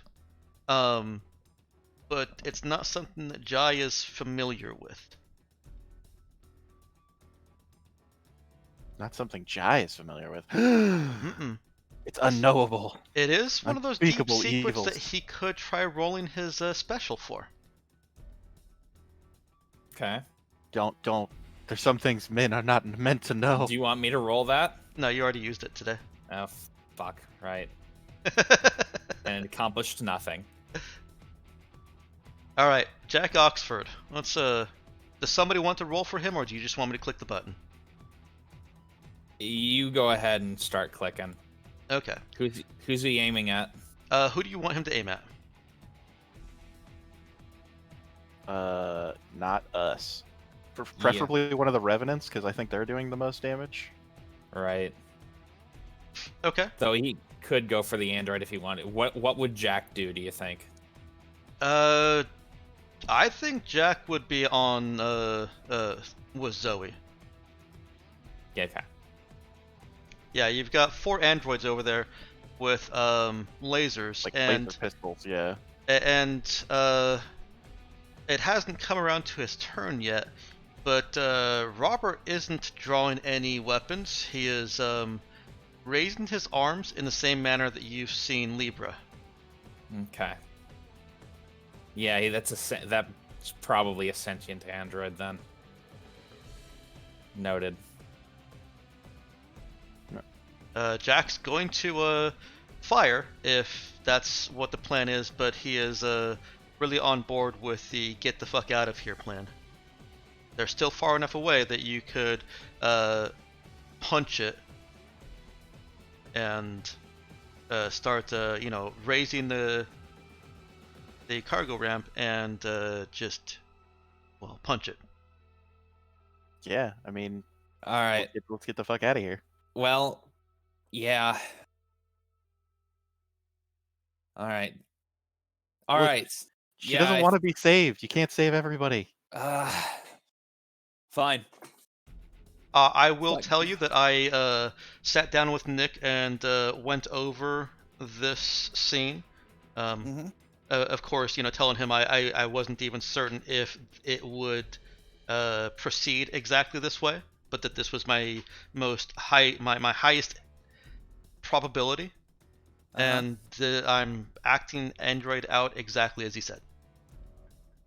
But it's not something that Jai is familiar with. Not something Jai is familiar with. Mm-mm. It's unknowable. It is one of those deep Unspeakable secrets evils. that he could try rolling his special for. Okay. Don't. There's some things men are not meant to know. Do you want me to roll that? No, you already used it today. Oh, fuck. Right. And it accomplished nothing. All right, Jack Oxford. Let's does somebody want to roll for him, or do you just want me to click the button? You go ahead and start clicking. Okay. Who's he aiming at? Who do you want him to aim at? Not us. Preferably one of the Revenants, because I think they're doing the most damage. Right. Okay. So he could go for the android if he wanted. What would Jack do you think? I think Jack would be on with Zoe. Yeah, okay. Yeah, you've got 4 androids over there with lasers Like and laser pistols, yeah. and it hasn't come around to his turn yet, but Robert isn't drawing any weapons. He is raising his arms in the same manner that you've seen Libra. Okay. Yeah, that's probably a sentient android then. Noted. Jack's going to fire if that's what the plan is, but he is really on board with the get the fuck out of here plan. They're still far enough away that you could punch it and start, raising the cargo ramp and just, punch it. Yeah, I mean, All right. let's get the fuck out of here. Well, yeah. All right. All Look, right. She doesn't want to be saved. You can't save everybody. Fine. I will tell you that I sat down with Nick and went over this scene. Of course, telling him I wasn't even certain if it would proceed exactly this way, but that this was my my highest probability, and I'm acting Android out exactly as he said.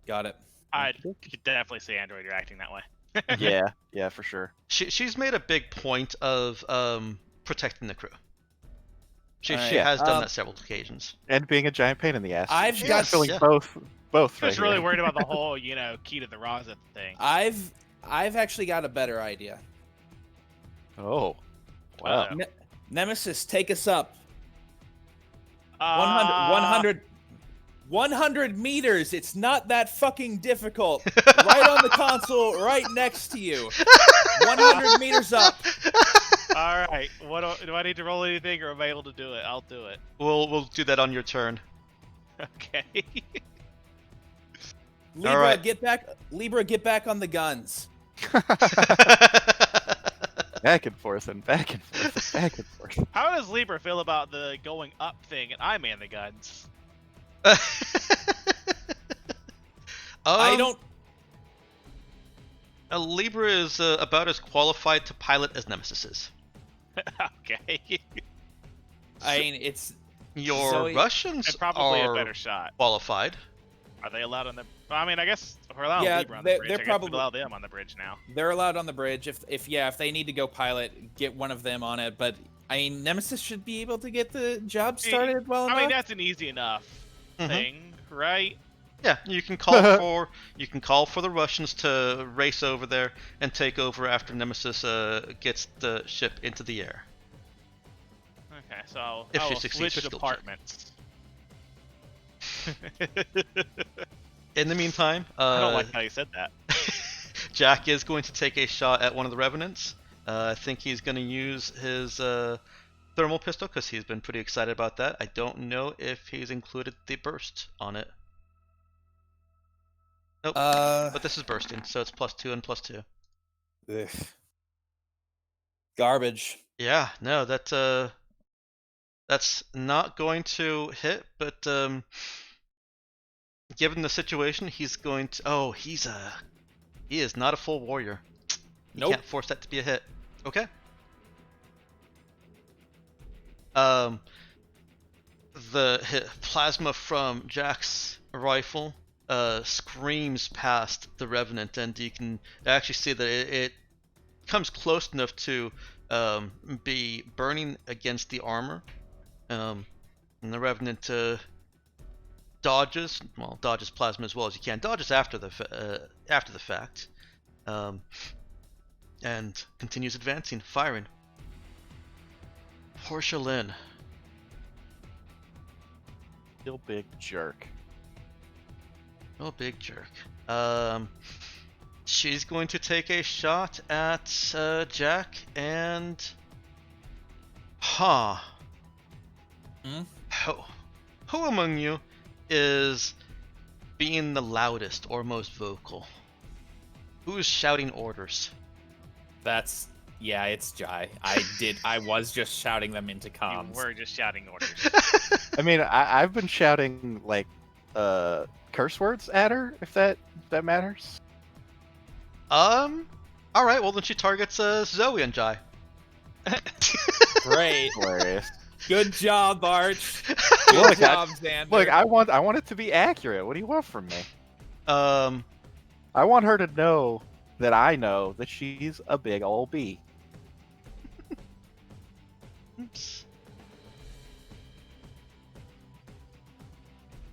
Got it. I could definitely say Android, you're acting that way. Yeah, for sure. She's made a big point of protecting the crew. She Right. has done that several occasions. And being a giant pain in the ass. I've She's got- feeling yeah. both Just right really here. worried about the whole, key to the Raza thing. I've actually got a better idea. Oh, wow. Nemesis, take us up. Uh, 100 meters. It's not that fucking difficult. Right on the console, right next to you. 100 meters up. All right. Do I need to roll anything, or am I able to do it? I'll do it. We'll do that on your turn. Okay. Libra, right. get back. Libra, get back on the guns. Back and forth and back and forth and back and forth. How does Libra feel about the going up thing and I man the guns? I don't. Libra is about as qualified to pilot as Nemesis is. Okay. I mean, it's. Your Zoe- Russians And probably are a better shot. qualified. Are they allowed on the? I mean, I guess if we're allowing Yeah, Libra on they're- the bridge. they're I guess probably- we allow them on the bridge now. They're allowed on the bridge. If they need to go pilot, get one of them on it. But I mean, Nemesis should be able to get the job started well enough. I mean, that's an easy enough Mhm. thing, right? Yeah, you can call for the Russians to race over there and take over after Nemesis gets the ship into the air. Okay, so If I she will succeeds switch with skill check. departments. In the meantime, I don't like how you said that. Jack is going to take a shot at one of the Revenants. I think he's going to use his thermal pistol because he's been pretty excited about that. I don't know if he's included the burst on it. Nope. But this is bursting, so it's +2 and +2. Ugh. Garbage. Yeah, no, that's not going to hit, but given the situation, he's going to. Oh, he is not a full warrior. You Nope. can't force that to be a hit. Okay. The plasma from Jack's rifle screams past the Revenant, and you can actually see that it comes close enough to be burning against the armor. And the Revenant dodges plasma as well as you can. Dodges after the fact, and continues advancing, firing. Portia Lynn. Still big jerk. Oh, big jerk. She's going to take a shot at Jack and. Hmm? Who among you is being the loudest or most vocal? Who's shouting orders? It's Jai. I was just shouting them into comms. You were just shouting orders. I mean, I've been shouting like curse words at her, if that matters. All right. Well, then she targets Zoe and Jai. Great. Hilarious. Good job, Arch. Good Look, job, Xander. Look, I want it to be accurate. What do you want from me? Um, I want her to know that I know that she's a big old bee. oops.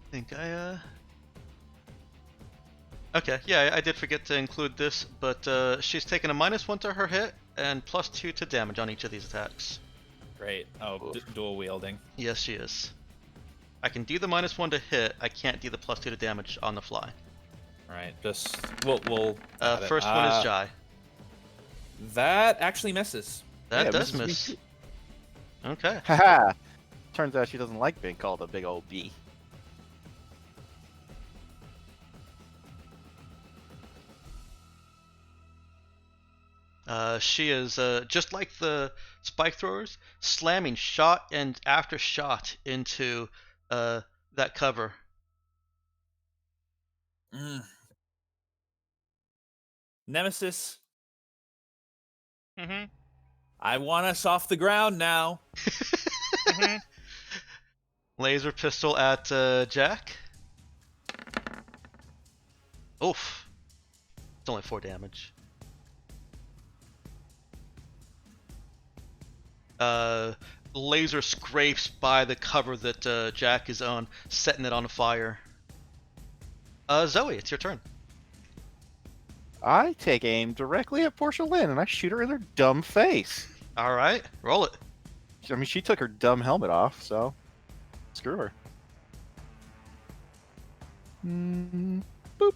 I think Okay, yeah, I did forget to include this, but she's taken a -1 to her hit and +2 to damage on each of these attacks. Great. Oh, dual wielding. Yes, she is. I can do the -1 to hit. I can't do the +2 to damage on the fly. Right. Just we'll. add it. First one is Jai. That actually misses. That Yeah, does misses me miss. Okay. Haha. Turns out she doesn't like being called a big old bee. She is, just like the spike throwers, slamming shot and after shot into that cover. Nemesis, Mm-hmm. I want us off the ground now. Mm-hmm. Laser pistol at Jack. Oof. It's only 4 damage. Laser scrapes by the cover that Jack is on, setting it on fire. Zoe, it's your turn. I take aim directly at Portia Lynn and I shoot her in her dumb face. All right, roll it. I mean, she took her dumb helmet off, so screw her. Boop.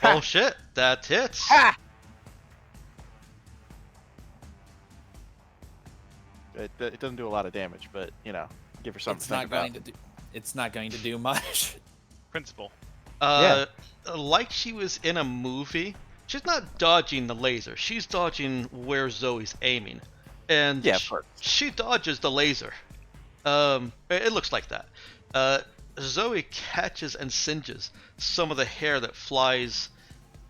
Oh shit, that hits. Ha! It doesn't do a lot of damage, but you know, give her something It's to think not about. going to do. It's not going to do much. Principal. Like she was in a movie, she's not dodging the laser. She's dodging where Zoe's aiming, and Yeah, of course. she dodges the laser. It looks like that. Zoe catches and singes some of the hair that flies,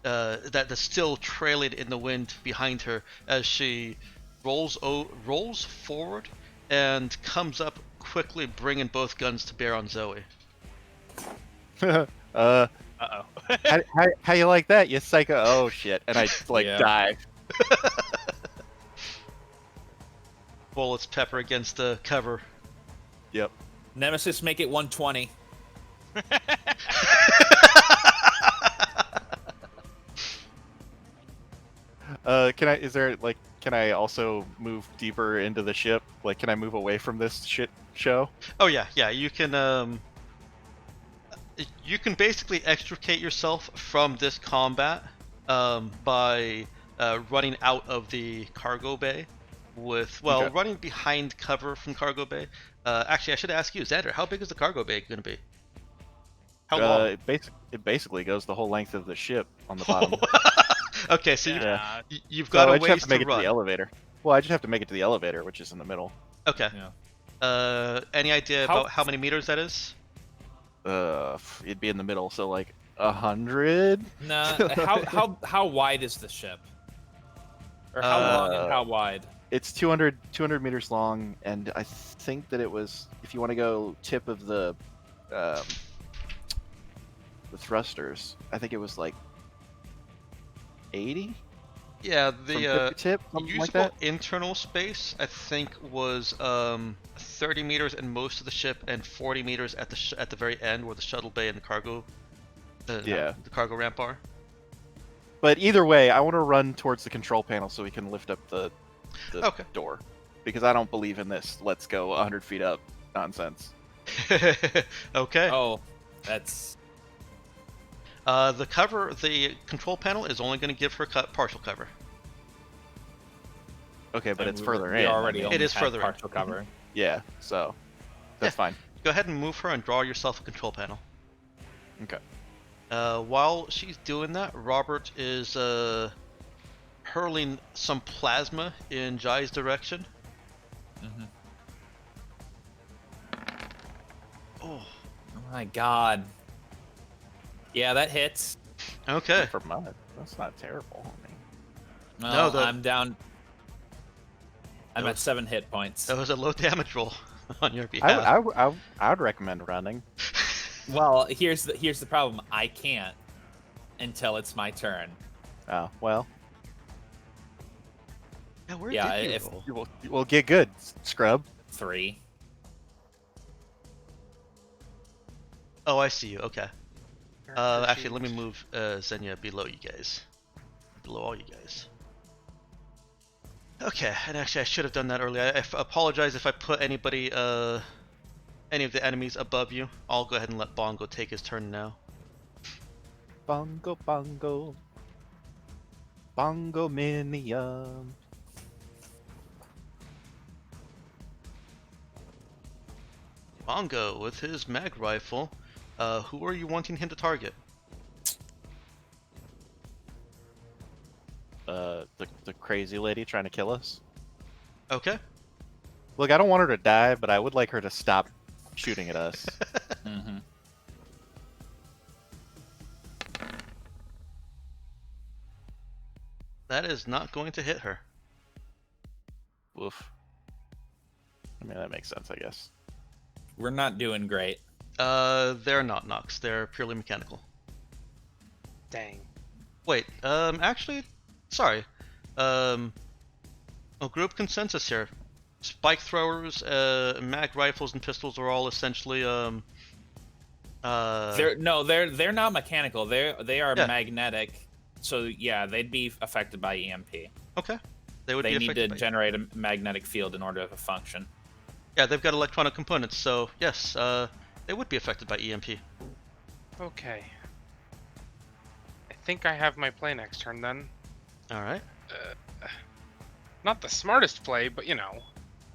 that's still trailing in the wind behind her as she rolls forward and comes up quickly, bringing both guns to bear on Zoe. Uh-oh. How you like that, you psycho? Oh shit! And I Yeah. dive. Bullets pepper against the cover. Yep. Nemesis, make it 120. Can I also move deeper into the ship? Like, can I move away from this shit show? Oh yeah, you can basically extricate yourself from this combat by running out of the cargo bay Okay. running behind cover from cargo bay. Actually, I should ask you, Xander, how big is the cargo bay going to be? How long? It basically goes the whole length of the ship on the bottom. Okay, so Yeah. you've got So a I just have ways to make to it to run. the elevator. Well, I just have to make it to the elevator, which is in the middle. Okay. Yeah. Any idea about how many meters that is? It'd be in the middle, so like 100. Nah. How wide is the ship? Or how long and how wide? It's 200 meters long, and I think that it was, if you want to go tip of the thrusters, I think it was like 80. Yeah, From the tip to tip, something like usable that. internal space I think was 30 meters in most of the ship and 40 meters at the very end where the shuttle bay and the cargo the cargo ramp are. But either way, I want to run towards the control panel so we can lift up the Okay. door, because I don't believe in this let's go 100 feet up nonsense. Okay. Oh, that's The control panel is only going to give her partial cover. Okay, but and it's we further we in. already I mean, only It is had further in. partial cover. Yeah, so That's fine. Go ahead and move her and draw yourself a control panel. Okay. While she's doing that, Robert is hurling some plasma in Jai's direction. Mm-hmm. Oh. Oh my god. Yeah, that hits. Okay. For mud, that's not terrible. I mean, No, No, I'm down. I'm That at was- 7 hit points. That was a low damage roll on your behalf. I would recommend running. Well, here's the problem. I can't until it's my turn. Oh well. Yeah, where Yeah, did you if- roll? We'll get good, scrub. 3. Oh, I see you. Okay. Character Actually, let me sheet. move Xenia below you guys. Below all you guys. Okay, and actually I should have done that earlier. I apologize if I put anybody, any of the enemies above you. I'll go ahead and let Bongo take his turn now. Bongo, bongo. Bongo minion. Bongo, with his mag rifle, who are you wanting him to target? The crazy lady trying to kill us. Okay. Look, I don't want her to die, but I would like her to stop shooting at us. Mm-hmm. That is not going to hit her. Woof. I mean, that makes sense, I guess. We're not doing great. They're not Nox. They're purely mechanical. Dang. Wait, actually, sorry. A group consensus here. Spike throwers, mag rifles, and pistols are all essentially, They're not mechanical. They are Yeah. magnetic. So yeah, they'd be affected by EMP. okay. They would They be need affected to by generate a magnetic field in order to function. Yeah, they've got electronic components, so yes, they would be affected by EMP. Okay. I think I have my play next turn then. Alright. Not the smartest play, but you know.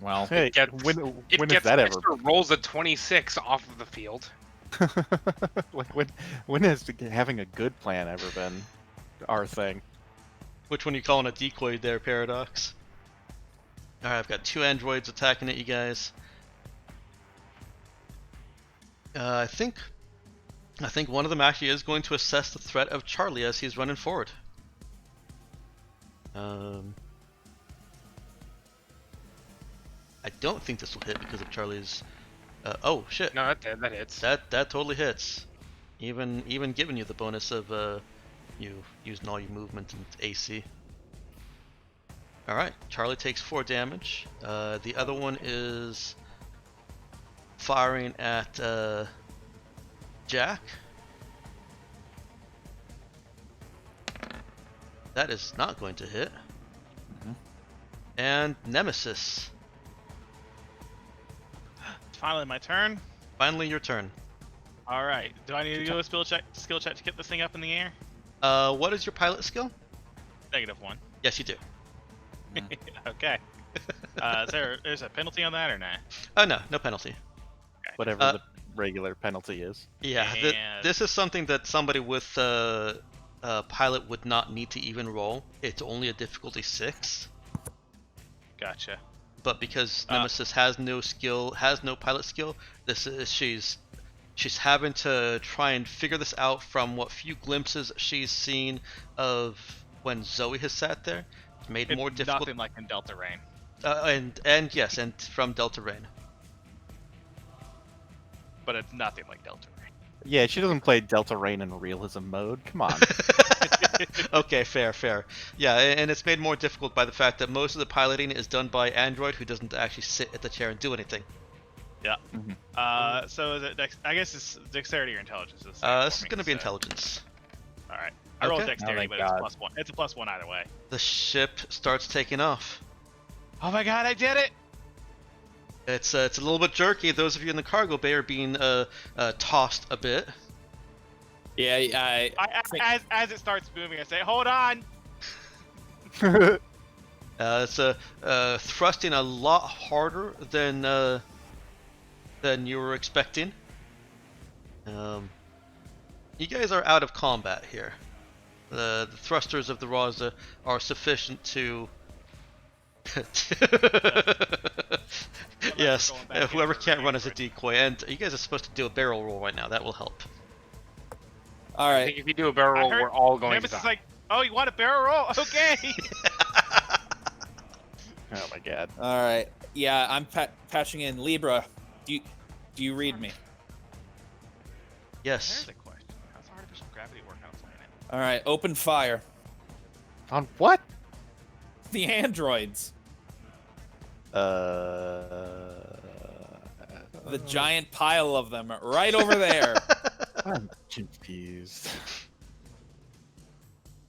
Well, Hey, gets- when It has gets that ever? extra rolls a 26 off of the field. Like when has having a good plan ever been our thing? Which one you calling a decoy there, Paradox? Alright, I've got 2 androids attacking at you guys. I think one of them actually is going to assess the threat of Charlie as he's running forward. I don't think this will hit because of Charlie's. Oh shit! No, that hits. That totally hits. Even giving you the bonus of you using all your movement and AC. All right, Charlie takes 4 damage. The other one is firing at Jack. That is not going to hit. And Nemesis. It's finally my turn. Finally, your turn. All right. Do I need to do a skill check to get this thing up in the air? What is your pilot skill? -1. Yes, you do. Okay. There's a penalty on that or not? Oh no, no penalty. Whatever the regular penalty is. Yeah, And- this is something that somebody with pilot would not need to even roll. It's only a difficulty 6. Gotcha. But because Nemesis has no skill, has no pilot skill, this is she's having to try and figure this out from what few glimpses she's seen of when Zoe has sat there. It's made It's more difficult. nothing like in Delta Rain. And yes, and from Delta Rain. But it's nothing like Delta Rain. Yeah, she doesn't play Delta Rain in realism mode. Come on. Okay, fair. Yeah, and it's made more difficult by the fact that most of the piloting is done by Android, who doesn't actually sit at the chair and do anything. Yeah. Mhm. So is it I guess it's dexterity or intelligence. This is going to be intelligence. All right. I rolled Okay. dexterity, Oh, but thank it's God. +1. It's a +1 either way. The ship starts taking off. Oh my God, I did it! It's a little bit jerky. Those of you in the cargo bay are being tossed a bit. yeah, As it starts moving, I say, "Hold on." It's thrusting a lot harder than than you were expecting. You guys are out of combat here. The thrusters of the Raza are sufficient to. Yes, whoever can't run as a decoy, and you guys are supposed to do a barrel roll right now. That will help. All I right. think if you do a barrel roll, we're all going Nemesis to is die. like, oh, you want a barrel roll? Okay. Oh my god. All right. Yeah, I'm patching in Libra. Do you read me? Yes. There's a question. How's artificial gravity work on a planet? All right. Open fire. On what? The androids. The giant pile of them right over there. I'm confused.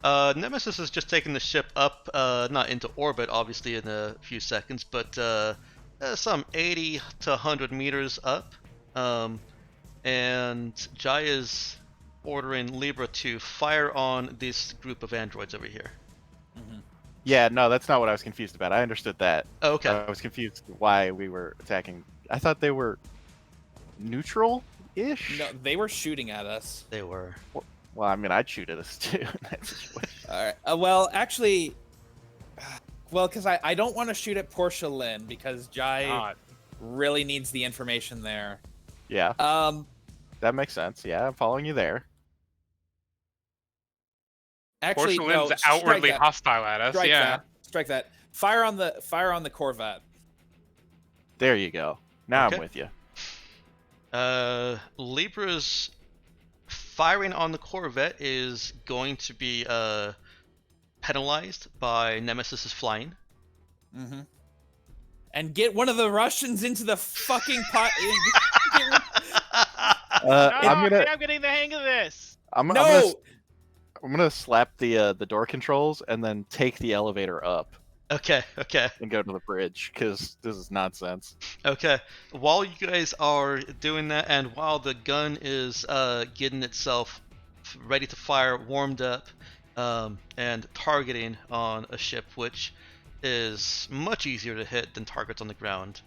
Nemesis is just taking the ship up, not into orbit, obviously, in a few seconds, but some 80 to 100 meters up. And Jai is ordering Libra to fire on this group of androids over here. Yeah, no, that's not what I was confused about. I understood that. Oh, okay. I was confused why we were attacking. I thought they were neutral-ish. No, they were shooting at us. They were. Well, I mean, I'd shoot at us too in that situation. All right. Well, actually, because I don't want to shoot at Portia Lynn because Jai God. really needs the information there. Yeah, that makes sense. Yeah, I'm following you there. Actually, Portia no. Lynn's outwardly strike that. hostile at us. Strike Yeah. that. Strike that. Fire on the Corvette. There you go. Now Okay. I'm with you. Libra's firing on the Corvette is going to be penalized by Nemesis's flying. Mm-hmm. And get one of the Russians into the fucking pot. I'm gonna. I'm getting the hang of this. I'm gonna slap the door controls and then take the elevator up Okay, okay. and go to the bridge because this is nonsense. Okay, while you guys are doing that, and while the gun is getting itself ready to fire, warmed up, and targeting on a ship, which is much easier to hit than targets on the ground,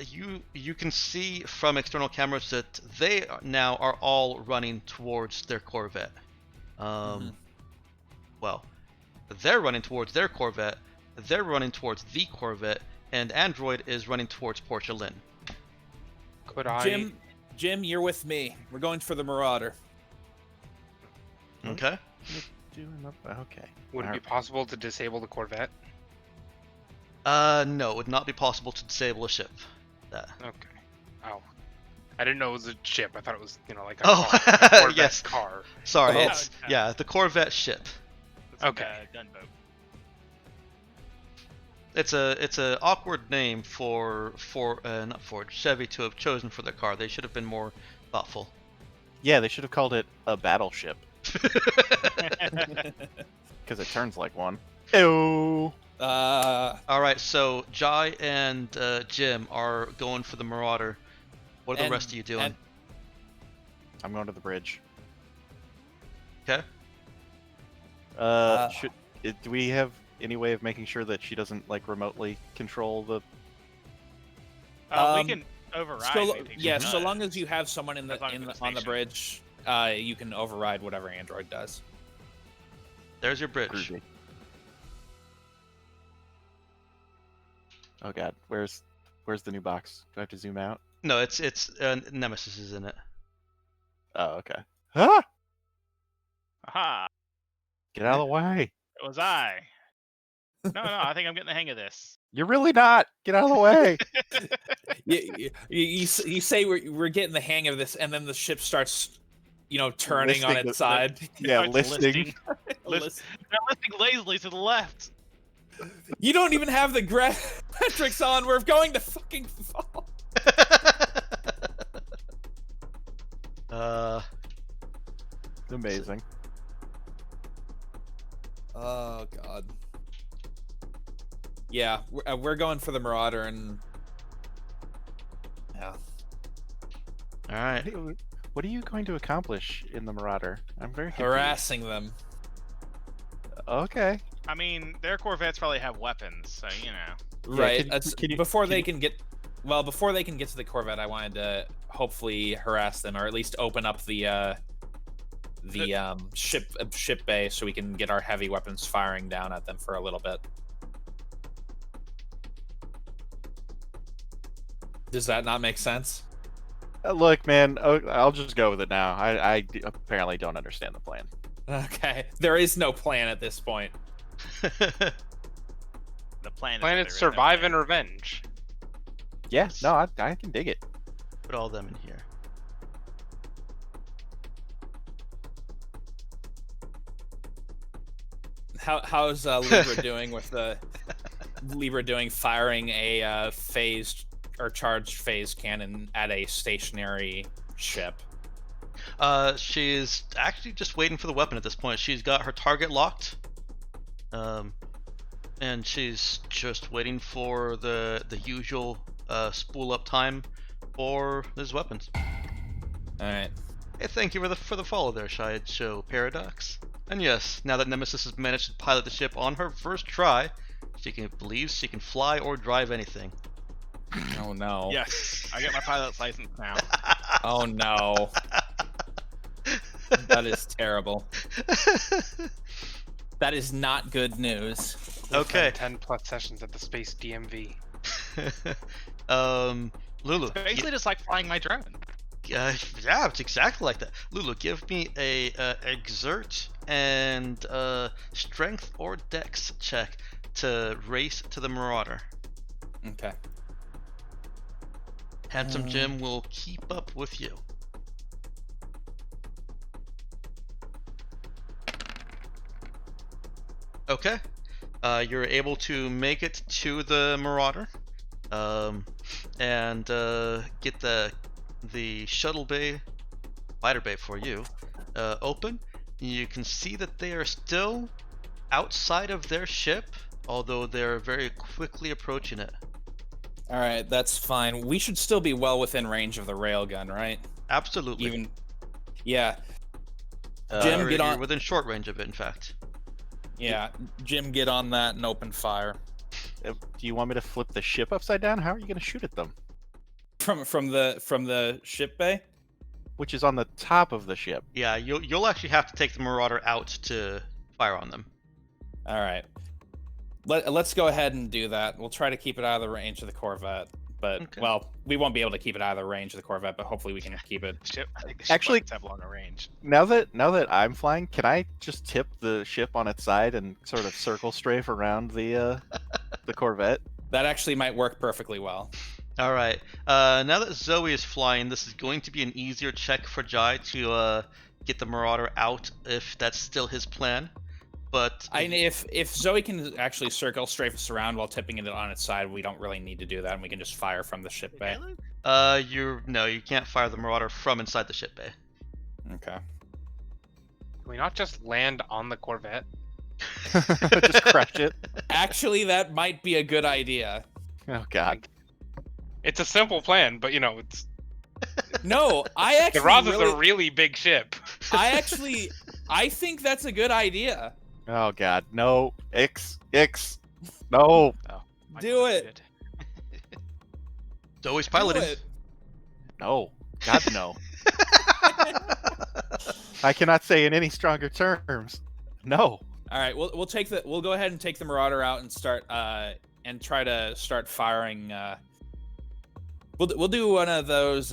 you can see from external cameras that they now are all running towards their Corvette. Well, they're running towards their Corvette, they're running towards the Corvette, and Android is running towards Portia Lynn. Could I? Jim, you're with me. We're going for the Marauder. Okay. Okay. Would it be possible to disable the Corvette? No, it would not be possible to disable a ship. That. Okay. Oh. I didn't know it was a ship. I thought it was, like a Oh, car. A Corvette yes. car. Sorry, Oh. it's the Corvette ship. It's like Okay. a gunboat. It's a awkward name for not Ford, Chevy to have chosen for their car. They should have been more thoughtful. Yeah, they should have called it a battleship because it turns like one. Ew. All right, so Jai and Jim are going for the Marauder. What are the rest of you doing? I'm going to the bridge. Okay. Do we have any way of making sure that she doesn't remotely control the? We can override. anything she so does. long as you have someone As long as it's on the stationed. bridge, you can override whatever Android does. There's your bridge. Groovy. Oh god, where's the new box? Do I have to zoom out? No, it's Nemesis is in it. Oh, okay. Ah! Aha! Get out of the way! It was I. No, I think I'm getting the hang of this. You're really not. Get out of the way! You say we're getting the hang of this, and then the ship starts, turning on Listing its side. Yeah, Starts listing. They're listing lazily to the left. You don't even have the metrics on. We're going to fucking fall. Amazing. Oh god. Yeah, we're going for the Marauder, and yeah. All right. What are you going to accomplish in the Marauder? I'm very confused. Harassing them. Okay. I mean, their Corvettes probably have weapons, so you know. Yeah, Right. can- That's can you- before can they you- can get. Well, before they can get to the Corvette, I wanted to hopefully harass them, or at least open up the ship bay so we can get our heavy weapons firing down at them for a little bit. Does that not make sense? Look, man, I'll just go with it now. I apparently don't understand the plan. Okay. There is no plan at this point. The plan. Planet survive and revenge. Yeah, no, I can dig it. Put all them in here. How's Libra doing with the Libra doing firing a phased or charged phase cannon at a stationary ship? She's actually just waiting for the weapon at this point. She's got her target locked. And she's just waiting for the usual spool up time for these weapons. All right. Hey, thank you for the follow there, Sideshow Paradox. And yes, now that Nemesis has managed to pilot the ship on her first try, believes she can fly or drive anything. Oh no. Yes, I get my pilot's license now. Oh no. That is terrible. That is not good news. Okay. 10+ sessions at the Space DMV. Lulu. It's basically just like flying my drone. Yeah, it's exactly like that. Lulu, give me a exert and strength or dex check to race to the Marauder. Okay. Handsome Jim will keep up with you. Okay. You're able to make it to the Marauder, and get the shuttle bay, fighter bay for you, open. You can see that they are still outside of their ship, although they're very quickly approaching it. All right, that's fine. We should still be well within range of the railgun, right? Absolutely. Even, yeah. Jim, You're get on. within short range of it, in fact. Yeah, Jim, get on that and open fire. Do you want me to flip the ship upside down? How are you going to shoot at them? From the ship bay. Which is on the top of the ship. Yeah, you'll actually have to take the Marauder out to fire on them. All right. Let's go ahead and do that. We'll try to keep it out of the range of the Corvette. But, Okay. well, we won't be able to keep it out of the range of the Corvette, but hopefully we can keep it. I think the ship Actually- buttons have longer range. Now that I'm flying, can I just tip the ship on its side and sort of circle strafe around the Corvette? That actually might work perfectly well. All right. Now that Zoe is flying, this is going to be an easier check for Jai to get the Marauder out, if that's still his plan. But If Zoe can actually circle strafe us around while tipping it on its side, we don't really need to do that, and we can just fire from the ship bay. you can't fire the Marauder from inside the ship bay. Okay. Can we not just land on the Corvette? Just crash it. Actually, that might be a good idea. Oh God. It's a simple plan, but it's No, I the actually Raza's really, a really big ship. I think that's a good idea. Oh God. No. Ix. No. Do it. Zoe's Do piloting. it. No. God no. I cannot say in any stronger terms. No. All right, we'll go ahead and take the Marauder out and start and try to start firing. We'll do one of those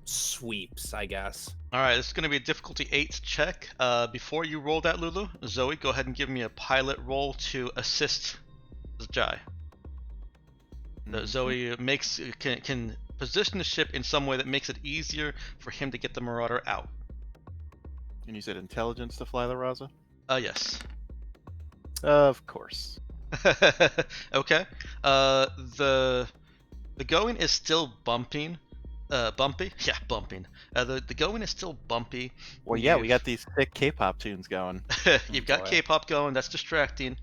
sweeps, I guess. All right, this is going to be a difficulty 8 check. Before you roll that, Lulu, Zoe, go ahead and give me a pilot roll to assist Jai. Zoe can position the ship in some way that makes it easier for him to get the Marauder out. And you said intelligence to fly the Raza? Yes. Of course. Okay. The going is still bumpy. Yeah, bumping. The going is still bumpy. Well, yeah, we got these thick K-pop tunes going. You've got boy. K-pop going. That's distracting.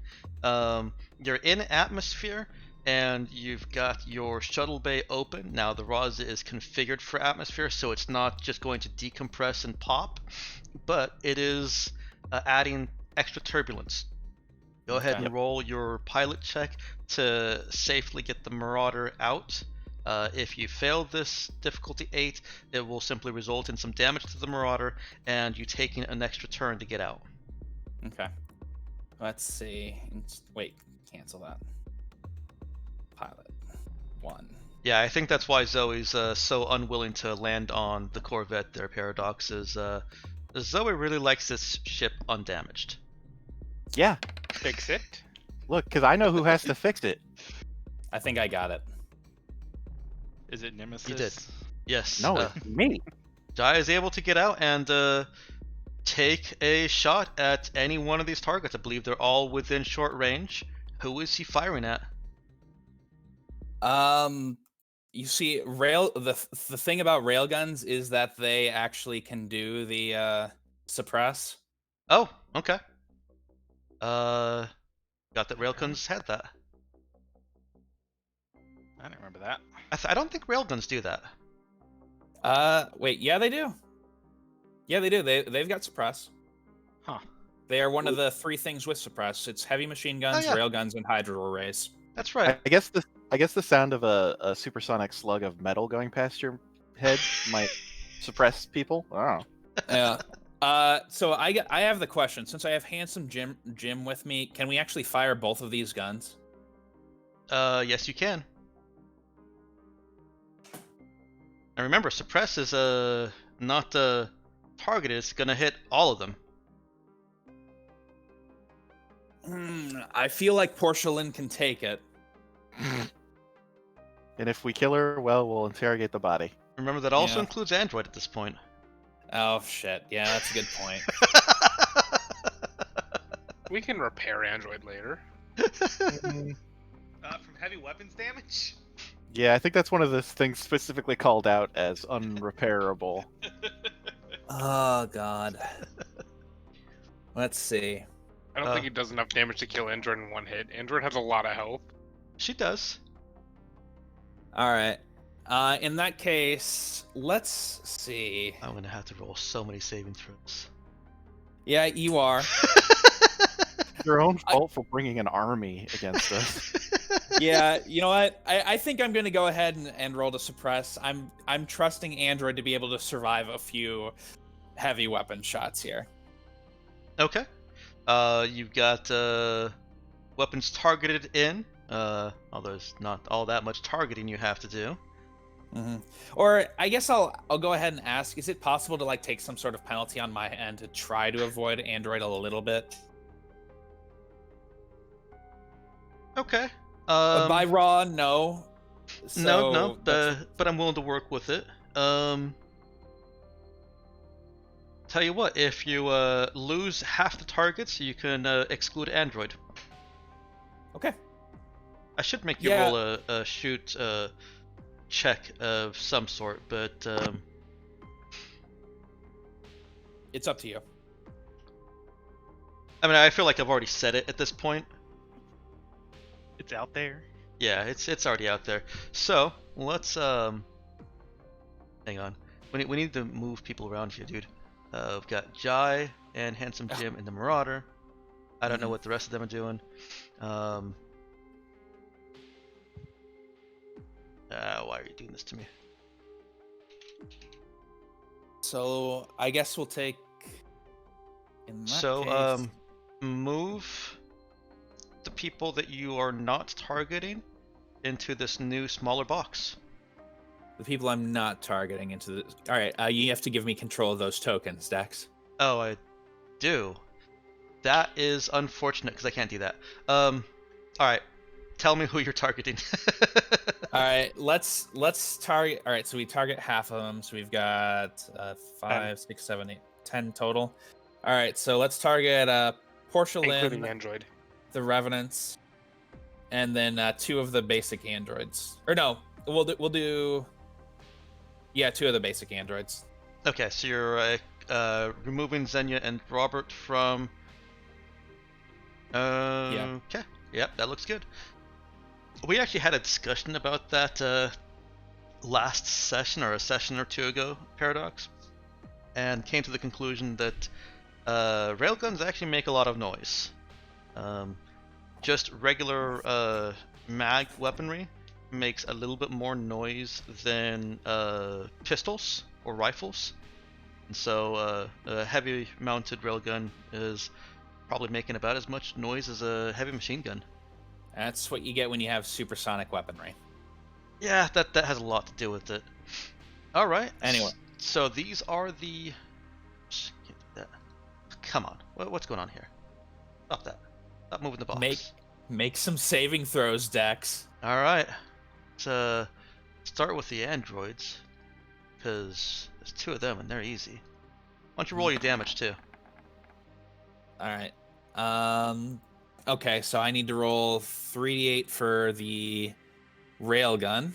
You're in atmosphere, and you've got your shuttle bay open. Now the Raza is configured for atmosphere, so it's not just going to decompress and pop, but it is adding extra turbulence Go ahead Okay. and roll your pilot check to safely get the Marauder out. If you fail this difficulty 8, it will simply result in some damage to the Marauder and you taking an extra turn to get out. Okay. Let's see. Wait, cancel that. Pilot 1. Yeah, I think that's why Zoe's so unwilling to land on the Corvette there, Paradox, is Zoe really likes this ship undamaged. Yeah, Fix it. look, because I know who has to fix it. I think I got it. Is it Nemesis? You did. Yes. No, it's me. Jai is able to get out and take a shot at any one of these targets. I believe they're all within short range. Who is he firing at? You see, the thing about railguns is that they actually can do the suppress. Oh, okay. Got that railguns had that. I didn't remember that. I don't think railguns do that. Wait, yeah, they do. Yeah, they do. They've got suppress. Huh. They are one of the 3 things with suppress. It's heavy machine guns, yeah. railguns, and hydro arrays. That's right. I guess the sound of a supersonic slug of metal going past your head might suppress people. Oh. Yeah. So I have the question. Since I have handsome Jim with me, can we actually fire both of these guns? Yes, you can. And remember, suppress is not targeted. It's gonna hit all of them. I feel like Portia Lynn can take it. And if we kill her, well, we'll interrogate the body. Remember, that also Yeah. includes Android at this point. Oh shit! Yeah, that's a good point. We can repair Android later. From heavy weapons damage? Yeah, I think that's one of the things specifically called out as unrepairable. Oh god. Let's see. I don't think it does enough damage to kill Android in one hit. Android has a lot of health. She does. All right. In that case, let's see. I'm gonna have to roll so many saving throws. Yeah, you are. Your own fault for bringing an army against us. Yeah, you know what? I think I'm gonna go ahead and roll to suppress. I'm trusting Android to be able to survive a few heavy weapon shots here. Okay. You've got weapons targeted in. Although there's not all that much targeting you have to do. Mm-hmm. Or I guess I'll go ahead and ask: is it possible to like take some sort of penalty on my end to try to avoid Android a little bit? Okay. By raw, no. So no, but I'm willing to work with it. Tell you what, if you lose half the targets, you can exclude Android. Okay. I should make you roll a shoot check of some sort, but it's up to you. I mean, I feel like I've already said it at this point. It's out there. Yeah, it's already out there. So let's hang on. We need to move people around here, dude. We've got Jai and Handsome Jim and the Marauder. I don't know what the rest of them are doing. Why are you doing this to me? So I guess we'll take. In that So case, move the people that you are not targeting into this new smaller box. the people I'm not targeting into the. All right, you have to give me control of those tokens, Dex. Oh, I do. That is unfortunate because I can't do that. All right, tell me who you're targeting. All right, let's target. All right, so we target half of them. So we've got 5, 6, 7, 8, 10 total. All right, so let's target Portia Including Lynn, Android. the Revenants, and then 2 of the basic androids. Or no, we'll do. Yeah, 2 of the basic androids. Okay, so you're removing Xenia and Robert from. Yeah. Okay. Yep, that looks good. We actually had a discussion about that last session or a session or two ago, Paradox, and came to the conclusion that railguns actually make a lot of noise. just regular mag weaponry makes a little bit more noise than pistols or rifles. And so a heavy mounted railgun is probably making about as much noise as a heavy machine gun. That's what you get when you have supersonic weaponry. Yeah, that has a lot to do with it. All right. Anyway. So these are the... Come on. What's going on here? Stop that. Stop moving the box. Make some saving throws, Dex. All right. Let's start with the androids, because there's 2 of them and they're easy. Why don't you roll your damage too? All right. Okay, so I need to roll 3d8 for the railgun.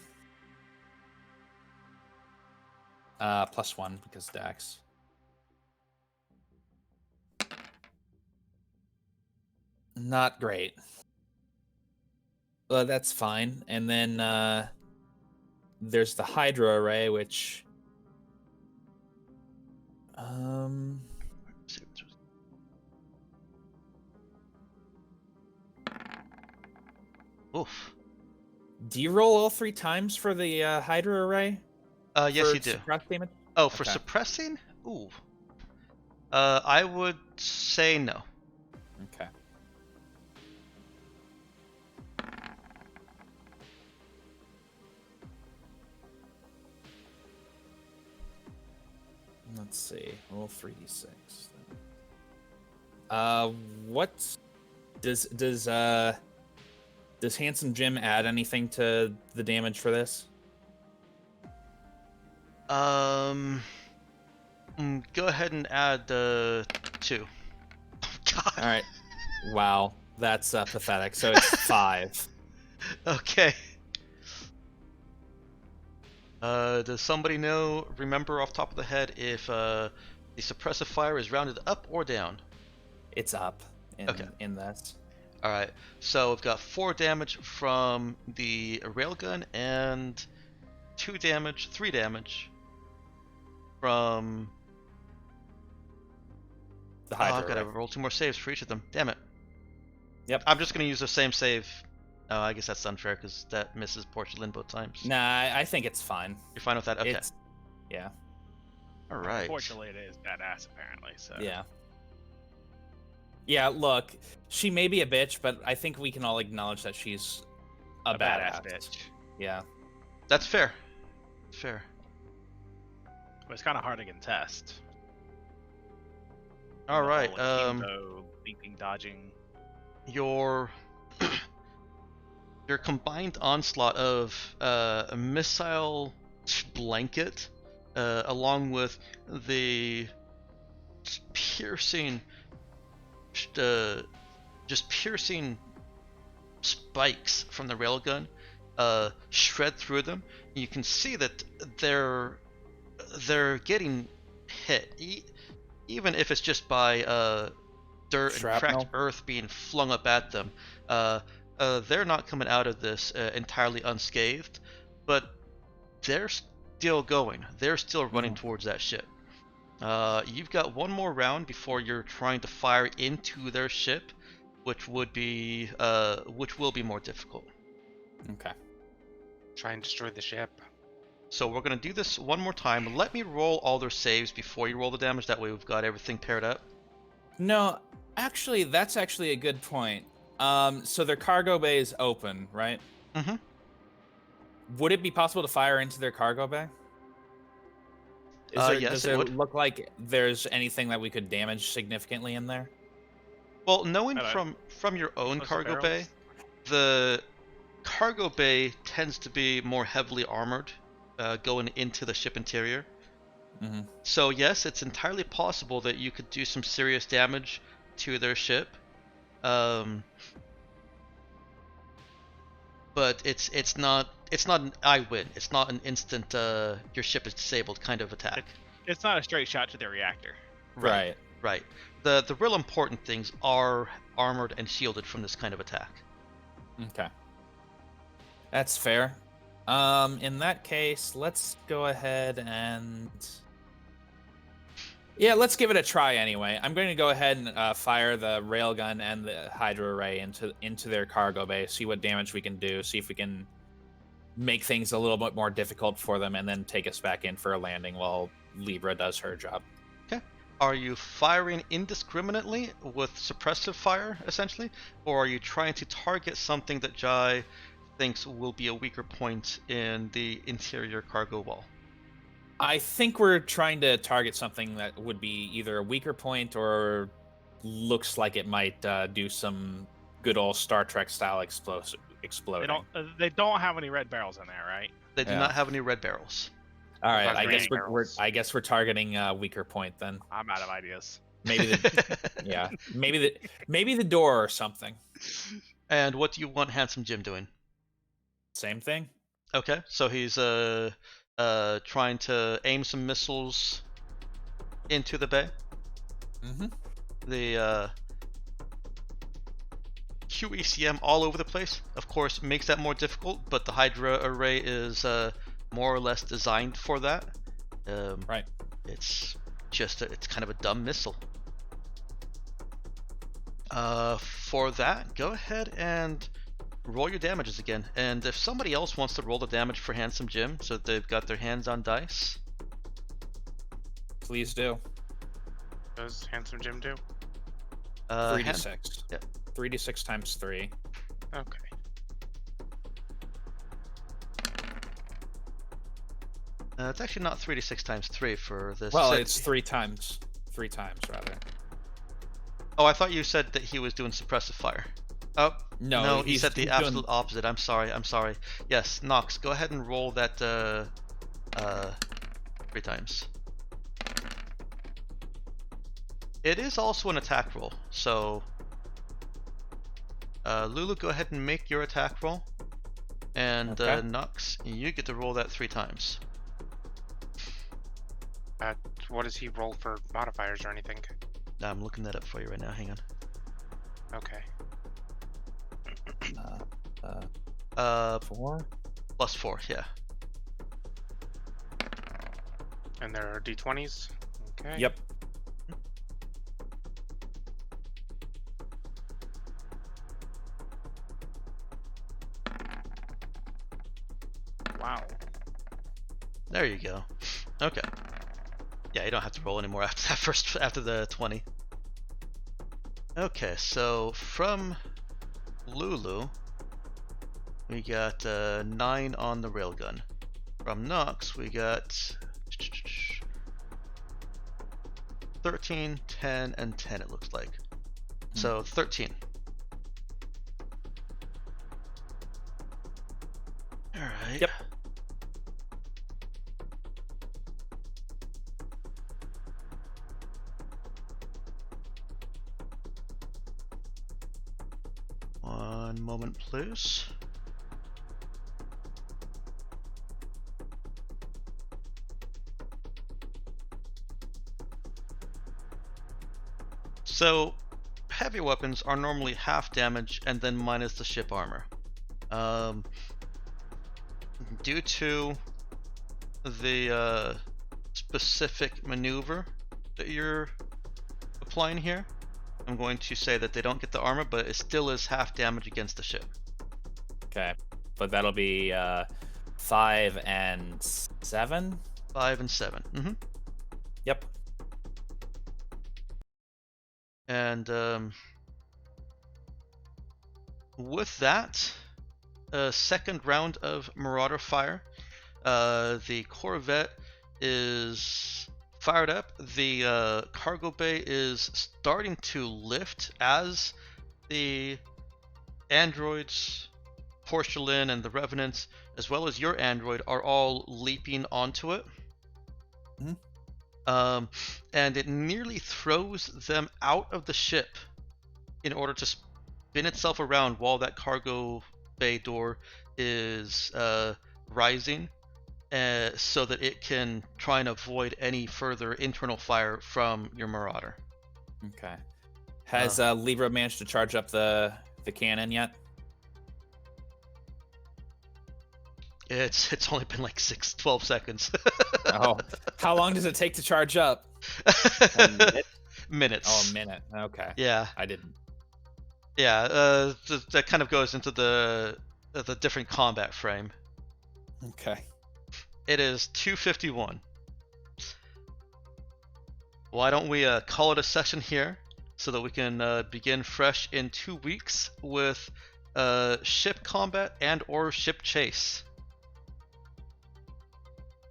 +1 because Dex. Not great. But that's fine. And then there's the Hydra array, which Oof. do you roll all 3 times for the Hydra array? Yes, For you do. suppress damage? Oh, for Okay. suppressing? Ooh. I would say no. Okay. Let's see. Roll 3d6. What does Handsome Jim add anything to the damage for this? Go ahead and add 2. God. All right. Wow, that's pathetic. So it's 5. Okay. Does somebody remember off the top of the head if the suppressive fire is rounded up or down? It's up in this. Alright, so we've got 4 damage from the railgun and 3 damage from... The Hydra I've got to array. roll 2 more saves for each of them. Damn it. Yep. I'm just going to use the same save. Oh, I guess that's unfair because that misses Portia both times. Nah, I think it's fine. You're fine with that? Okay. Yeah. Alright. Unfortunately, it is badass apparently. So Yeah. Yeah, look, she may be a bitch, but I think we can all acknowledge that she's a badass bitch. Yeah. That's fair. Fair. But it's kind of hard to contest. Alright, leaping, dodging. Your combined onslaught of a missile blanket, along with the piercing spikes from the railgun shred through them. You can see that they're getting hit, even if it's just by dirt and cracked earth being flung up at them. They're not coming out of this entirely unscathed, but they're still going. They're still running towards that ship. You've got 1 more round before you're trying to fire into their ship, which will be more difficult. Okay. Try and destroy the ship. So we're gonna do this 1 more time. Let me roll all their saves before you roll the damage. That way we've got everything paired up. No, actually, that's actually a good point. So their cargo bay is open, right? Mm-hmm. Would it be possible to fire into their cargo bay? Yes, does it look like there's anything that we could damage significantly in there? Well, knowing from your own cargo bay, the cargo bay tends to be more heavily armored going into the ship interior. Mm-hmm. So yes, it's entirely possible that you could do some serious damage to their ship. But it's not an I win. It's not an instant your ship is disabled kind of attack. It's not a straight shot to the reactor. Right. The real important things are armored and shielded from this kind of attack. Okay. That's fair. In that case, let's go ahead and Yeah, let's give it a try anyway. I'm going to go ahead and fire the railgun and the Hydra array into their cargo bay, see what damage we can do, see if we can make things a little bit more difficult for them, and then take us back in for a landing while Libra does her job. Okay. Are you firing indiscriminately with suppressive fire, essentially? Or are you trying to target something that Jai thinks will be a weaker point in the interior cargo wall? I think we're trying to target something that would be either a weaker point or looks like it might do some good old Star Trek style exploding. They don't have any red barrels in there, right? They do not have any red barrels. All right, About I guess green we're barrels. I guess we're targeting a weaker point then. I'm out of ideas. Maybe the maybe the door or something. And what do you want Handsome Jim doing? Same thing. Okay, so he's trying to aim some missiles into the bay. Mm-hmm. The QECM all over the place, of course, makes that more difficult, but the Hydra array is more or less designed for that. Right. It's just it's kind of a dumb missile. For that, go ahead and roll your damages again. And if somebody else wants to roll the damage for Handsome Jim, so that they've got their hands on dice. Please do. Does Handsome Jim do? 3d6. Yeah. 3d6 times 3. Okay. It's actually not 3d6 times 3 for this. Well, set. it's 3 times rather. Oh, I thought you said that he was doing suppressive fire. Oh, No, he he's- said the he's absolute doing- opposite. I'm sorry. Yes, Nox, go ahead and roll that 3 times. It is also an attack roll, so Lulu, go ahead and make your attack roll. And Okay. Nox, you get to roll that 3 times. What does he roll for modifiers or anything? I'm looking that up for you right now, hang on. Okay. 4. Plus 4, yeah. And there are d20s? Okay. Yep. Wow. There you go. Okay. Yeah, you don't have to roll anymore after the 20. Okay, so from Lulu, we got 9 on the railgun. From Nox, we got 13, 10, and 10, it looks like. So 13. Alright. Yep. One moment, please. So, heavy weapons are normally half damage and then minus the ship armor. Due to the specific maneuver that you're applying here, I'm going to say that they don't get the armor, but it still is half damage against the ship. Okay. But that'll be 5 and 7? 5 and 7. Mm-hmm. Yep. And with that, second round of Marauder fire. The Corvette is fired up. The cargo bay is starting to lift as the androids, Portia and the Revenants, as well as your android, are all leaping onto it. And it nearly throws them out of the ship in order to spin itself around while that cargo bay door is rising, so that it can try and avoid any further internal fire from your Marauder. Okay. Has Libra managed to charge up the cannon yet? It's only been like 12 seconds. Oh, how long does it take to charge up? A minute? Minutes. Oh, a minute. Okay. Yeah. I didn't. Yeah. That kind of goes into the different combat frame. Okay. It is 2:51. Why don't we call it a session here so that we can begin fresh in 2 weeks with ship combat and or ship chase.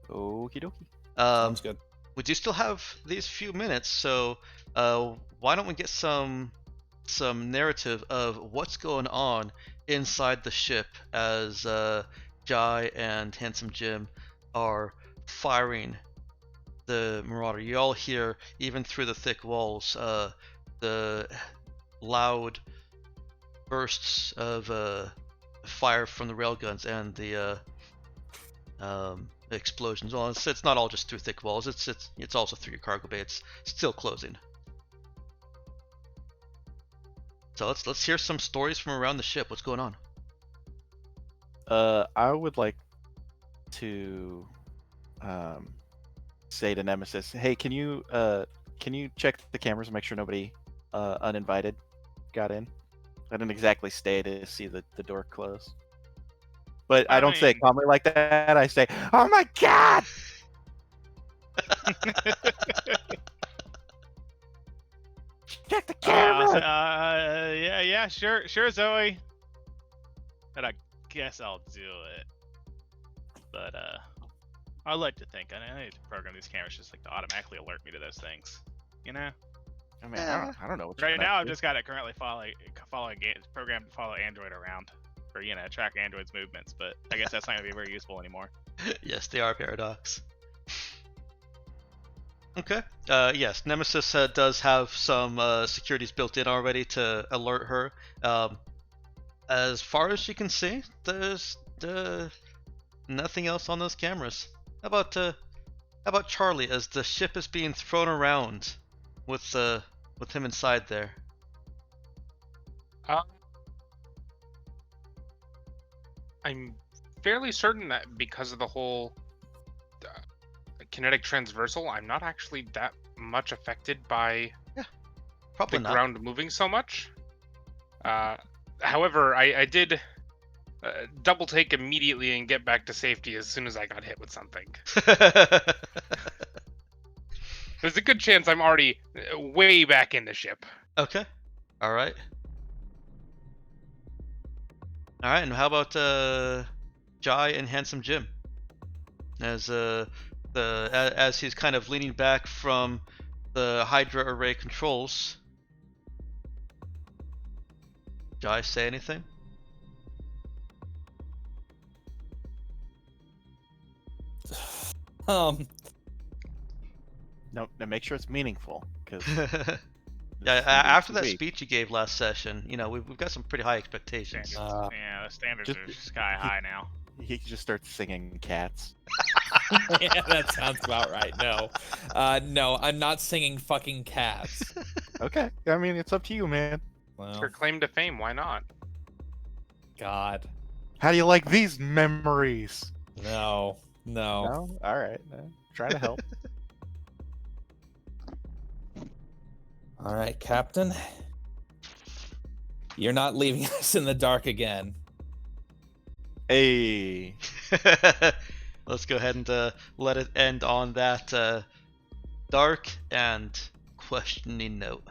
Okie dokie. Sounds good. We do still have these few minutes, so why don't we get some narrative of what's going on inside the ship as Jai and Handsome Jim are firing the Marauder. You all hear, even through the thick walls, the loud bursts of fire from the railguns and the explosions. Well, it's not all just through thick walls. It's also through your cargo bay. It's still closing. So let's hear some stories from around the ship. What's going on? I would like to say to Nemesis, hey, can you check the cameras and make sure nobody uninvited got in? I didn't exactly stay to see the door close. But I don't say it calmly like that. I say, oh my god! Check the camera! Yeah, sure, Zoe. And I guess I'll do it. But I like to think I need to program these cameras just like to automatically alert me to those things. You know? I mean, I don't know what you're Right gonna now, I've do. just got it currently programmed to follow Android around, or track Android's movements. But I guess that's not gonna be very useful anymore. Yes, they are paradox. Okay. Yes, Nemesis does have some securities built in already to alert her. As far as you can see, there's nothing else on those cameras. How about Charlie as the ship is being thrown around with him inside there? I'm fairly certain that because of the whole kinetic transversal, I'm not actually that much affected by Probably the not. ground moving so much. However, I did double take immediately and get back to safety as soon as I got hit with something. There's a good chance I'm already way back in the ship. Okay. All right. All right. And how about Jai and Handsome Jim? As as he's kind of leaning back from the Hydra array controls. Jai, say anything? No, make sure it's meaningful. Cause yeah, after that week. speech you gave last session, we've got some pretty high expectations. Standards. Yeah, the standards are sky high now. He just starts singing Cats. Yeah, that sounds about right. No, no, I'm not singing fucking Cats. Okay, I mean it's up to you, man. It's Well, your claim to fame. Why not? God, How do you like these memories? no. No, all right, try to help. All right, Captain. You're not leaving us in the dark again. Hey. Let's go ahead and let it end on that dark and questioning note.